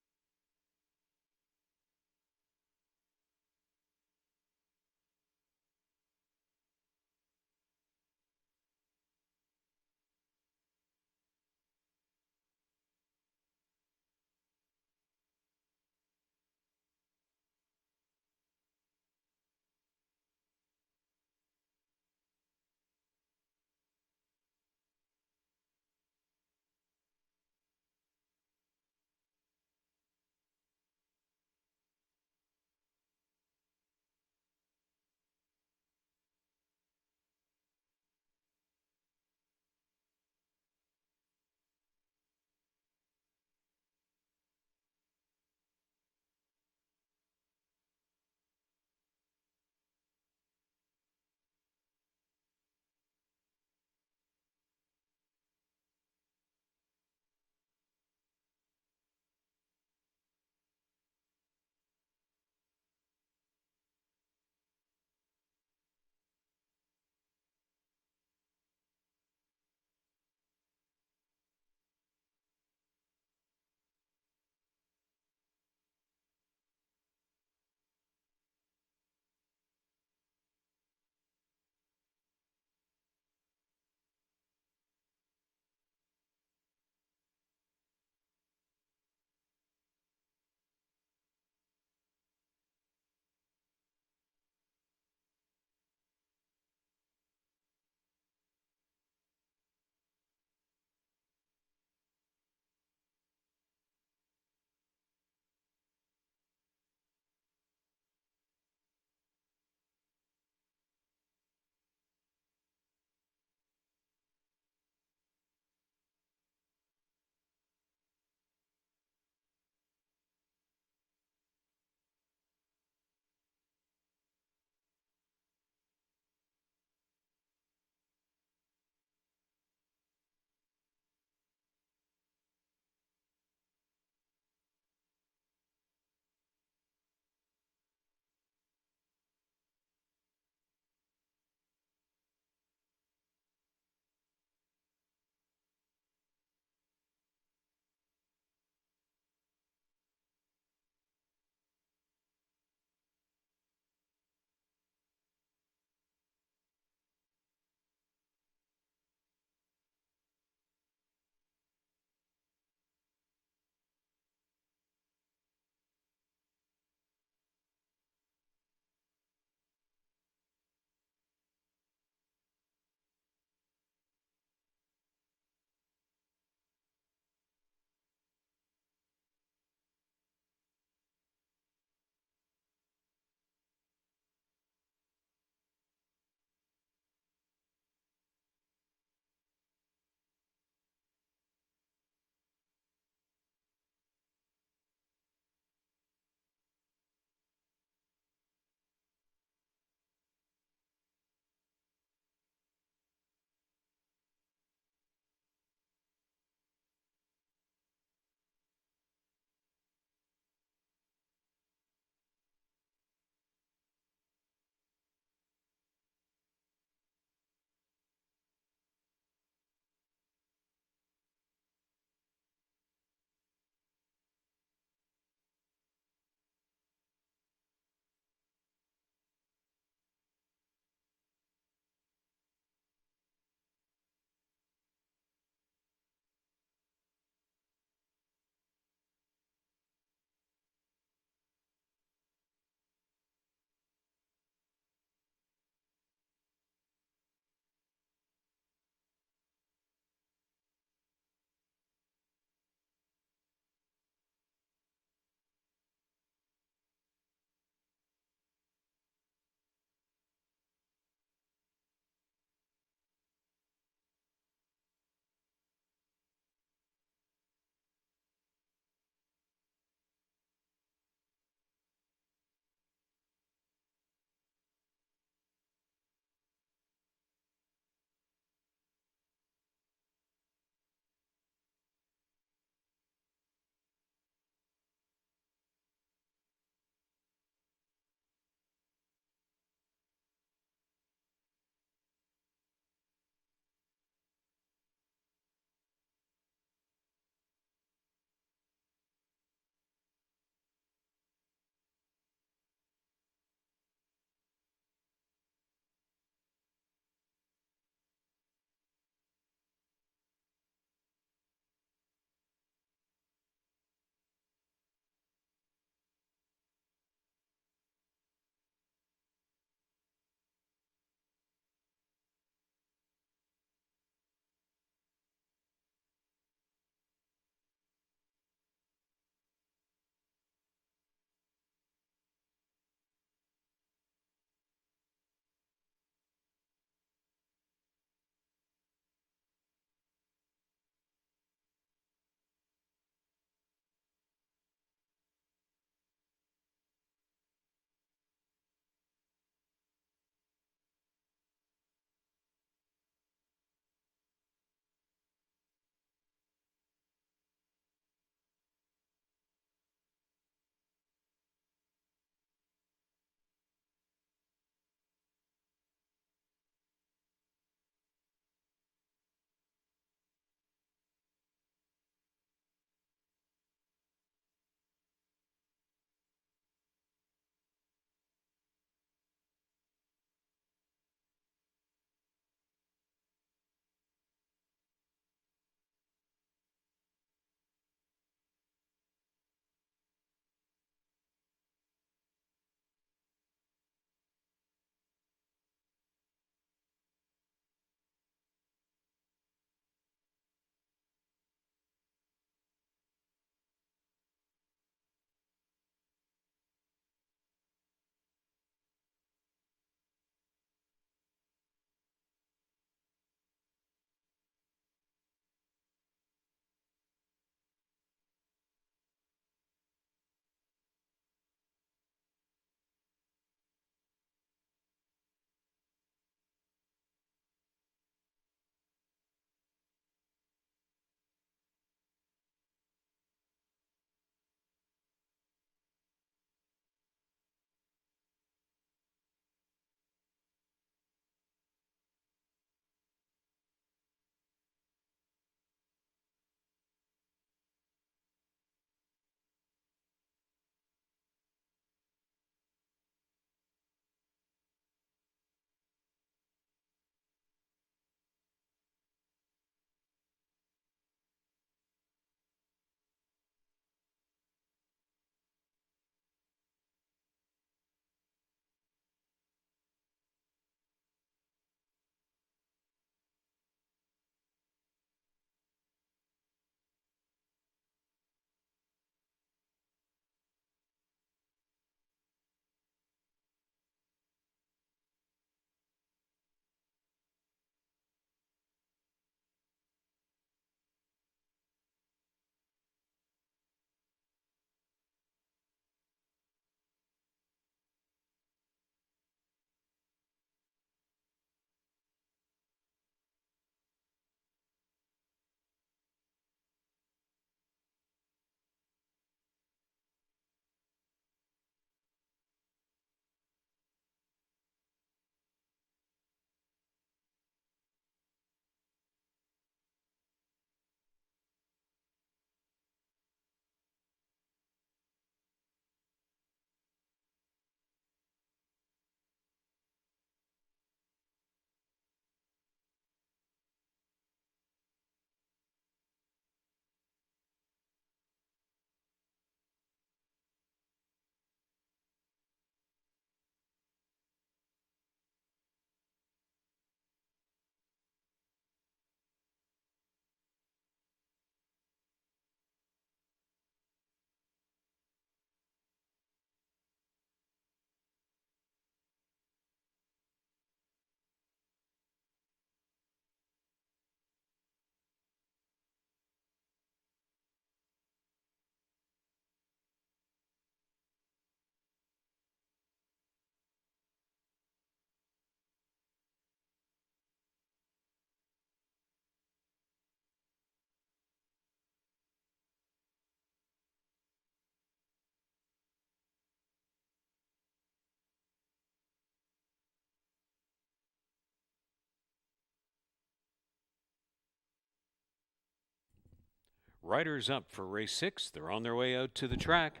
Riders up for race 6. They're on their way out to the track.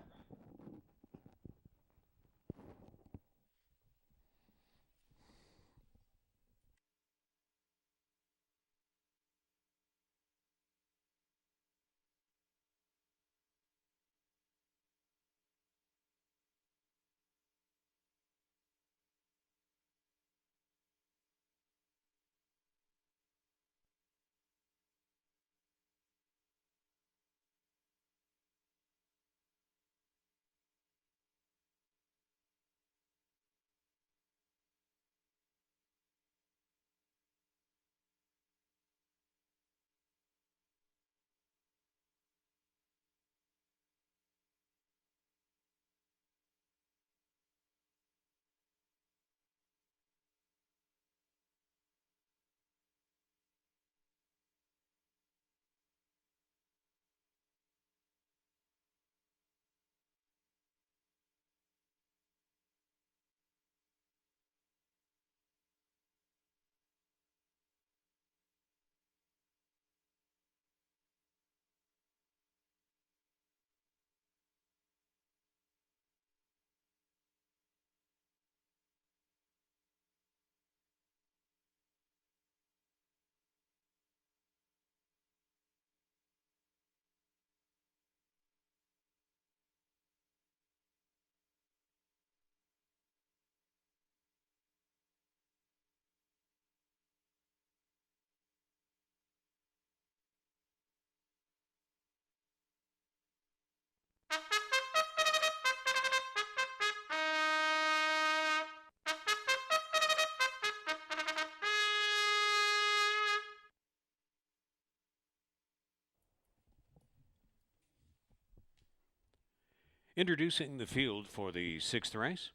Introducing the field for the 6th race.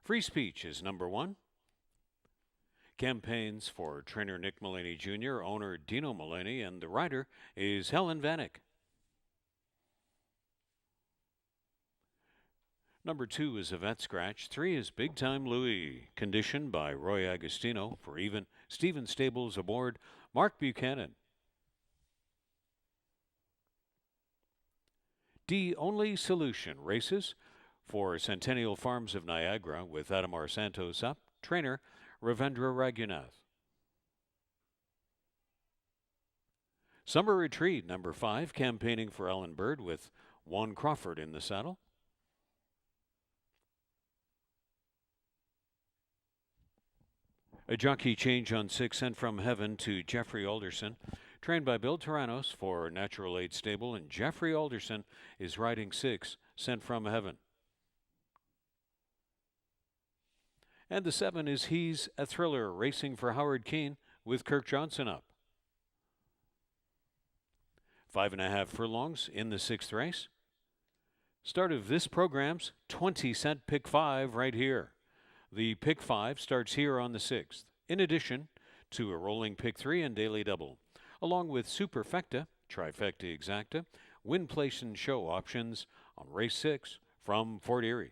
Free Speech is number 1. Campaigns for trainer Nick Mullaney Jr., owner Dino Mullaney, and the rider is Helen Vanek. Number 2 is a vet scratch. 3 is Big Time Louie, conditioned by Roy Agostino. For even, Steven Stables aboard Mark Buchanan. D Only Solution races for Centennial Farms of Niagara with Adamar Santos up, trainer Ravendra Raghunath. Summer Retreat, number 5, campaigning for Ellen Bird with Juan Crawford in the saddle. A jockey change on 6, Sent from Heaven to Jeffrey Alderson. Trained by Bill Tyrannos for Natural Aid Stable, and Jeffrey Alderson is riding 6, Sent from Heaven. And the 7 is He's a Thriller, racing for Howard Keene with Kirk Johnson up. 5.5 furlongs in the 6th race. Start of this program's 20-cent Pick 5 right here. The Pick 5 starts here on the 6th, in addition to a rolling Pick 3 and daily double, along with Superfecta, Trifecta Exacta, Win, Place, and Show options on race 6 from Fort Erie.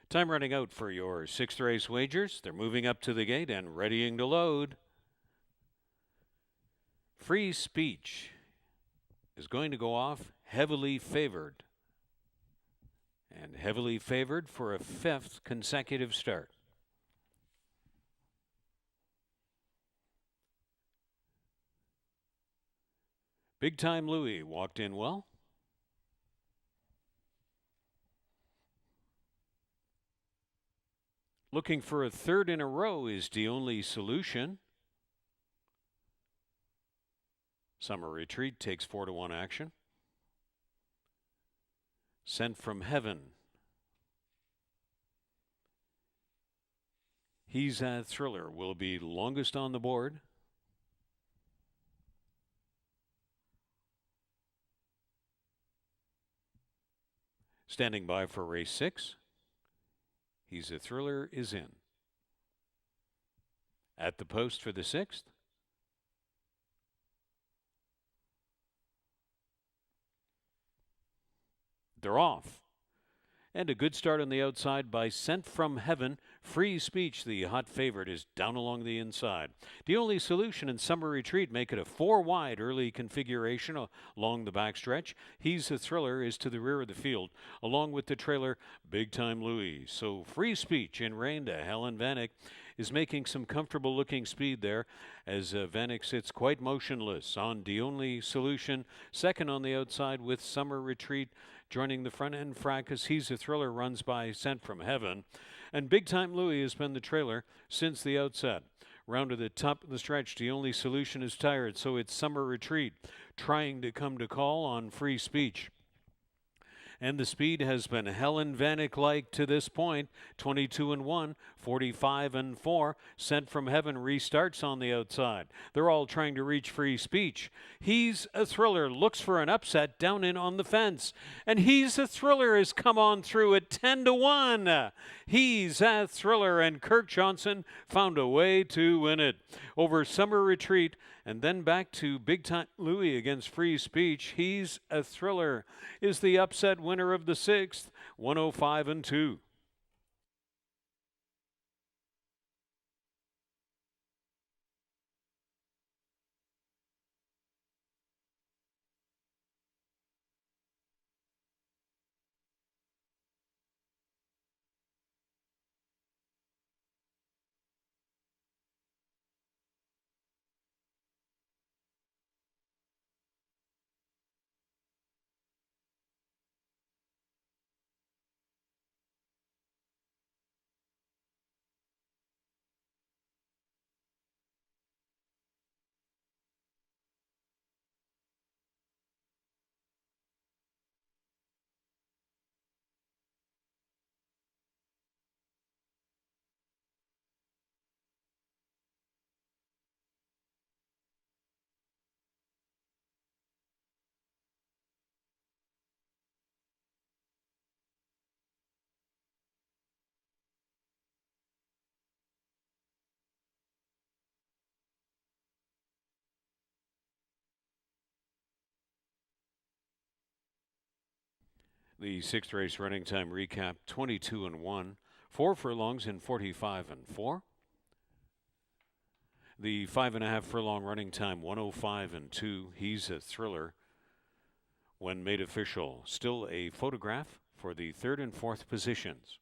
Time running out for your sixth race wagers. They're moving up to the gate and readying to load. Free Speech is going to go off heavily favored. And heavily favored for a fifth consecutive start. Big Time Louie walked in well. Looking for a third in a row is the only solution. Summer Retreat takes 4-1 action. Sent from Heaven. He's a Thriller will be longest on the board. Standing by for race 6. He's a Thriller is in. At the post for the 6th. They're off. And a good start on the outside by Sent from Heaven. Free Speech, the hot favorite, is down along the inside. The only solution in Summer Retreat make it a 4-wide early configuration along the backstretch. He's a Thriller is to the rear of the field, along with the trailer Big Time Louie. So Free Speech in rein to Helen Vanek is making some comfortable looking speed there as Vanek sits quite motionless on the only solution. Second on the outside with Summer Retreat joining the front end fracas. He's a Thriller runs by Sent from Heaven. And Big Time Louie has been the trailer since the outset. Round to the top of the stretch, the only solution is tired, so it's Summer Retreat trying to come to call on Free Speech. And the speed has been Helen Vanek-like to this point. 22-1, 45-4. Sent from Heaven restarts on the outside. They're all trying to reach Free Speech. He's a Thriller looks for an upset down in on the fence. And He's a Thriller has come on through at 10-1. He's a Thriller, and Kirk Johnson found a way to win it. Over Summer Retreat, and then back to Big Time Louie against Free Speech. He's a Thriller is the upset winner of the 6th, 105-2. The 6th race running time recap, 22-1. 4 furlongs in 45-4. The 5.5 furlong running time, 105-2. He's a Thriller when made official. Still a photograph for the 3rd and 4th positions.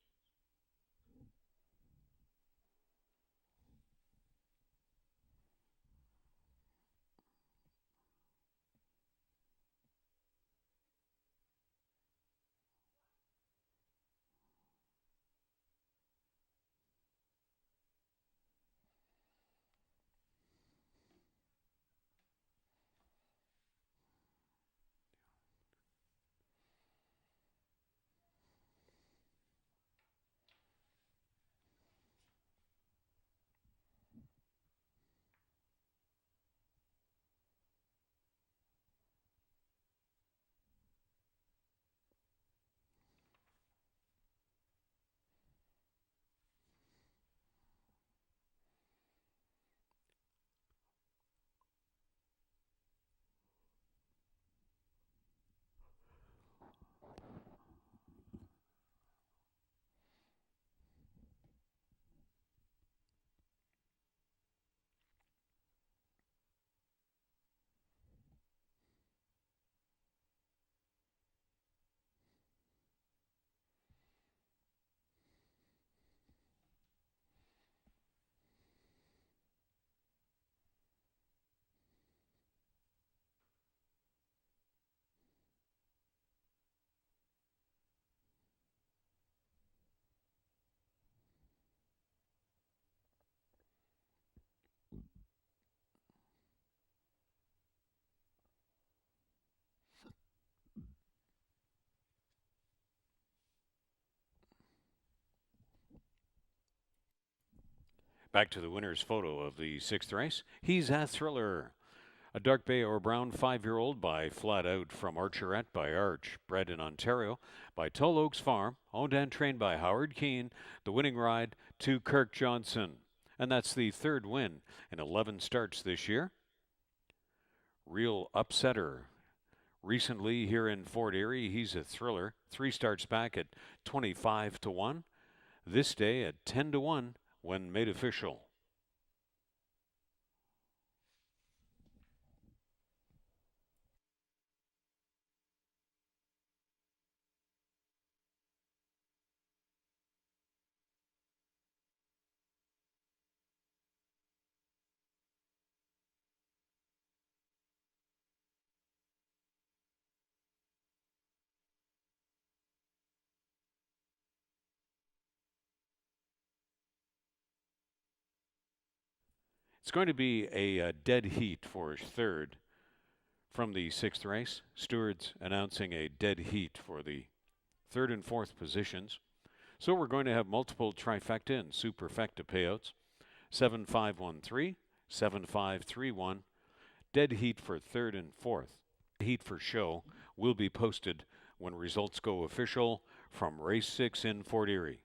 Back to the winner's photo of the 6th race. He's a thriller. A dark bay or brown 5-year-old by Flat Out from Archerette by Arch, bred in Ontario by Tull Oaks Farm, owned and trained by Howard Keane. The winning ride to Kirk Johnson. And that's the 3rd win in 11 starts this year. Real upsetter. Recently here in Fort Erie, he's a thriller. 3 starts back at 25-1. This day at 10-1 when made official. It's going to be a dead heat for 3rd from the 6th race. Stewards announcing a dead heat for the 3rd and 4th positions. So we're going to have multiple trifecta and superfecta payouts. 7-5-1-3, 7-5-3-1. Dead heat for 3rd and 4th. Heat for show will be posted when results go official from race 6 in Fort Erie.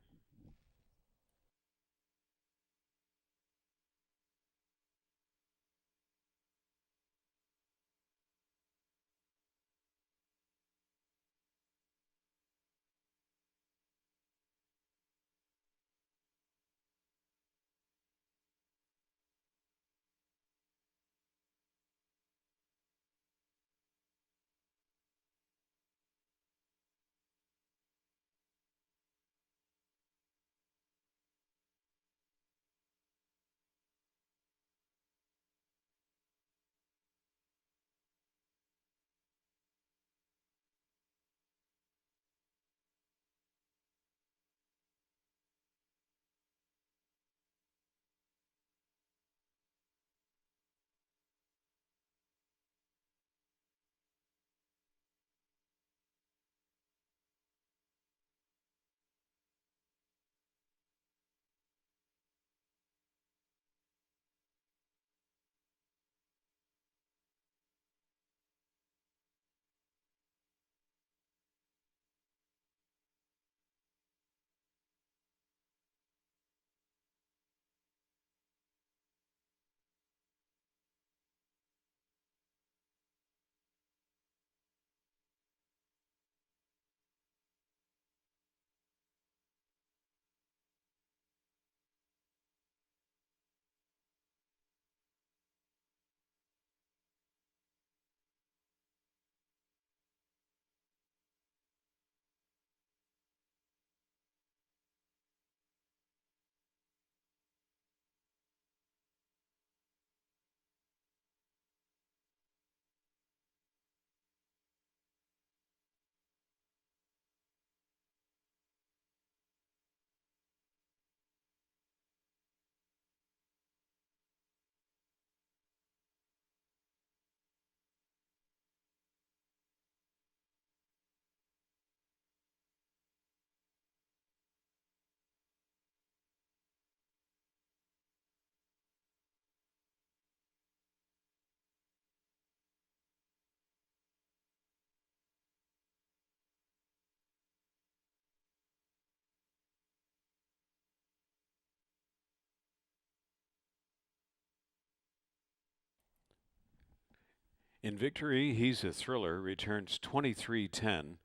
In victory, he's a thriller. Returns 23-10.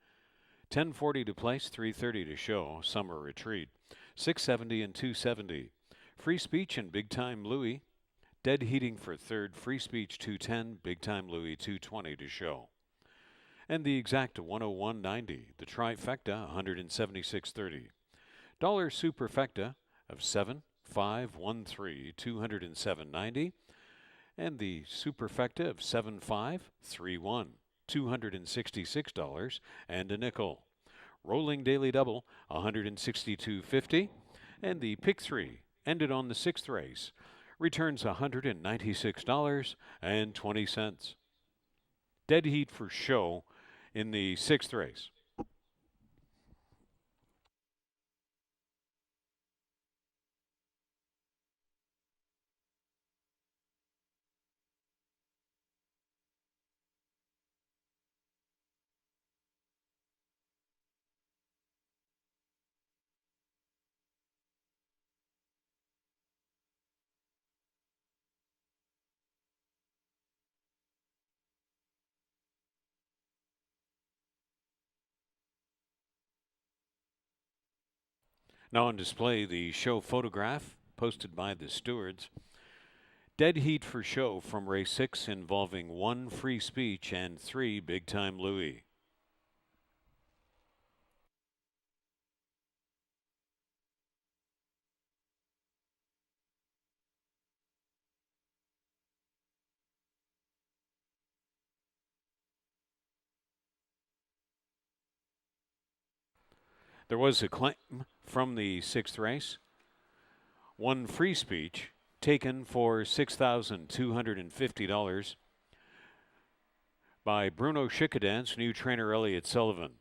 10:40 to place, 3:30 to show. Summer retreat. 670 and 270. Free speech and Big Time Louie. Dead heating for 3rd. Free speech 210. Big Time Louie 220 to show. And the exacta 101.90. The trifecta 176.30. Dollar superfecta of 7, 5, 1, 3, 207.90. And the superfecta of 7531, $266 and a nickel. Rolling daily double, 162.50, and the pick 3 ended on the 6th race. Returns $196.20. Dead heat for show in the 6th race. Now on display, the show photograph posted by the stewards. Dead heat for show from race 6 involving 1 free speech and 3 big time Louie. There was a claim from the 6th race. 1 free speech taken for $6,250 by Bruno Schickedan's new trainer Elliott Sullivan.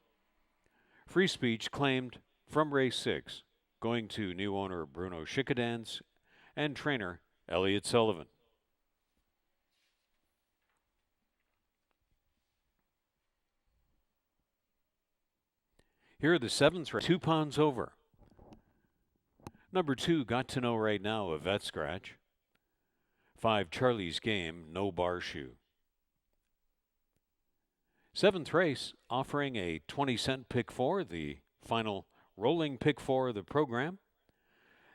Free speech claimed from race 6, going to new owner Bruno Schickedan's and trainer Elliott Sullivan. Here are the 7th race, 2 pounds over. Number 2, Got to Know Right Now, a vet scratch. 5, Charlie's Game, no bar shoe. 7th race, offering a 20-cent pick 4, the final rolling pick 4 of the program.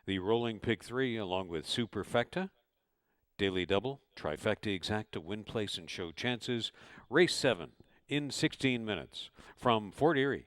The rolling pick 3, along with Superfecta, Daily Double, Trifecta Exacta, Win Place, and Show Chances. Race 7 in 16 minutes from Fort Erie.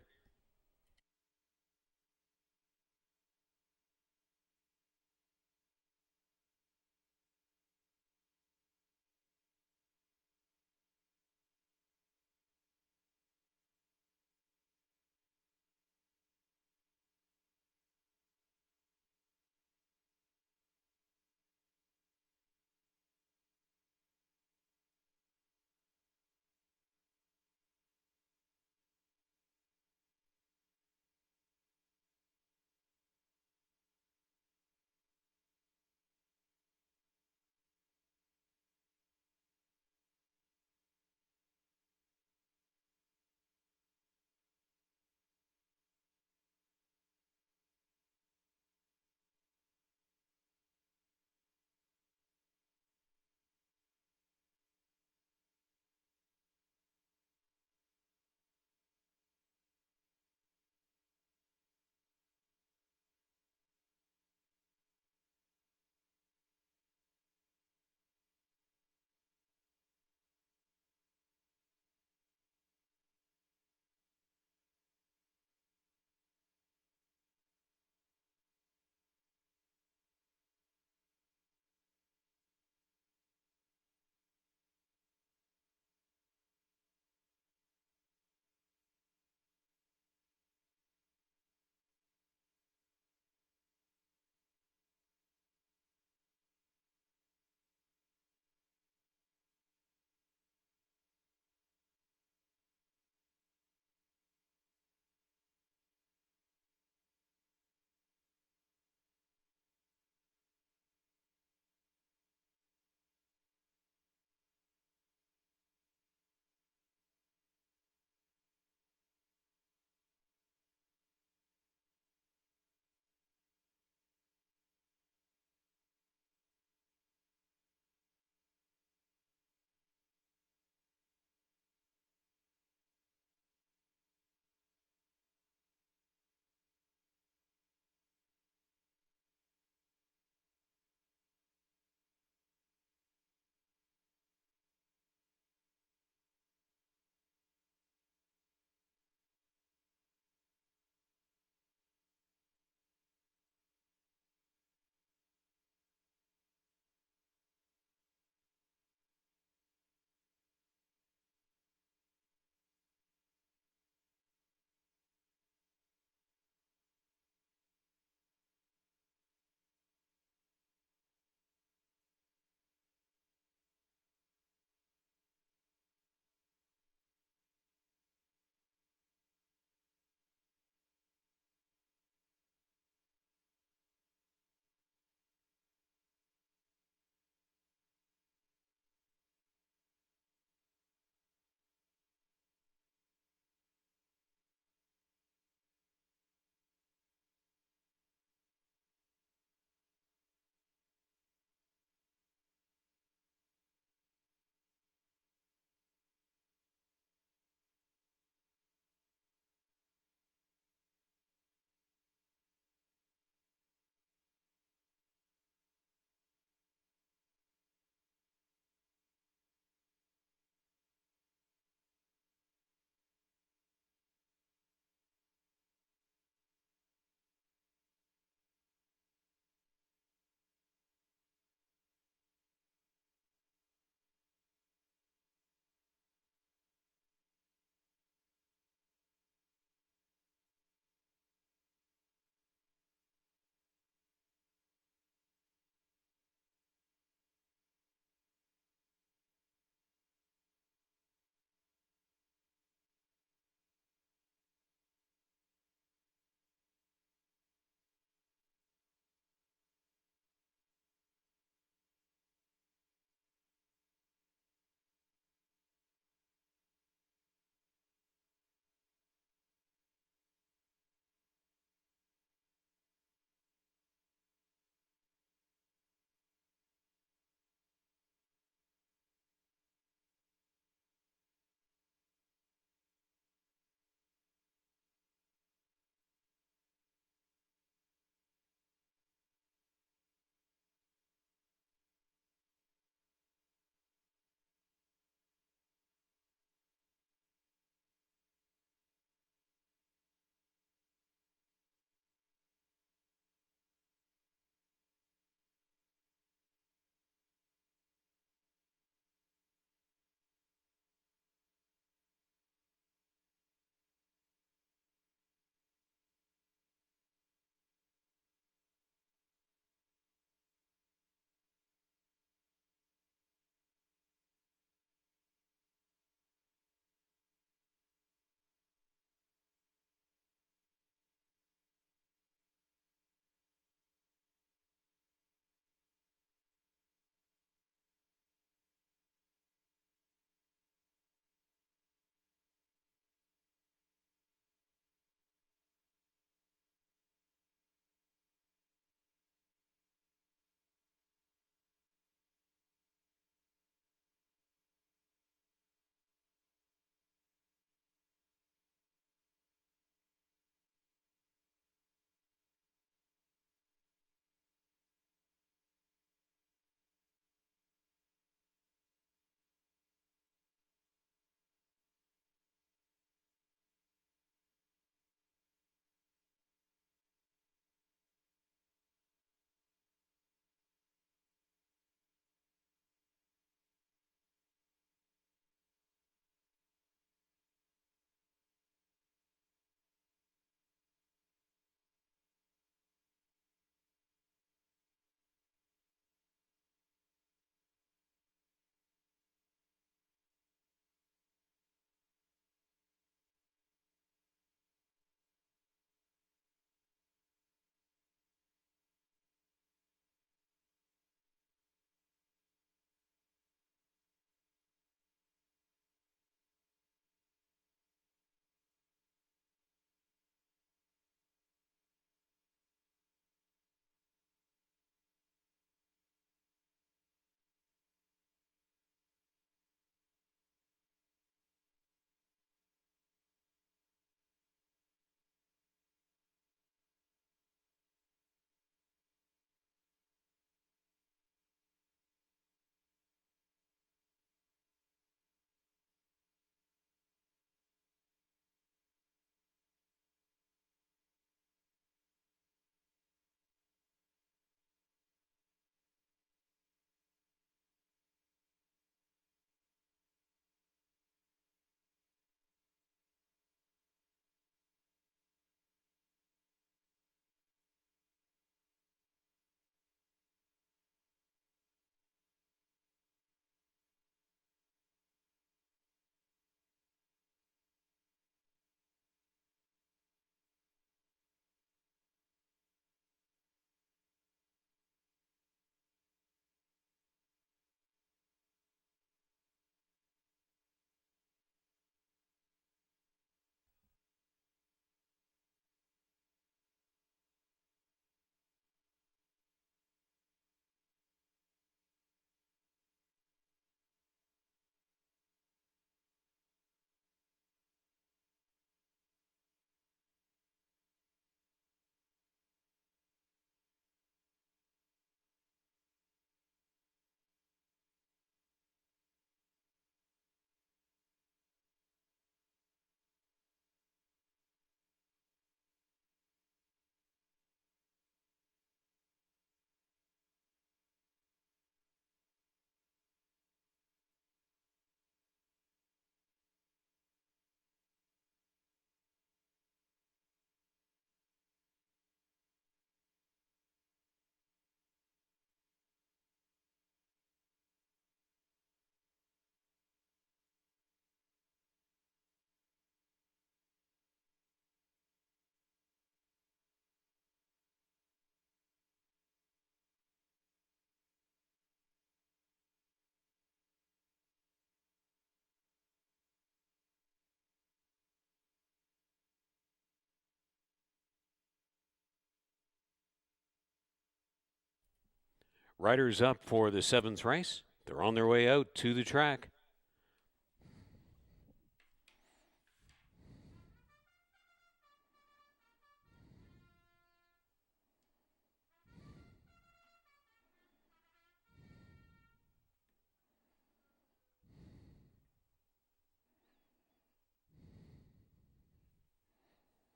Riders up for the seventh race. They're on their way out to the track.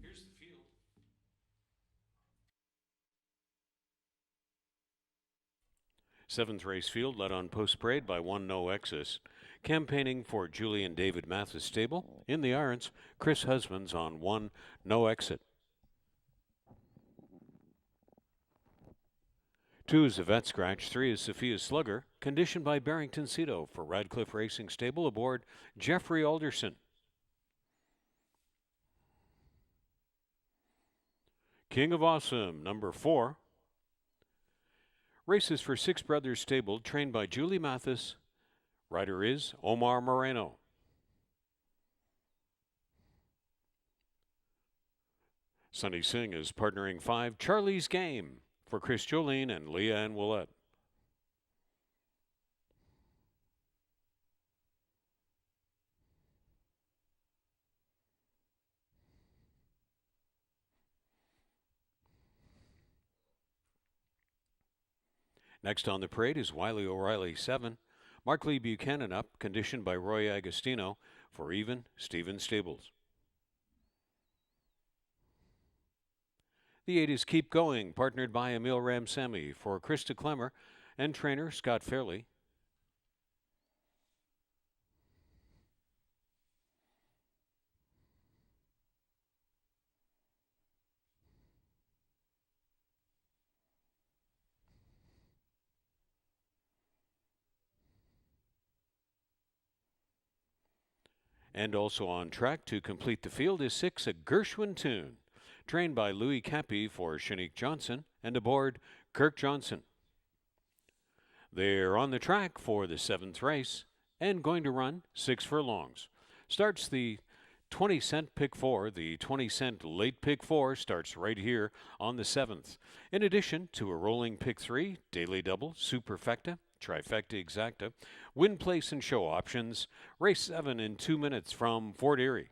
Here's the field. Seventh race field led on post parade by one No Exis. Campaigning for Julian David Mathis stable. In the irons, Chris Husbands on one No Exit. 2 is Yvette Scratch. 3 is Sophia Slugger. Conditioned by Barrington Cito for Radcliffe Racing Stable aboard Jeffrey Alderson. King of Awesome, number 4. Races for Six Brothers Stable, trained by Julie Mathis. Rider is Omar Moreno. Sunny Singh is partnering 5, Charlie's Game, for Chris Jolene and Leah Ann Willett. Next on the parade is Wiley O'Reilly 7. Mark Lee Buchanan up, conditioned by Roy Agostino for Even Stevens Stables. The 8 is Keep Going, partnered by Emil Ramsamy for Krista Clemmer and trainer Scott Fairley. And also on track to complete the field is 6, a Gershwin Tune, trained by Louis Cappy for Shanique Johnson and aboard Kirk Johnson. They're on the track for the 7th race and going to run 6 furlongs. Starts the 20-cent pick 4. The 20-cent late pick 4 starts right here on the 7th. In addition to a rolling pick 3, daily double, superfecta, trifecta exacta, win, place, and show options. Race 7 in 2 minutes from Fort Erie.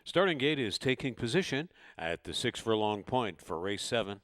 Starting gate is taking position at the 6 furlong point for race 7.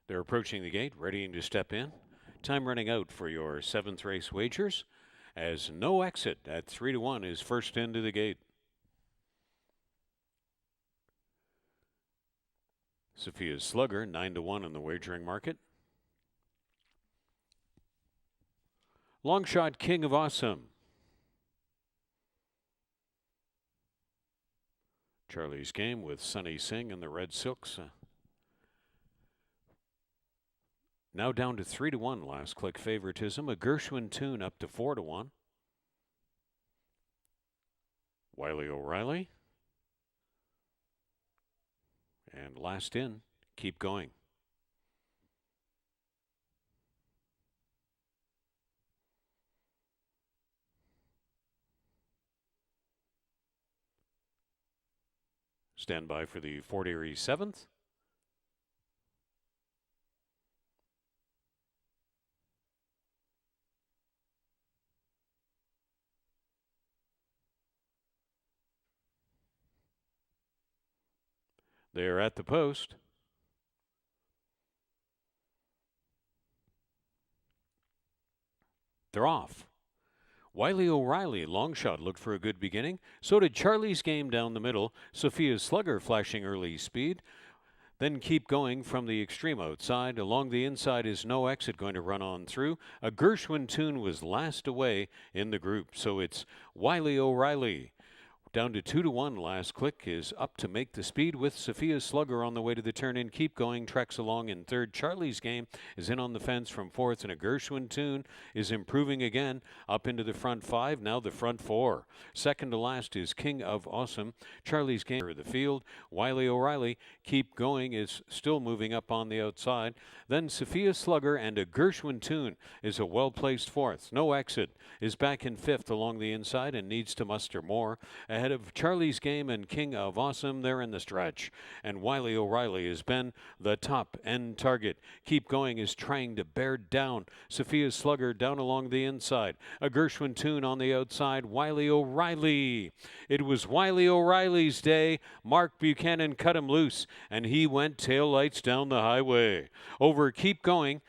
They're approaching the gate, readying to step in. Time running out for your 7th race wagers, as No Exit at 3-1 is first into the gate. Sophia's Slugger, 9-1 in the wagering market. Longshot King of Awesome. Charlie's Game with Sunny Singh and the Red Silks. Now down to 3-1, last click favoritism. A Gershwin Tune up to 4-1. Wiley O'Reilly. And last in, Keep Going. Stand by for the Fort Erie 7th. They're at the post. They're off. Wiley O'Reilly, long shot, looked for a good beginning. So did Charlie's Game down the middle. Sophia's Slugger flashing early speed. Then Keep Going from the extreme outside. Along the inside is No Exit going to run on through. A Gershwin Tune was last away in the group. So it's Wiley O'Reilly. Down to 2-1. Last click is up to make the speed with Sophia's Slugger on the way to the turn in. Keep Going treks along in third. Charlie's Game is in on the fence from fourth, and a Gershwin Tune is improving again up into the front 5. Now the front 4. Second to last is King of Awesome. Charlie's Game of the field. Wiley O'Reilly, Keep Going is still moving up on the outside. Then Sophia's Slugger and a Gershwin Tune is a well-placed fourth. No Exit is back in fifth along the inside and needs to muster more. Ahead of Charlie's Game and King of Awesome, they're in the stretch. And Wiley O'Reilly has been the top end target. Keep Going is trying to bear down Sophia's Slugger down along the inside. A Gershwin Tune on the outside. Wiley O'Reilly. It was Wiley O'Reilly's day. Mark Buchanan cut him loose, and he went tail lights down the highway. Over Keep Going,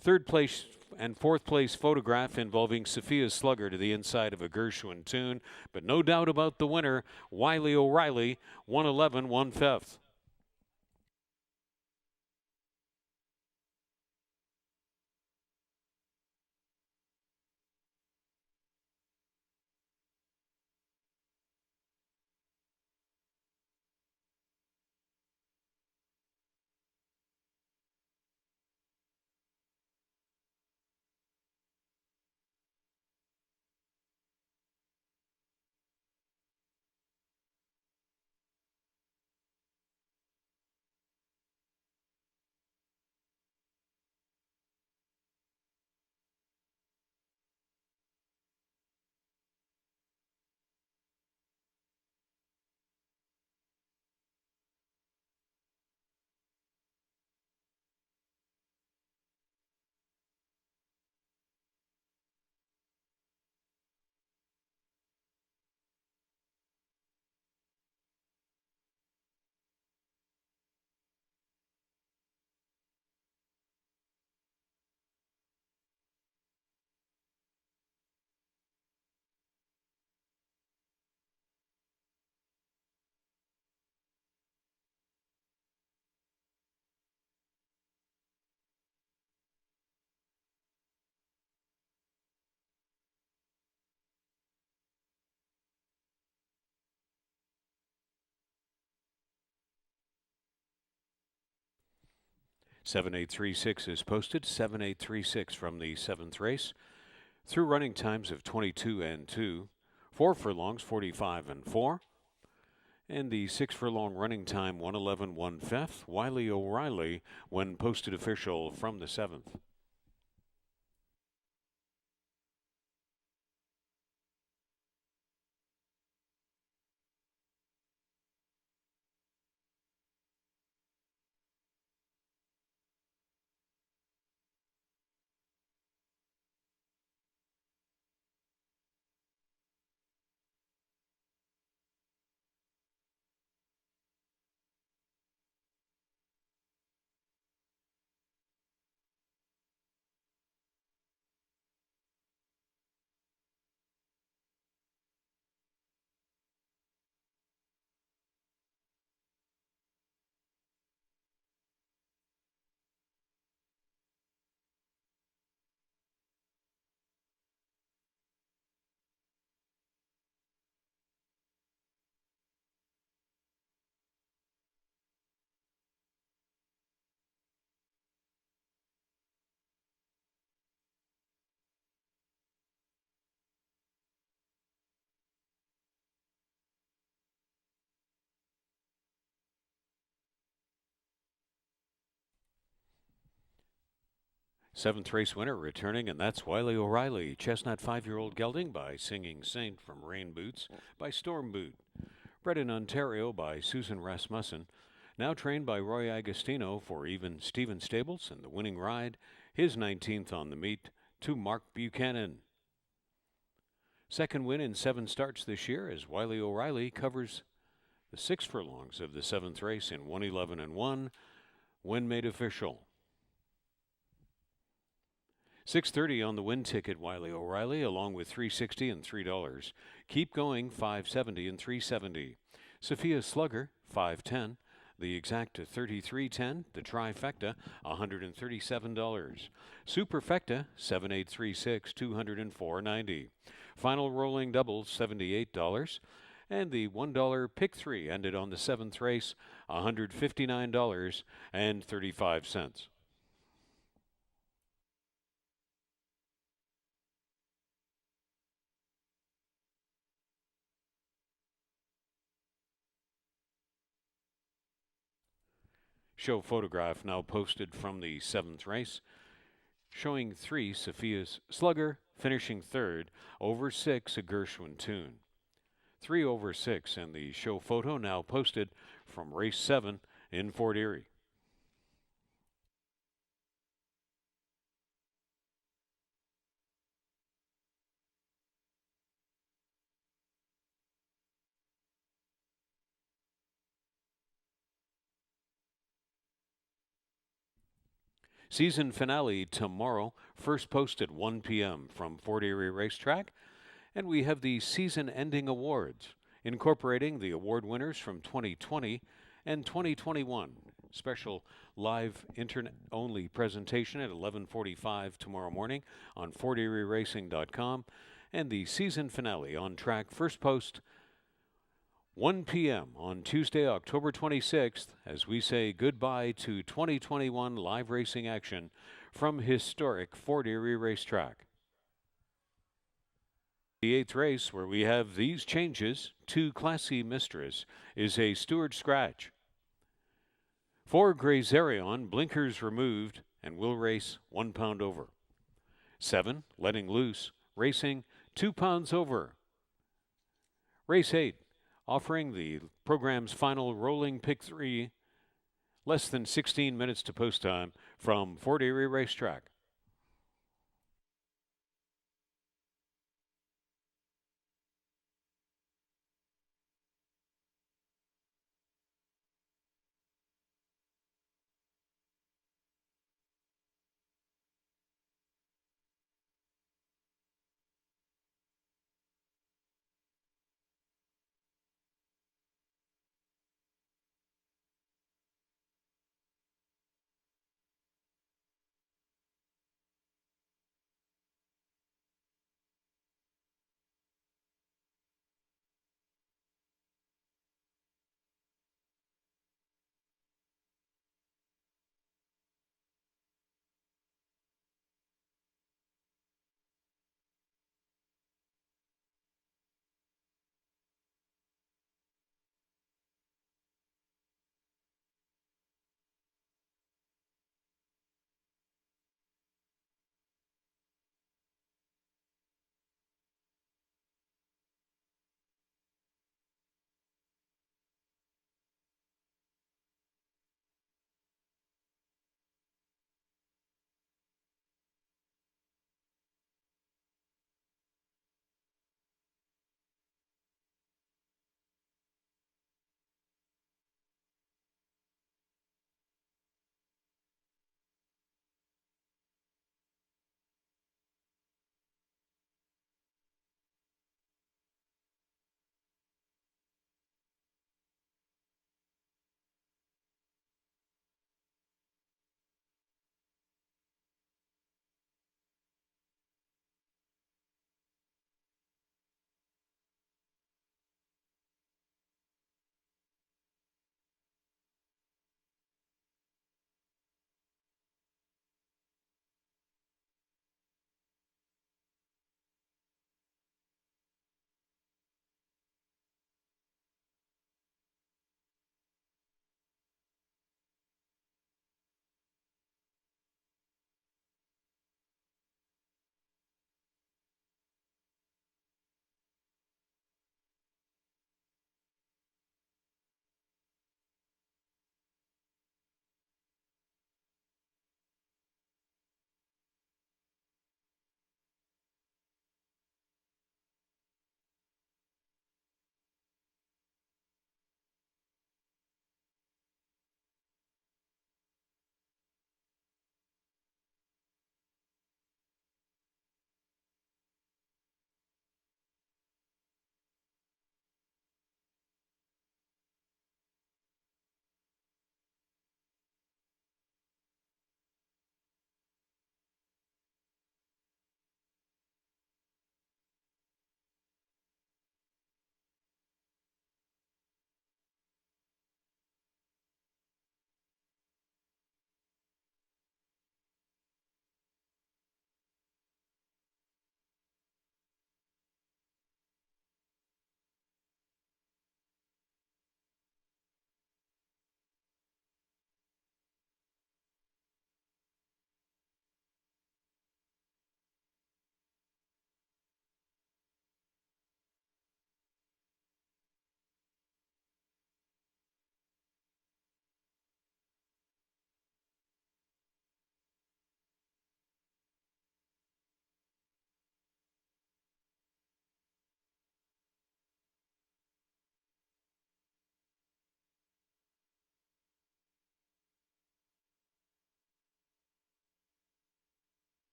third place and fourth place photograph involving Sophia's Slugger to the inside of a Gershwin Tune. But no doubt about the winner, Wiley O'Reilly, 111, 1/5. 7836 is posted, 7836 from the 7th race. Through running times of 22 and 2, 4 furlongs, 45 and 4. And the 6 furlong running time, 111 1/5. Wiley O'Reilly, when posted official from the 7th. Seventh race winner returning, and that's Wiley O'Reilly. Chestnut 5-year-old gelding by Singing Saint from Rain Boots by Storm Boot. Bred in Ontario by Susan Rasmussen. Now trained by Roy Agostino for even Steven Stables, and the winning ride, his 19th on the meet, to Mark Buchanan. Second win in 7 starts this year as Wiley O'Reilly covers the 6 furlongs of the 7th race in 111 and 1 when made official. 6:30 on the win ticket, Wiley O'Reilly, along with $3.60 and $3. Keep Going, $5.70 and $3.70. Sophia Slugger, $5.10. The Exacta, $33.10. The Trifecta, $137. Superfecta, $7.836, $204.90. Final Rolling Doubles, $78. And the $1 Pick 3 ended on the 7th race, $159.35. Show photograph now posted from the 7th race, showing 3 Sophia's Slugger, finishing 3rd, over 6 a Gershwin Tune. 3 over 6, and the show photo now posted from race 7 in Fort Erie. Season finale tomorrow, first post at 1 p.m. from Fort Erie Racetrack. And we have the season-ending awards, incorporating the award winners from 2020 and 2021. Special live internet-only presentation at 11:45 tomorrow morning on FortErieRacing.com. And the season finale on track, first post, 1 p.m. on Tuesday, October 26th, as we say goodbye to 2021 live racing action from historic Fort Erie Racetrack. The 8th race, where we have these changes to Classy Mistress, is a Stewart scratch. 4 Grazerion, blinkers removed, and will race 1 pound over. 7 Letting Loose, racing 2 pounds over. Race 8, offering the program's final rolling pick 3, less than 16 minutes to post time from Fort Erie Racetrack.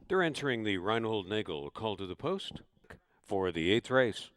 They're entering the Reinhold Nagel call to the post for the eighth race.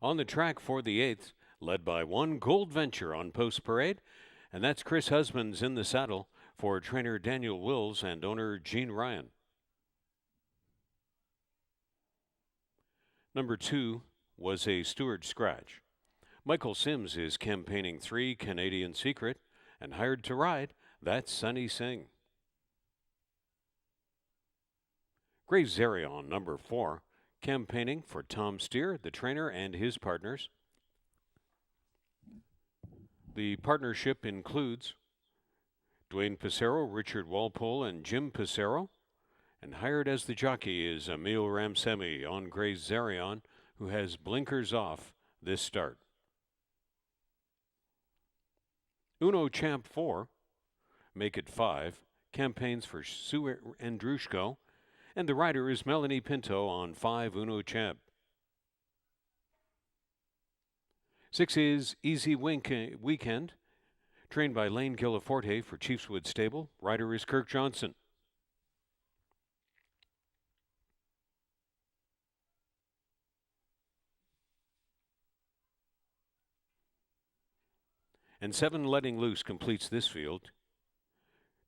On the track for the eighth, led by one Gold Venture on Post Parade, and that's Chris Husbands in the saddle for trainer Daniel Wills and owner Gene Ryan. Number 2 was a Stewart scratch. Michael Sims is campaigning 3 Canadian Secret, and hired to ride, that's Sunny Singh. Gray Zerion, number 4, campaigning for Tom Steer, the trainer, and his partners. The partnership includes Dwayne Passero, Richard Walpole, and Jim Passero. And hired as the jockey is Emil Ramsemi on Gray Zerion, who has blinkers off this start. Uno Champ 4, Make It 5, campaigns for Sue Andrushko, and the rider is Melanie Pinto on 5 Uno Champ. 6 is Easy Weekend, trained by Lane Gillaforte for Chiefswood Stable. Rider is Kirk Johnson. And 7 Letting Loose completes this field,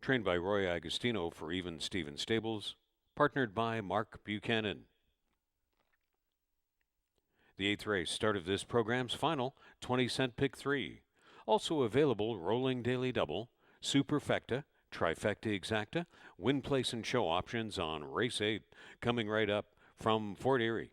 trained by Roy Agostino for Even Steven Stables, partnered by Mark Buchanan. The eighth race, start of this program's final, 20-cent pick 3. Also available, Rolling Daily Double, Superfecta, Trifecta Exacta, Win Place and Show options on race 8, coming right up from Fort Erie.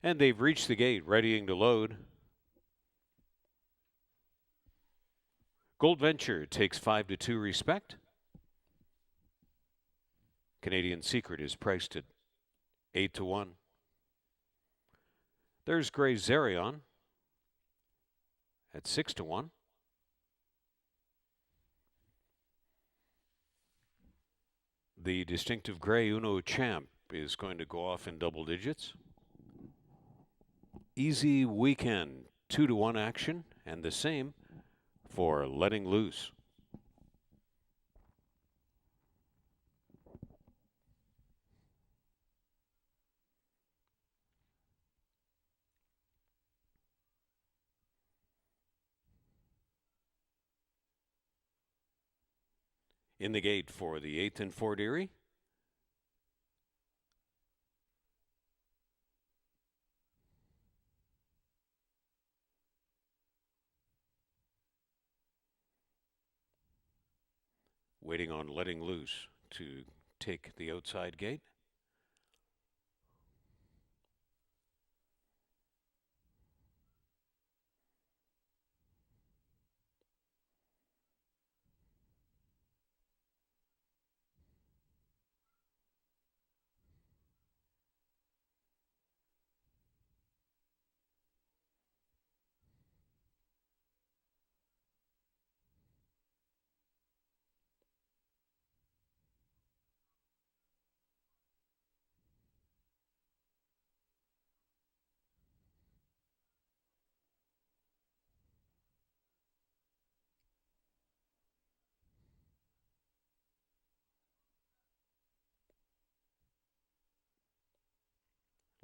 And they've reached the gate, readying to load. Gold Venture takes 5-2 respect. Canadian Secret is priced at 8-1. There's Gray Zarion at 6-1. The Distinctive Gray Uno Champ is going to go off in double digits. Easy Weekend, 2-1 action, and the same for Letting Loose. In the gate for the 8th and Fort Erie. Waiting on Letting Loose to take the outside gate.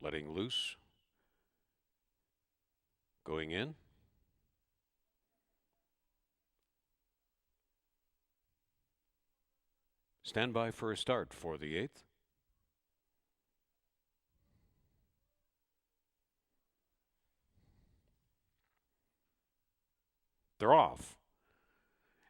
Letting Loose. Going in. Stand by for a start for the 8th. They're off.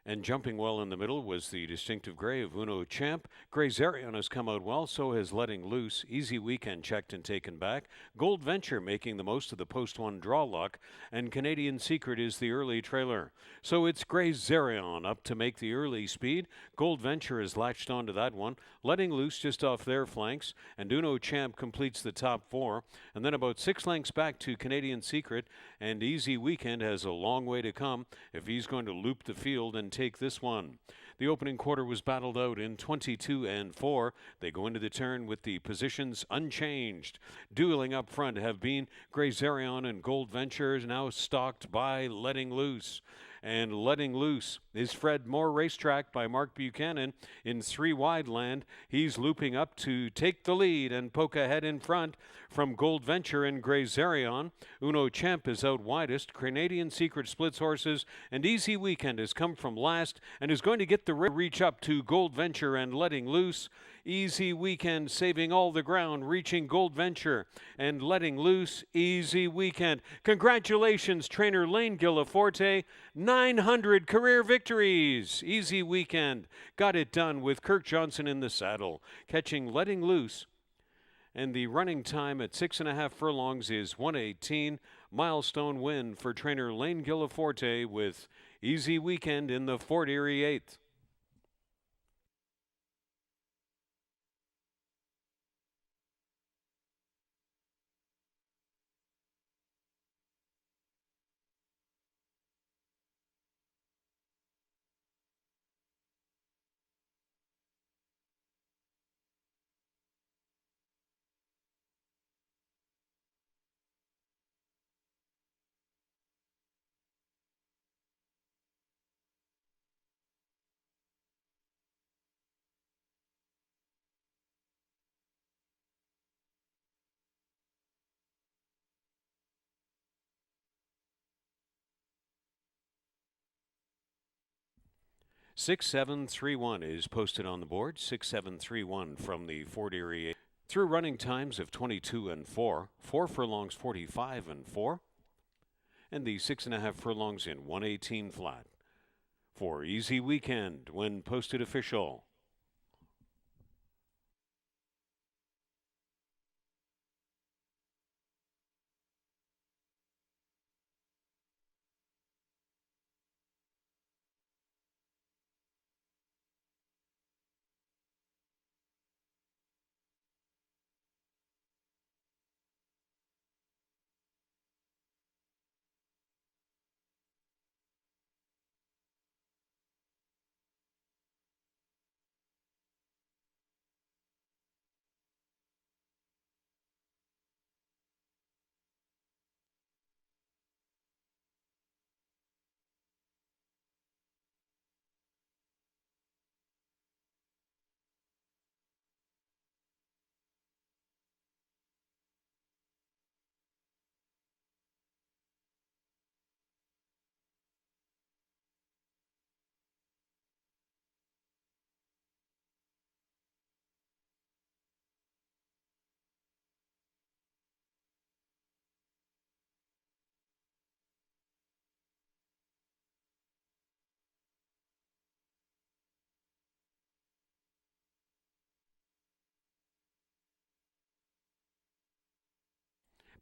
And jumping well in the middle was the Distinctive Gray of Uno Champ. Gray Zarion has come out well, so has Letting Loose. Easy Weekend checked and taken back. Gold Venture making the most of the post one draw luck. And Canadian Secret is the early trailer. So it's Gray Zarion up to make the early speed. Gold Venture has latched onto that one. Letting Loose just off their flanks. And Uno Champ completes the top 4. And then about 6 lengths back to Canadian Secret. And Easy Weekend has a long way to come if he's going to loop the field and take this one. The opening quarter was battled out in 22 and 4. They go into the turn with the positions unchanged. Dueling up front have been Gray Zarion and Gold Venture, now stalked by Letting Loose. And Letting Loose is Fred Moore Racetrack by Mark Buchanan in 3 wide land. He's looping up to take the lead and poke ahead in front from Gold Venture and Gray Zarion. Uno Champ is out widest. Canadian Secret splits horses, and Easy Weekend has come from last and is going to get the reach up to Gold Venture and Letting Loose. Easy Weekend saving all the ground, reaching Gold Venture and Letting Loose. Easy Weekend. Congratulations, trainer Lane Gillaforte. 900 career victories. Easy Weekend got it done with Kirk Johnson in the saddle, catching Letting Loose. And the running time at 6.5 furlongs is 1:18. Milestone win for trainer Lane Gillaforte with Easy Weekend in the Fort Erie 8th. $6,731 is posted on the board. 6,731 from the Fort Erie through running times of 22 and 4, 4 furlongs 45 and 4, and the 6.5 furlongs in 1:18 flat. For Easy Weekend when posted official.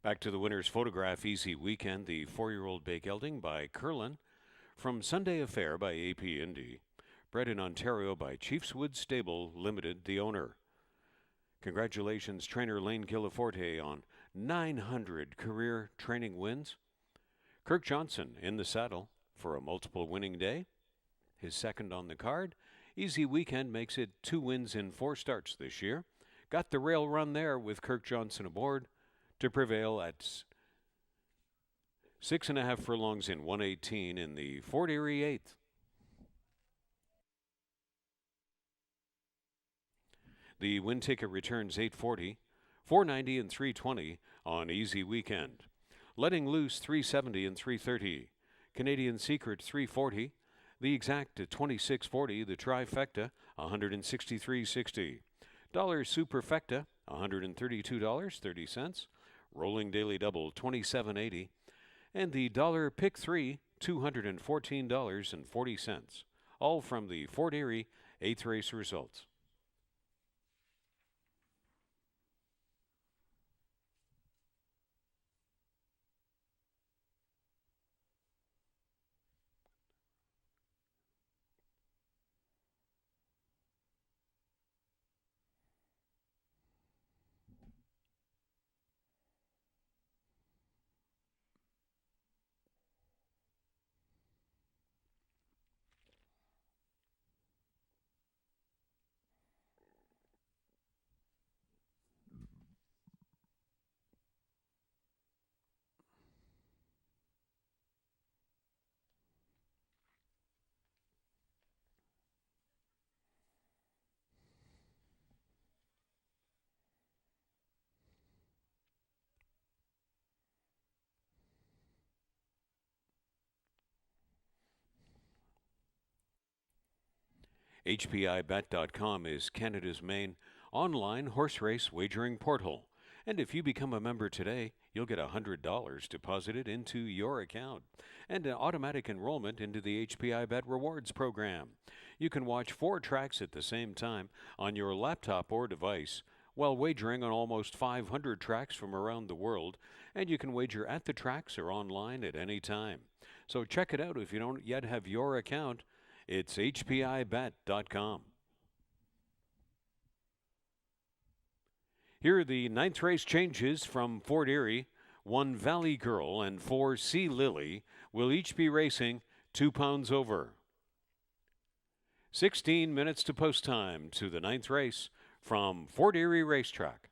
Back to the winner's photograph easy weekend, the 4-year-old bay gelding by Curlin from Sunday Affair by AP Indy. Bred in Ontario by Chiefswood Stable Limited, the owner. Congratulations, trainer Lane Gillaforte on 900 career training wins. Kirk Johnson in the saddle for a multiple winning day. His second on the card. Easy weekend makes it 2 wins in 4 starts this year. Got the rail run there with Kirk Johnson aboard to prevail at 6.5 furlongs in 118 in the Fort Erie 8th. The win ticket returns 840, 490 and 320 on Easy Weekend. Letting Loose 370 and 330. Canadian Secret 340. The Exact at 26.40. The Trifecta 163.60. Dollar Superfecta $132.30. Rolling Daily Double 27.80. And the Dollar Pick 3 $214.40. All from the Fort Erie 8th race results. HPIBet.com is Canada's main online horse race wagering portal. And if you become a member today, you'll get $100 deposited into your account and an automatic enrollment into the HPI Bet Rewards program. You can watch 4 tracks at the same time on your laptop or device while wagering on almost 500 tracks from around the world, and you can wager at the tracks or online at any time. So check it out if you don't yet have your account. It's HPIBet.com. Here are the 9th race changes from Fort Erie. 1 Valley Girl and 4 Sea Lily will each be racing 2 pounds over. 16 minutes to post time to the 9th race from Fort Erie Racetrack.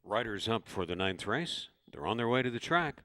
Riders up for the ninth race. They're on their way to the track.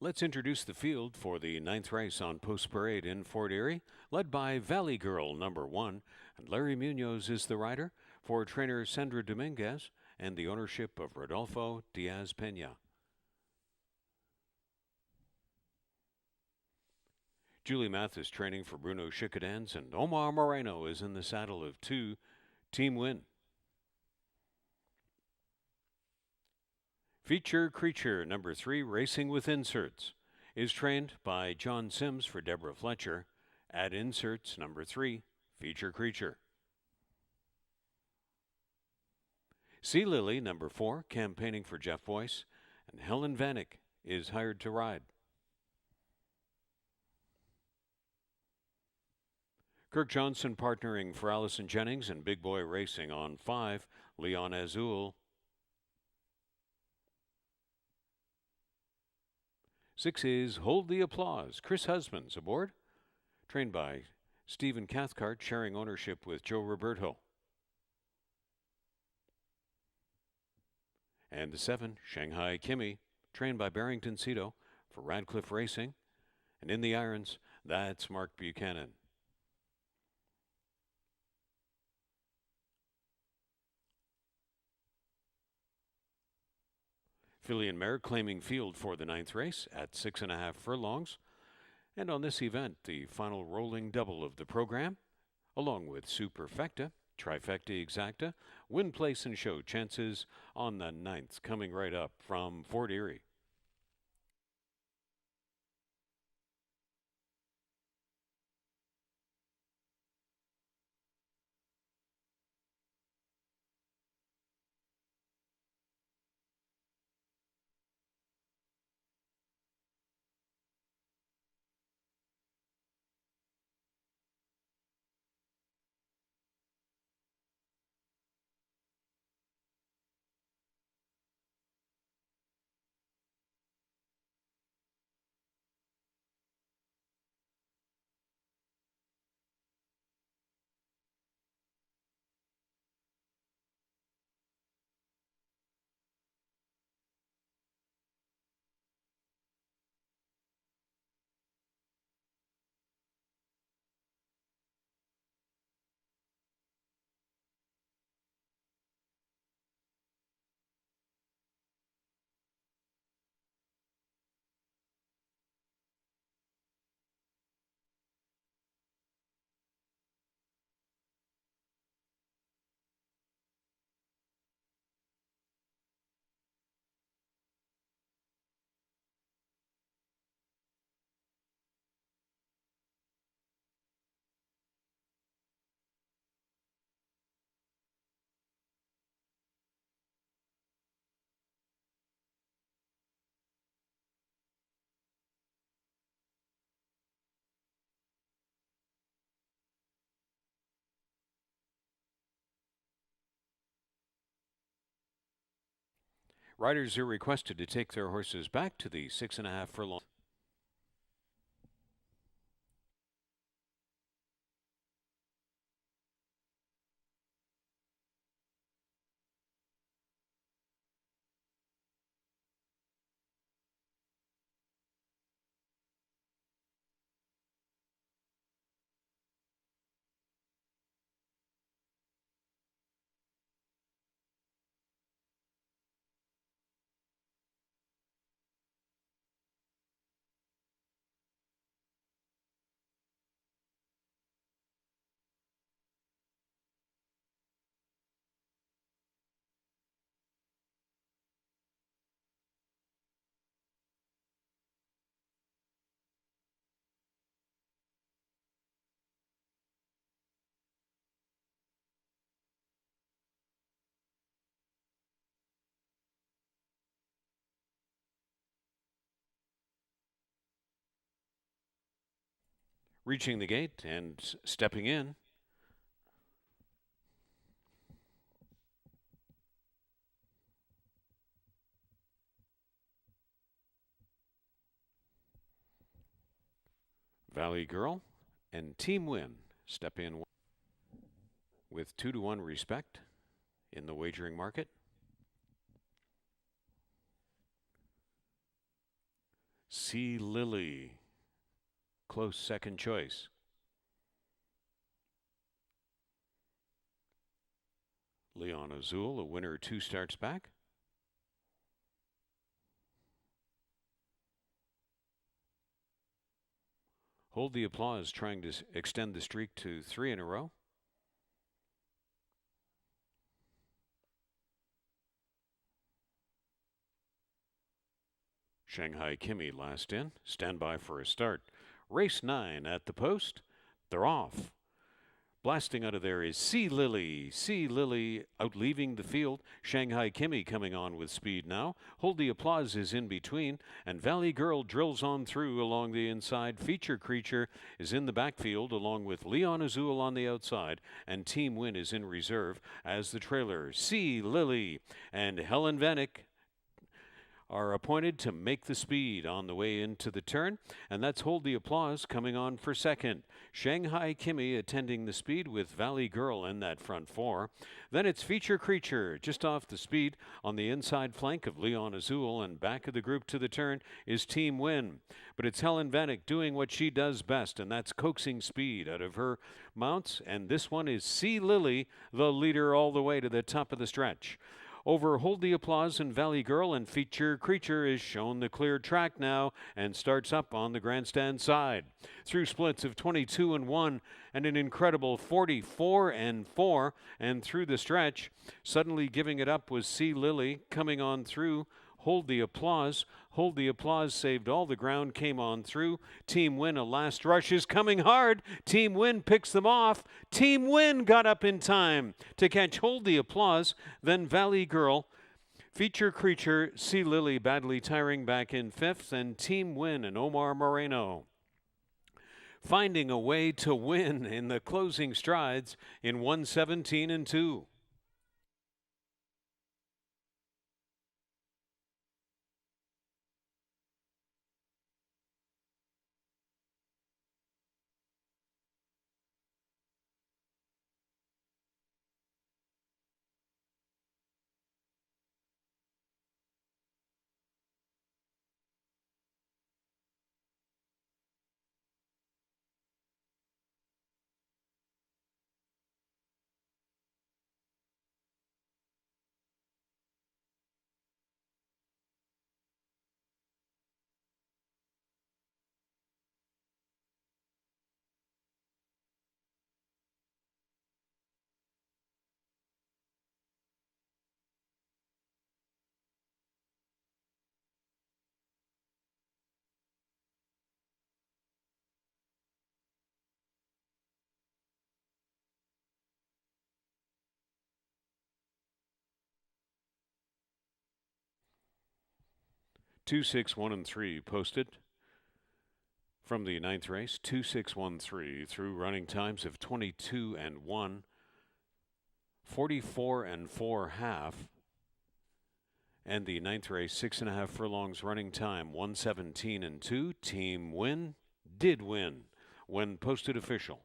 Let's introduce the field for the ninth race on Post Parade in Fort Erie, led by Valley Girl #1. And Larry Munoz is the rider for trainer Sandra Dominguez and the ownership of Rodolfo Diaz Pena. Julie Mathis training for Bruno Chicadans, and Omar Moreno is in the saddle of 2, Team Win. Feature Creature #3, Racing with Inserts, is trained by John Sims for Deborah Fletcher. At Inserts #3, Feature Creature. Sea Lily #4, campaigning for Jeff Boyce, and Helen Vanek is hired to ride. Kirk Johnson partnering for Allison Jennings and Big Boy Racing on 5, Leon Azul. 6 is Hold the Applause, Chris Husbands aboard, trained by Stephen Cathcart, sharing ownership with Joe Roberto. And the 7, Shanghai Kimmy, trained by Barrington Cito for Radcliffe Racing. And in the irons, that's Mark Buchanan. Filly and Mare claiming field for the ninth race at 6.5 furlongs. And on this event, the final rolling double of the program, along with Superfecta, Trifecta Exacta, Win Place and Show chances on the ninth, coming right up from Fort Erie. Riders are requested to take their horses back to the 6.5 furlong. Reaching the gate and stepping in, Valley Girl and Team Win step in with 2-1 respect in the wagering market. Sea Lily, close second choice. Leon Azul, a winner 2 starts back. Hold the Applause, trying to extend the streak to 3 in a row. Shanghai Kimmy last in. Stand by for a start. Race 9 at the post. They're off. Blasting out of there is Sea Lily. Sea Lily out leaving the field. Shanghai Kimmy coming on with speed now. Hold the Applause is in between. And Valley Girl drills on through along the inside. Feature Creature is in the backfield along with Leon Azul on the outside. And Team Win is in reserve as the trailer. Sea Lily and Helen Vanek are appointed to make the speed on the way into the turn, and that's Hold the Applause coming on for second. Shanghai Kimmy attending the speed with Valley Girl in that front 4. Then it's Feature Creature just off the speed on the inside flank of Leon Azul, and back of the group to the turn is Team Win. But it's Helen Vanek doing what she does best, and that's coaxing speed out of her mounts, and this one is Sea Lily, the leader all the way to the top of the stretch. Over Hold the Applause and Valley Girl, and Feature Creature is shown the clear track now and starts up on the grandstand side. Through splits of 22-1 and an incredible 44-4, and through the stretch, suddenly giving it up was Sea Lily coming on through Hold the Applause. Hold the Applause saved all the ground, came on through. Team Win, a last rush, is coming hard. Team Win picks them off. Team Win got up in time to catch Hold the Applause. Then Valley Girl, Feature Creature, Sea Lily badly tiring back in 5th, and Team Win and Omar Moreno finding a way to win in the closing strides in 1:17-2. Two, 6, 1, and 3 posted from the 9th race. 2, 6, 1, 3 through running times of 22-1, 44-4 half, And the ninth race, 6.5 furlongs running time, 117 and 2. Team Win did win when posted official.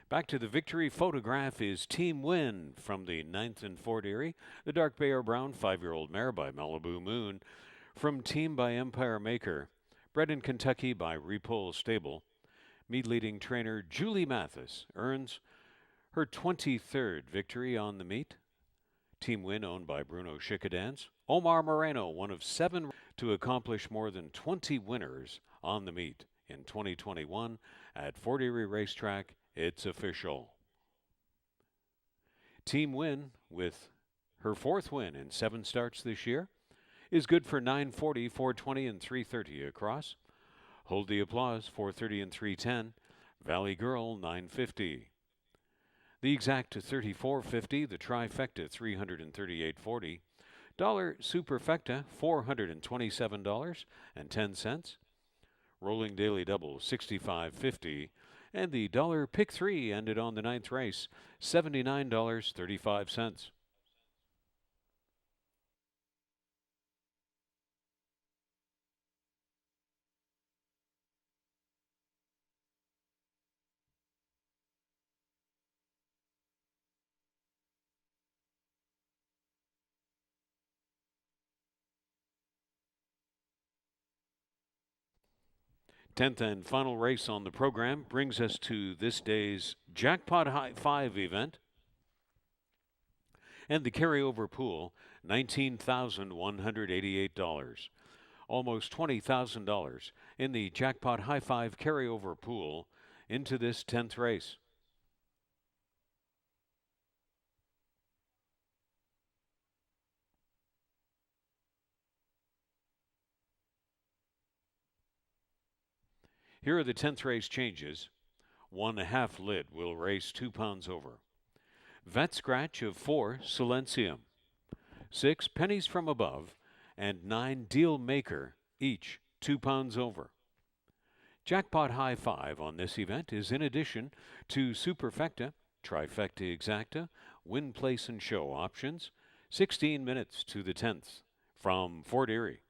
Back to the victory photograph is Team Win from the ninth and Fort Erie. The Dark Bay or Brown 5-year-old mare by Malibu Moon. From Team by Empire Maker. Bred in Kentucky by Repole Stable. Meet leading trainer Julie Mathis earns her 23rd victory on the meet. Team Win owned by Bruno Chickadance. Omar Moreno, one of 7 to accomplish more than 20 winners on the meet in 2021 at Fort Erie Racetrack. It's official. Team Win, with her 4th win in 7 starts this year, is good for 940, 420, and 330 across. Hold the Applause, 430 and 310. Valley Girl, 950. The Exact to 34.50. The Trifecta, 338.40. Dollar Superfecta, $427.10. Rolling Daily Double, 65.50. And the dollar pick 3 ended on the 9th race, $79.35. 10th and final race on the program brings us to this day's Jackpot High 5 event. And the carryover pool, $19,188. Almost $20,000 in the Jackpot High 5 carryover pool into this 10th race. Here are the 10th race changes. 1/2 lid will race 2 pounds over. Vet Scratch of 4, Silencium. 6, Pennies from Above, and 9, Deal Maker, each 2 pounds over. Jackpot High 5 on this event is in addition to Superfecta, Trifecta Exacta, Win, Place, and Show options. 16 minutes to the 10th from Fort Erie.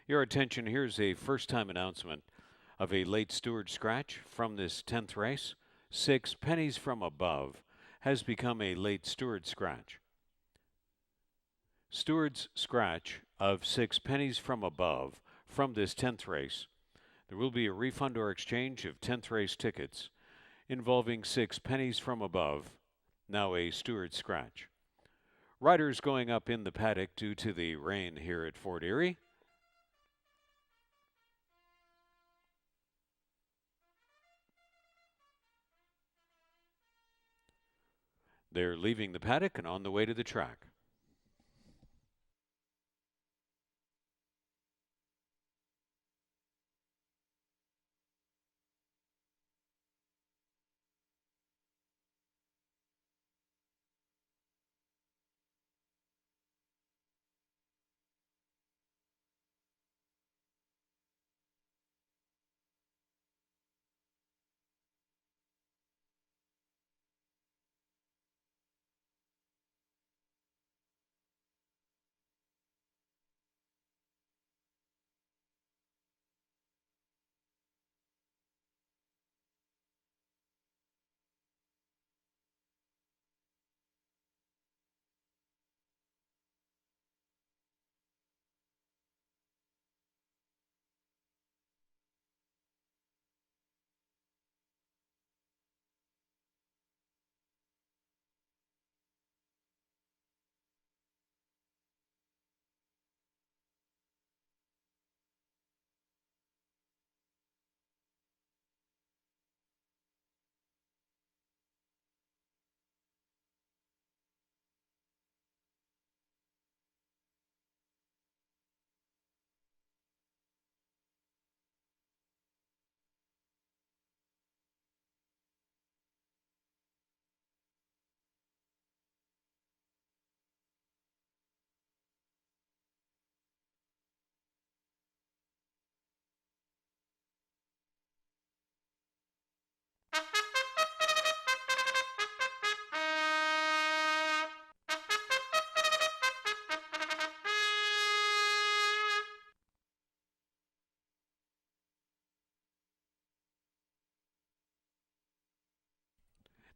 Your attention, here's a first-time announcement of a late steward scratch from this 10th race. 6 pennies from above has become a late steward scratch. Steward's scratch of 6 pennies from above from this 10th race. There will be a refund or exchange of 10th race tickets involving 6 pennies from above, now a steward scratch. Riders going up in the paddock due to the rain here at Fort Erie. They're leaving the paddock and on the way to the track.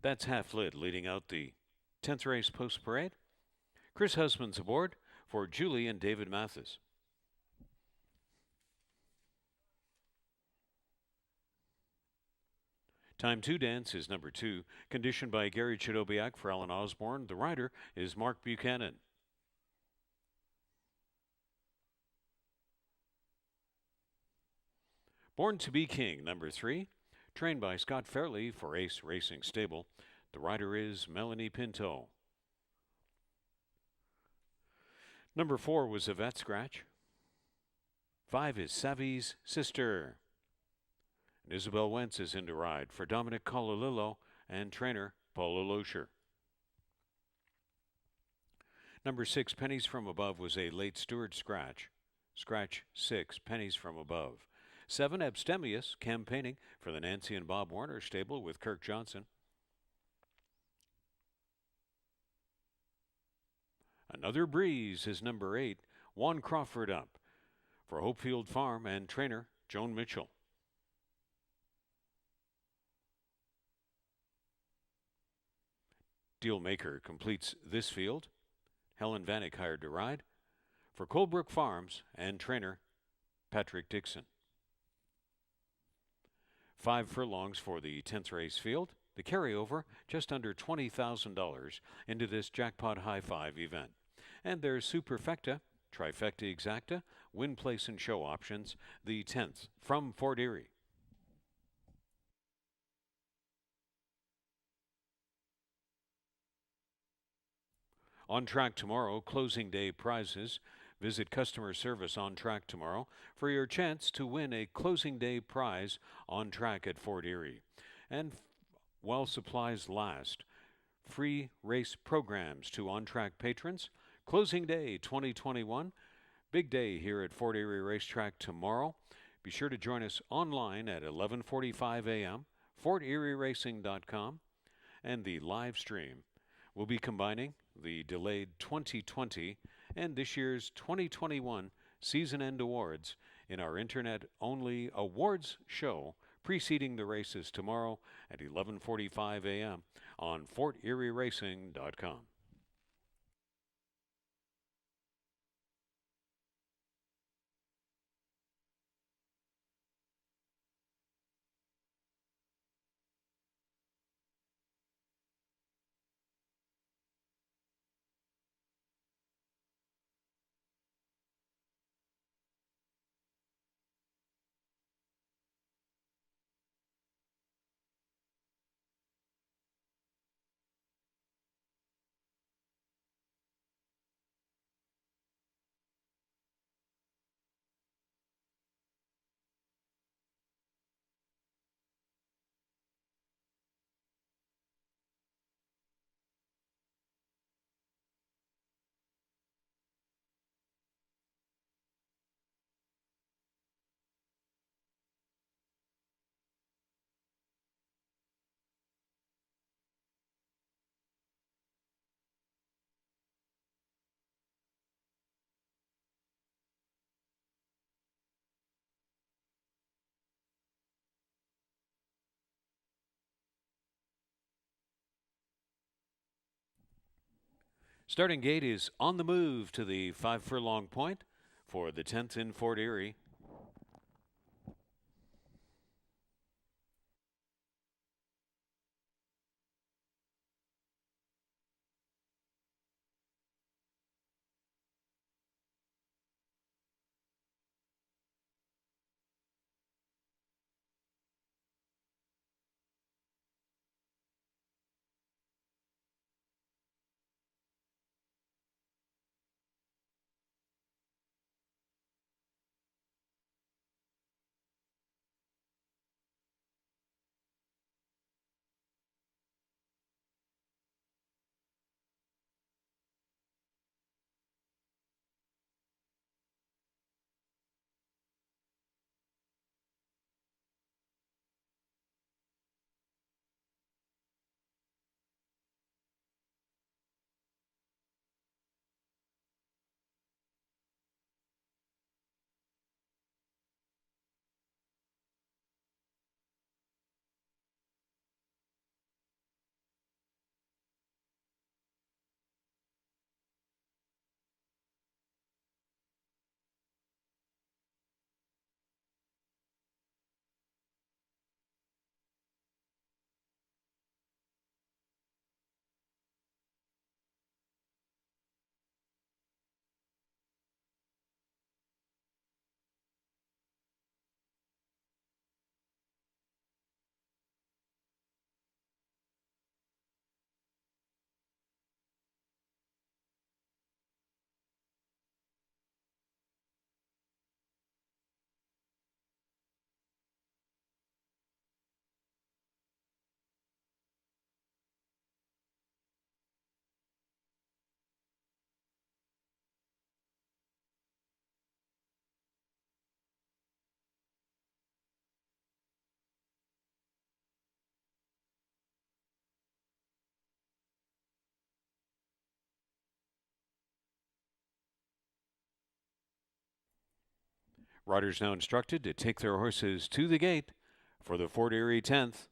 That's half lit leading out the 10th race post parade. Chris Husbands aboard for Julie and David Mathis. Time to dance is number 2, conditioned by Gary Chidobiak for Alan Osborne. The rider is Mark Buchanan. Born to be King, number 3, trained by Scott Fairley for Ace Racing Stable. The rider is Melanie Pinto. Number 4 was Yvette Scratch. 5 is Savvy's Sister. And Isabel Wentz is in to ride for Dominic Cololillo and trainer Paula Loescher. Number 6, Pennies from Above, was a late steward scratch. Scratch 6, Pennies from Above. 7, Abstemious, campaigning for the Nancy and Bob Warner stable with Kirk Johnson. Another Breeze is number 8, Juan Crawford up for Hopefield Farm and trainer Joan Mitchell. Dealmaker completes this field. Helen Vanek hired to ride for Colebrook Farms and trainer Patrick Dixon. 5 furlongs for the 10th race field. The carryover just under $20,000 into this Jackpot High Five event. And there's Superfecta, Trifecta Exacta, Win Place and Show options, the 10th from Fort Erie. On track tomorrow, closing day prizes. Visit customer service on track tomorrow for your chance to win a closing day prize on track at Fort Erie. And while supplies last, free race programs to on track patrons. Closing day 2021. Big day here at Fort Erie Racetrack tomorrow. Be sure to join us online at 11:45 a.m. FortErieRacing.com, and the live stream will be combining the delayed 2020 and this year's 2021 season end awards in our internet only awards show preceding the races tomorrow at 11:45 a.m. on FortErieRacing.com. Starting gate is on the move to the 5 furlong point for the 10th in Fort Erie. Riders now instructed to take their horses to the gate for the Fort Erie 10th.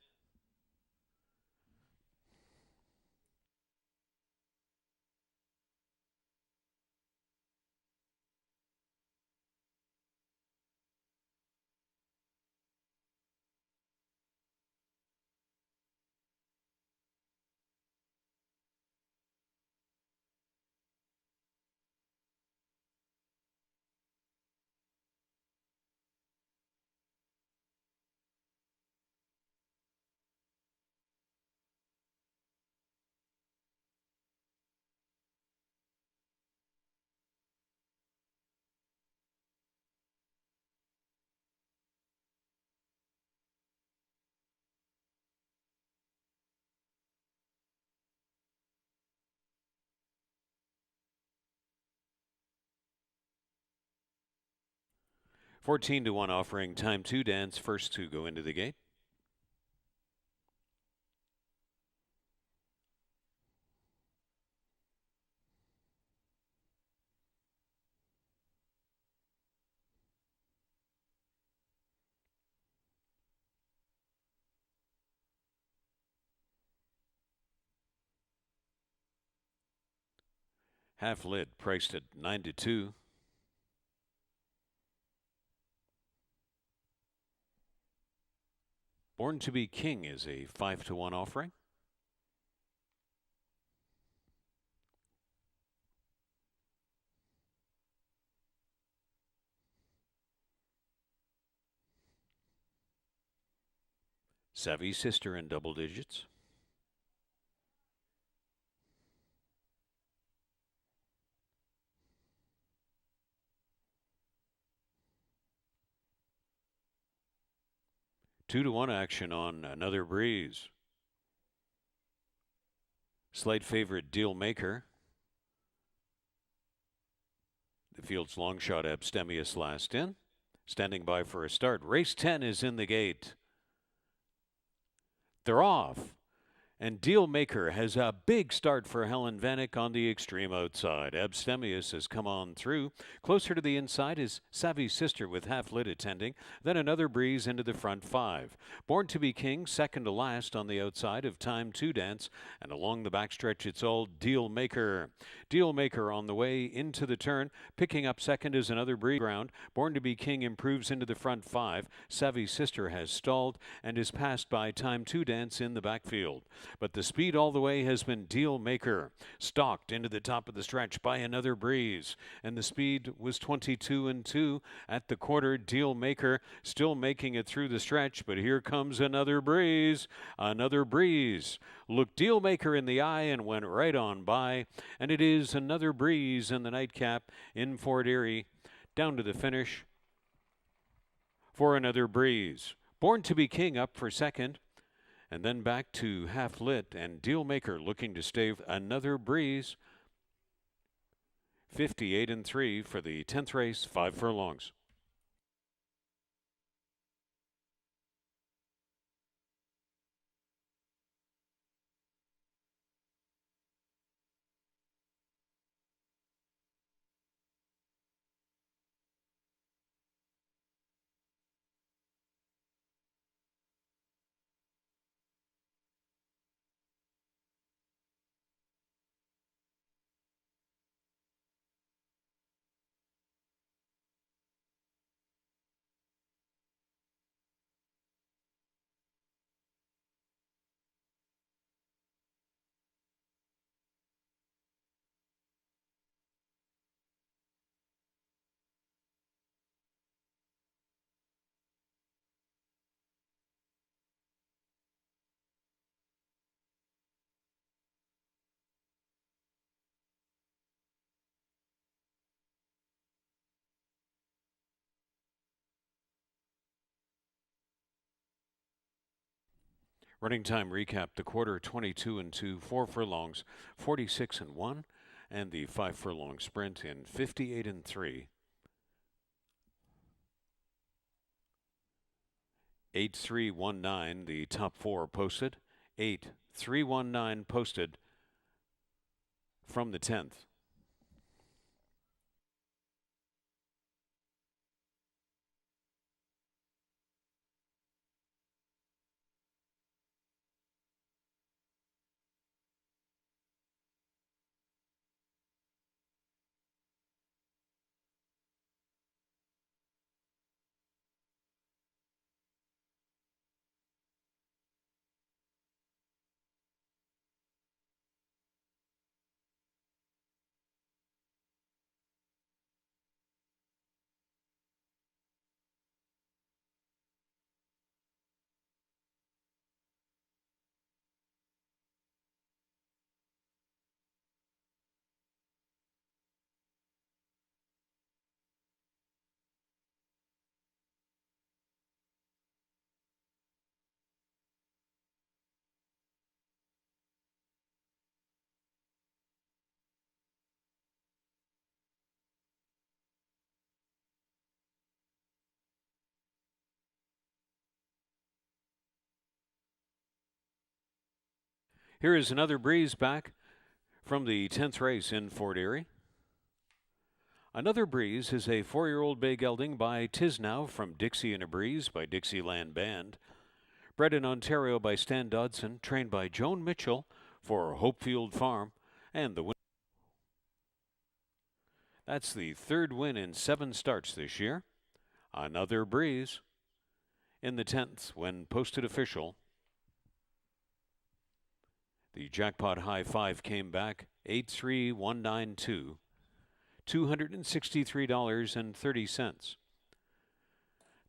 $14-1 offering time to dance first to go into the gate. Half lit priced at 9-2. Born to be King is a 5-1 offering. Savvy Sister in double digits. 2-1 action on Another Breeze. Slight favorite Deal Maker. The field's long shot Abstemious last in. Standing by for a start. Race 10 is in the gate. They're off. And Deal Maker has a big start for Helen Vanek on the extreme outside. Abstemious has come on through. Closer to the inside is Savvy Sister with Half Lit attending. Then Another Breeze into the front 5. Born to be King, second to last on the outside of Time to Dance. And along the backstretch, it's all Deal Maker. Deal Maker on the way into the turn. Picking up second is Another Breeze ground. Born to be King improves into the front 5. Savvy Sister has stalled and is passed by Time to Dance in the backfield. But the speed all the way has been Deal Maker. Stalked into the top of the stretch by Another Breeze. And the speed was 22-2 at the quarter. Deal Maker still making it through the stretch, but here comes Another Breeze. Another Breeze looked Deal Maker in the eye and went right on by. And it is Another Breeze in the nightcap in Fort Erie. Down to the finish for Another Breeze. Born to be King up for second. And then back to Half Lit and Deal Maker looking to stave Another Breeze. 58-3 for the 10th race, 5 furlongs. Running time recap: the quarter 22-2, 4 furlongs, 46-1, and the 5 furlong sprint in 58-3. 8-3-1-9, the top 4 posted. 8-3-1-9 posted from the 10th. Here is Another Breeze back from the 10th race in Fort Erie. Another Breeze is a 4-year-old bay gelding by Tisnow from Dixie in a Breeze by Dixieland Band. Bred in Ontario by Stan Dodson, trained by Joan Mitchell for Hopefield Farm, and the That's the third win in 7 starts this year. Another breeze in the 10th when posted official. The jackpot high 5 came back 83192, $263.30.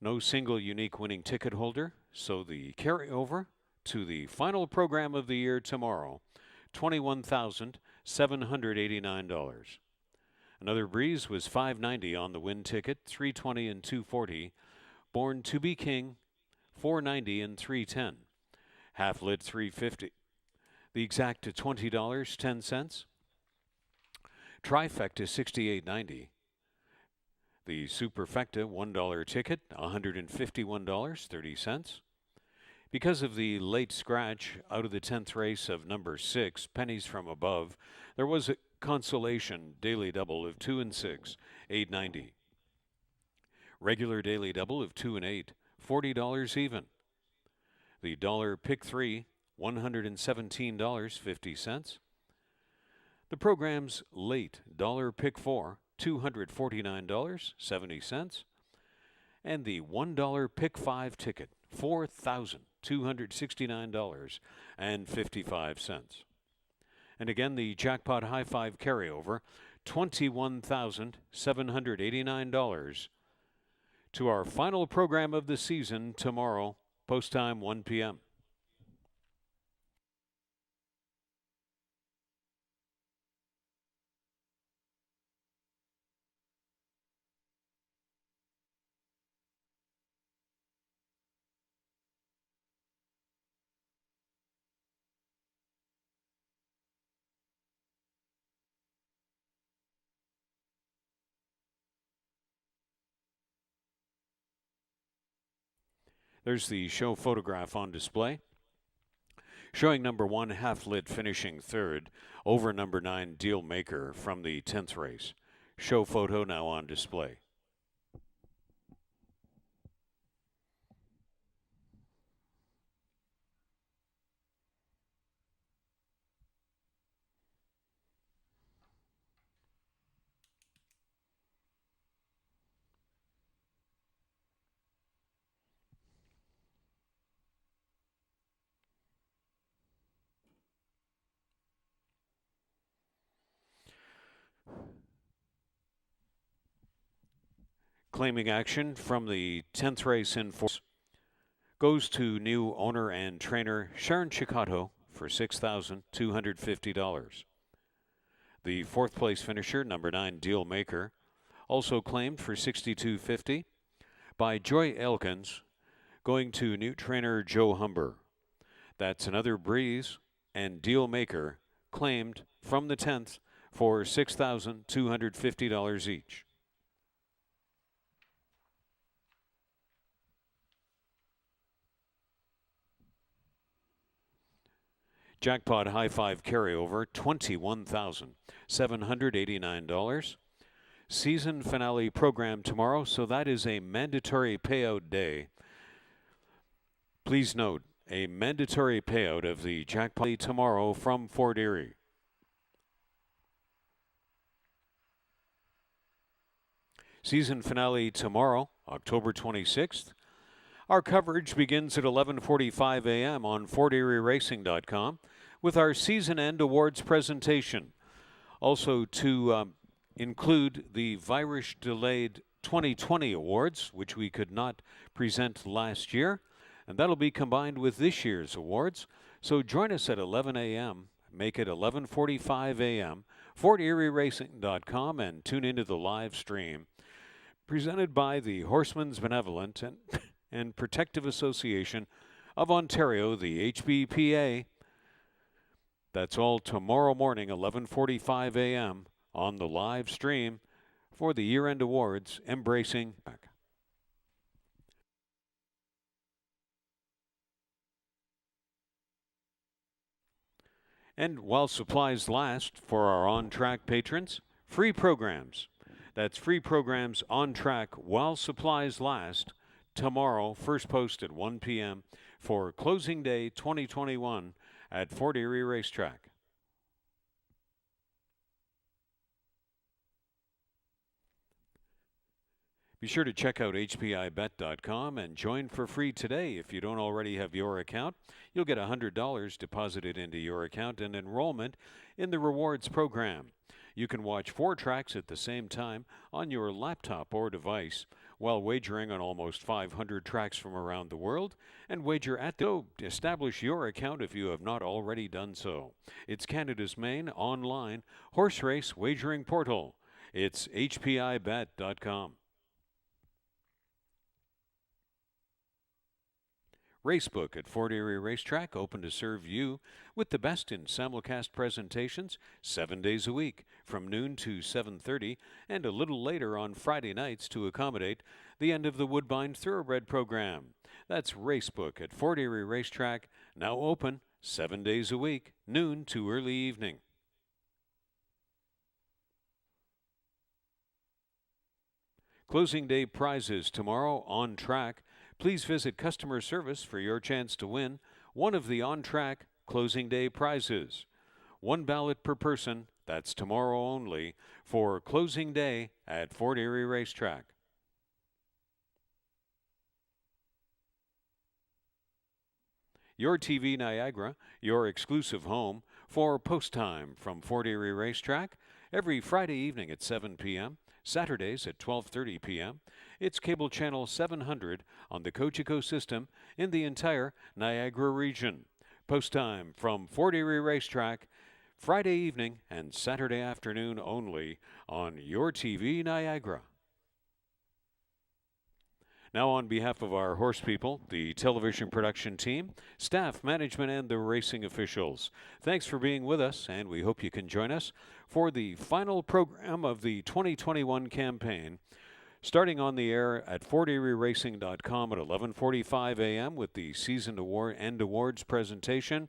No single unique winning ticket holder, so the carryover to the final program of the year tomorrow, $21,789. Another breeze was $590 on the win ticket, $320 and $240. Born to be King, $490 and $310. Half lit $350. The exact to $20.10. Trifecta $68.90. The superfecta $1 ticket, $151.30. Because of the late scratch out of the 10th race of number 6, Pennies from Above, there was a consolation daily double of 2 and 6, $8.90. Regular daily double of 2 and 8, $40 even. The dollar pick 3, $117.50. The program's late dollar pick 4, $249.70. And the $1 pick 5 ticket, $4,269.55. And again, the jackpot high 5 carryover, $21,789 to our final program of the season tomorrow, post time 1 p.m. There's the show photograph on display, showing number 1 half lit finishing third over number 9 Deal Maker from the 10th race. Show photo now on display. Claiming action from the 10th race in 4 goes to new owner and trainer Sharon Chicato for $6,250. The 4th place finisher, number 9 Deal Maker, also claimed for $6,250 by Joy Elkins, going to new trainer Joe Humber. That's another breeze, and Deal Maker claimed from the 10th for $6,250 each. Jackpot high 5 carryover, $21,789. Season finale program tomorrow, so that is a mandatory payout day. Please note, a mandatory payout of the jackpot tomorrow from Fort Erie. Season finale tomorrow, October 26th. Our coverage begins at 11:45 a.m. on FortErieRacing.com with our season end awards presentation. Also to include the virus-delayed 2020 awards, which we could not present last year, and that'll be combined with this year's awards. So join us at 11 a.m. Make it 11:45 a.m. FortErieRacing.com and tune into the live stream presented by the Horsemen's Benevolent and Protective Association of Ontario, the HBPA. That's all tomorrow morning, 11:45 a.m. on the live stream for the year-end awards, Embracing Back. And while supplies last, for our on-track patrons, free programs. That's free programs on track while supplies last. Tomorrow, first post at 1 p.m. for Closing Day 2021 at Fort Erie Racetrack. Be sure to check out hpibet.com and join for free today. If you don't already have your account, you'll get $100 deposited into your account and enrollment in the rewards program. You can watch 4 tracks at the same time on your laptop or device while wagering on almost 500 tracks from around the world, and wager at the establish your account if you have not already done so. It's Canada's main online horse race wagering portal. It's hpibet.com. Racebook at Fort Erie Racetrack, open to serve you with the best in simulcast presentations 7 days a week from noon to 7:30 and a little later on Friday nights to accommodate the end of the Woodbine Thoroughbred program. That's Racebook at Fort Erie Racetrack, now open 7 days a week, noon to early evening. Closing day prizes tomorrow on track. Please visit customer service for your chance to win one of the on-track closing day prizes. 1 ballot per person, that's tomorrow only, for closing day at Fort Erie Racetrack. Your TV Niagara, your exclusive home for Post Time from Fort Erie Racetrack, every Friday evening at 7 p.m., Saturdays at 12:30 p.m. It's cable channel 700 on the Cogeco system in the entire Niagara region. Post Time from Fort Erie Racetrack, Friday evening and Saturday afternoon only on Your TV Niagara. Now, on behalf of our horse people, the television production team, staff, management, and the racing officials, thanks for being with us, and we hope you can join us for the final program of the 2021 campaign, starting on the air at forterieracing.com at 11:45 a.m. with the season end awards presentation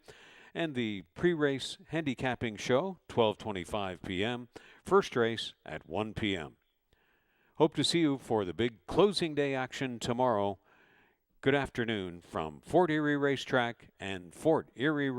and the pre-race handicapping show, 12:25 p.m., first race at 1 p.m. Hope to see you for the big closing day action tomorrow. Good afternoon from Fort Erie Racetrack and Fort Erie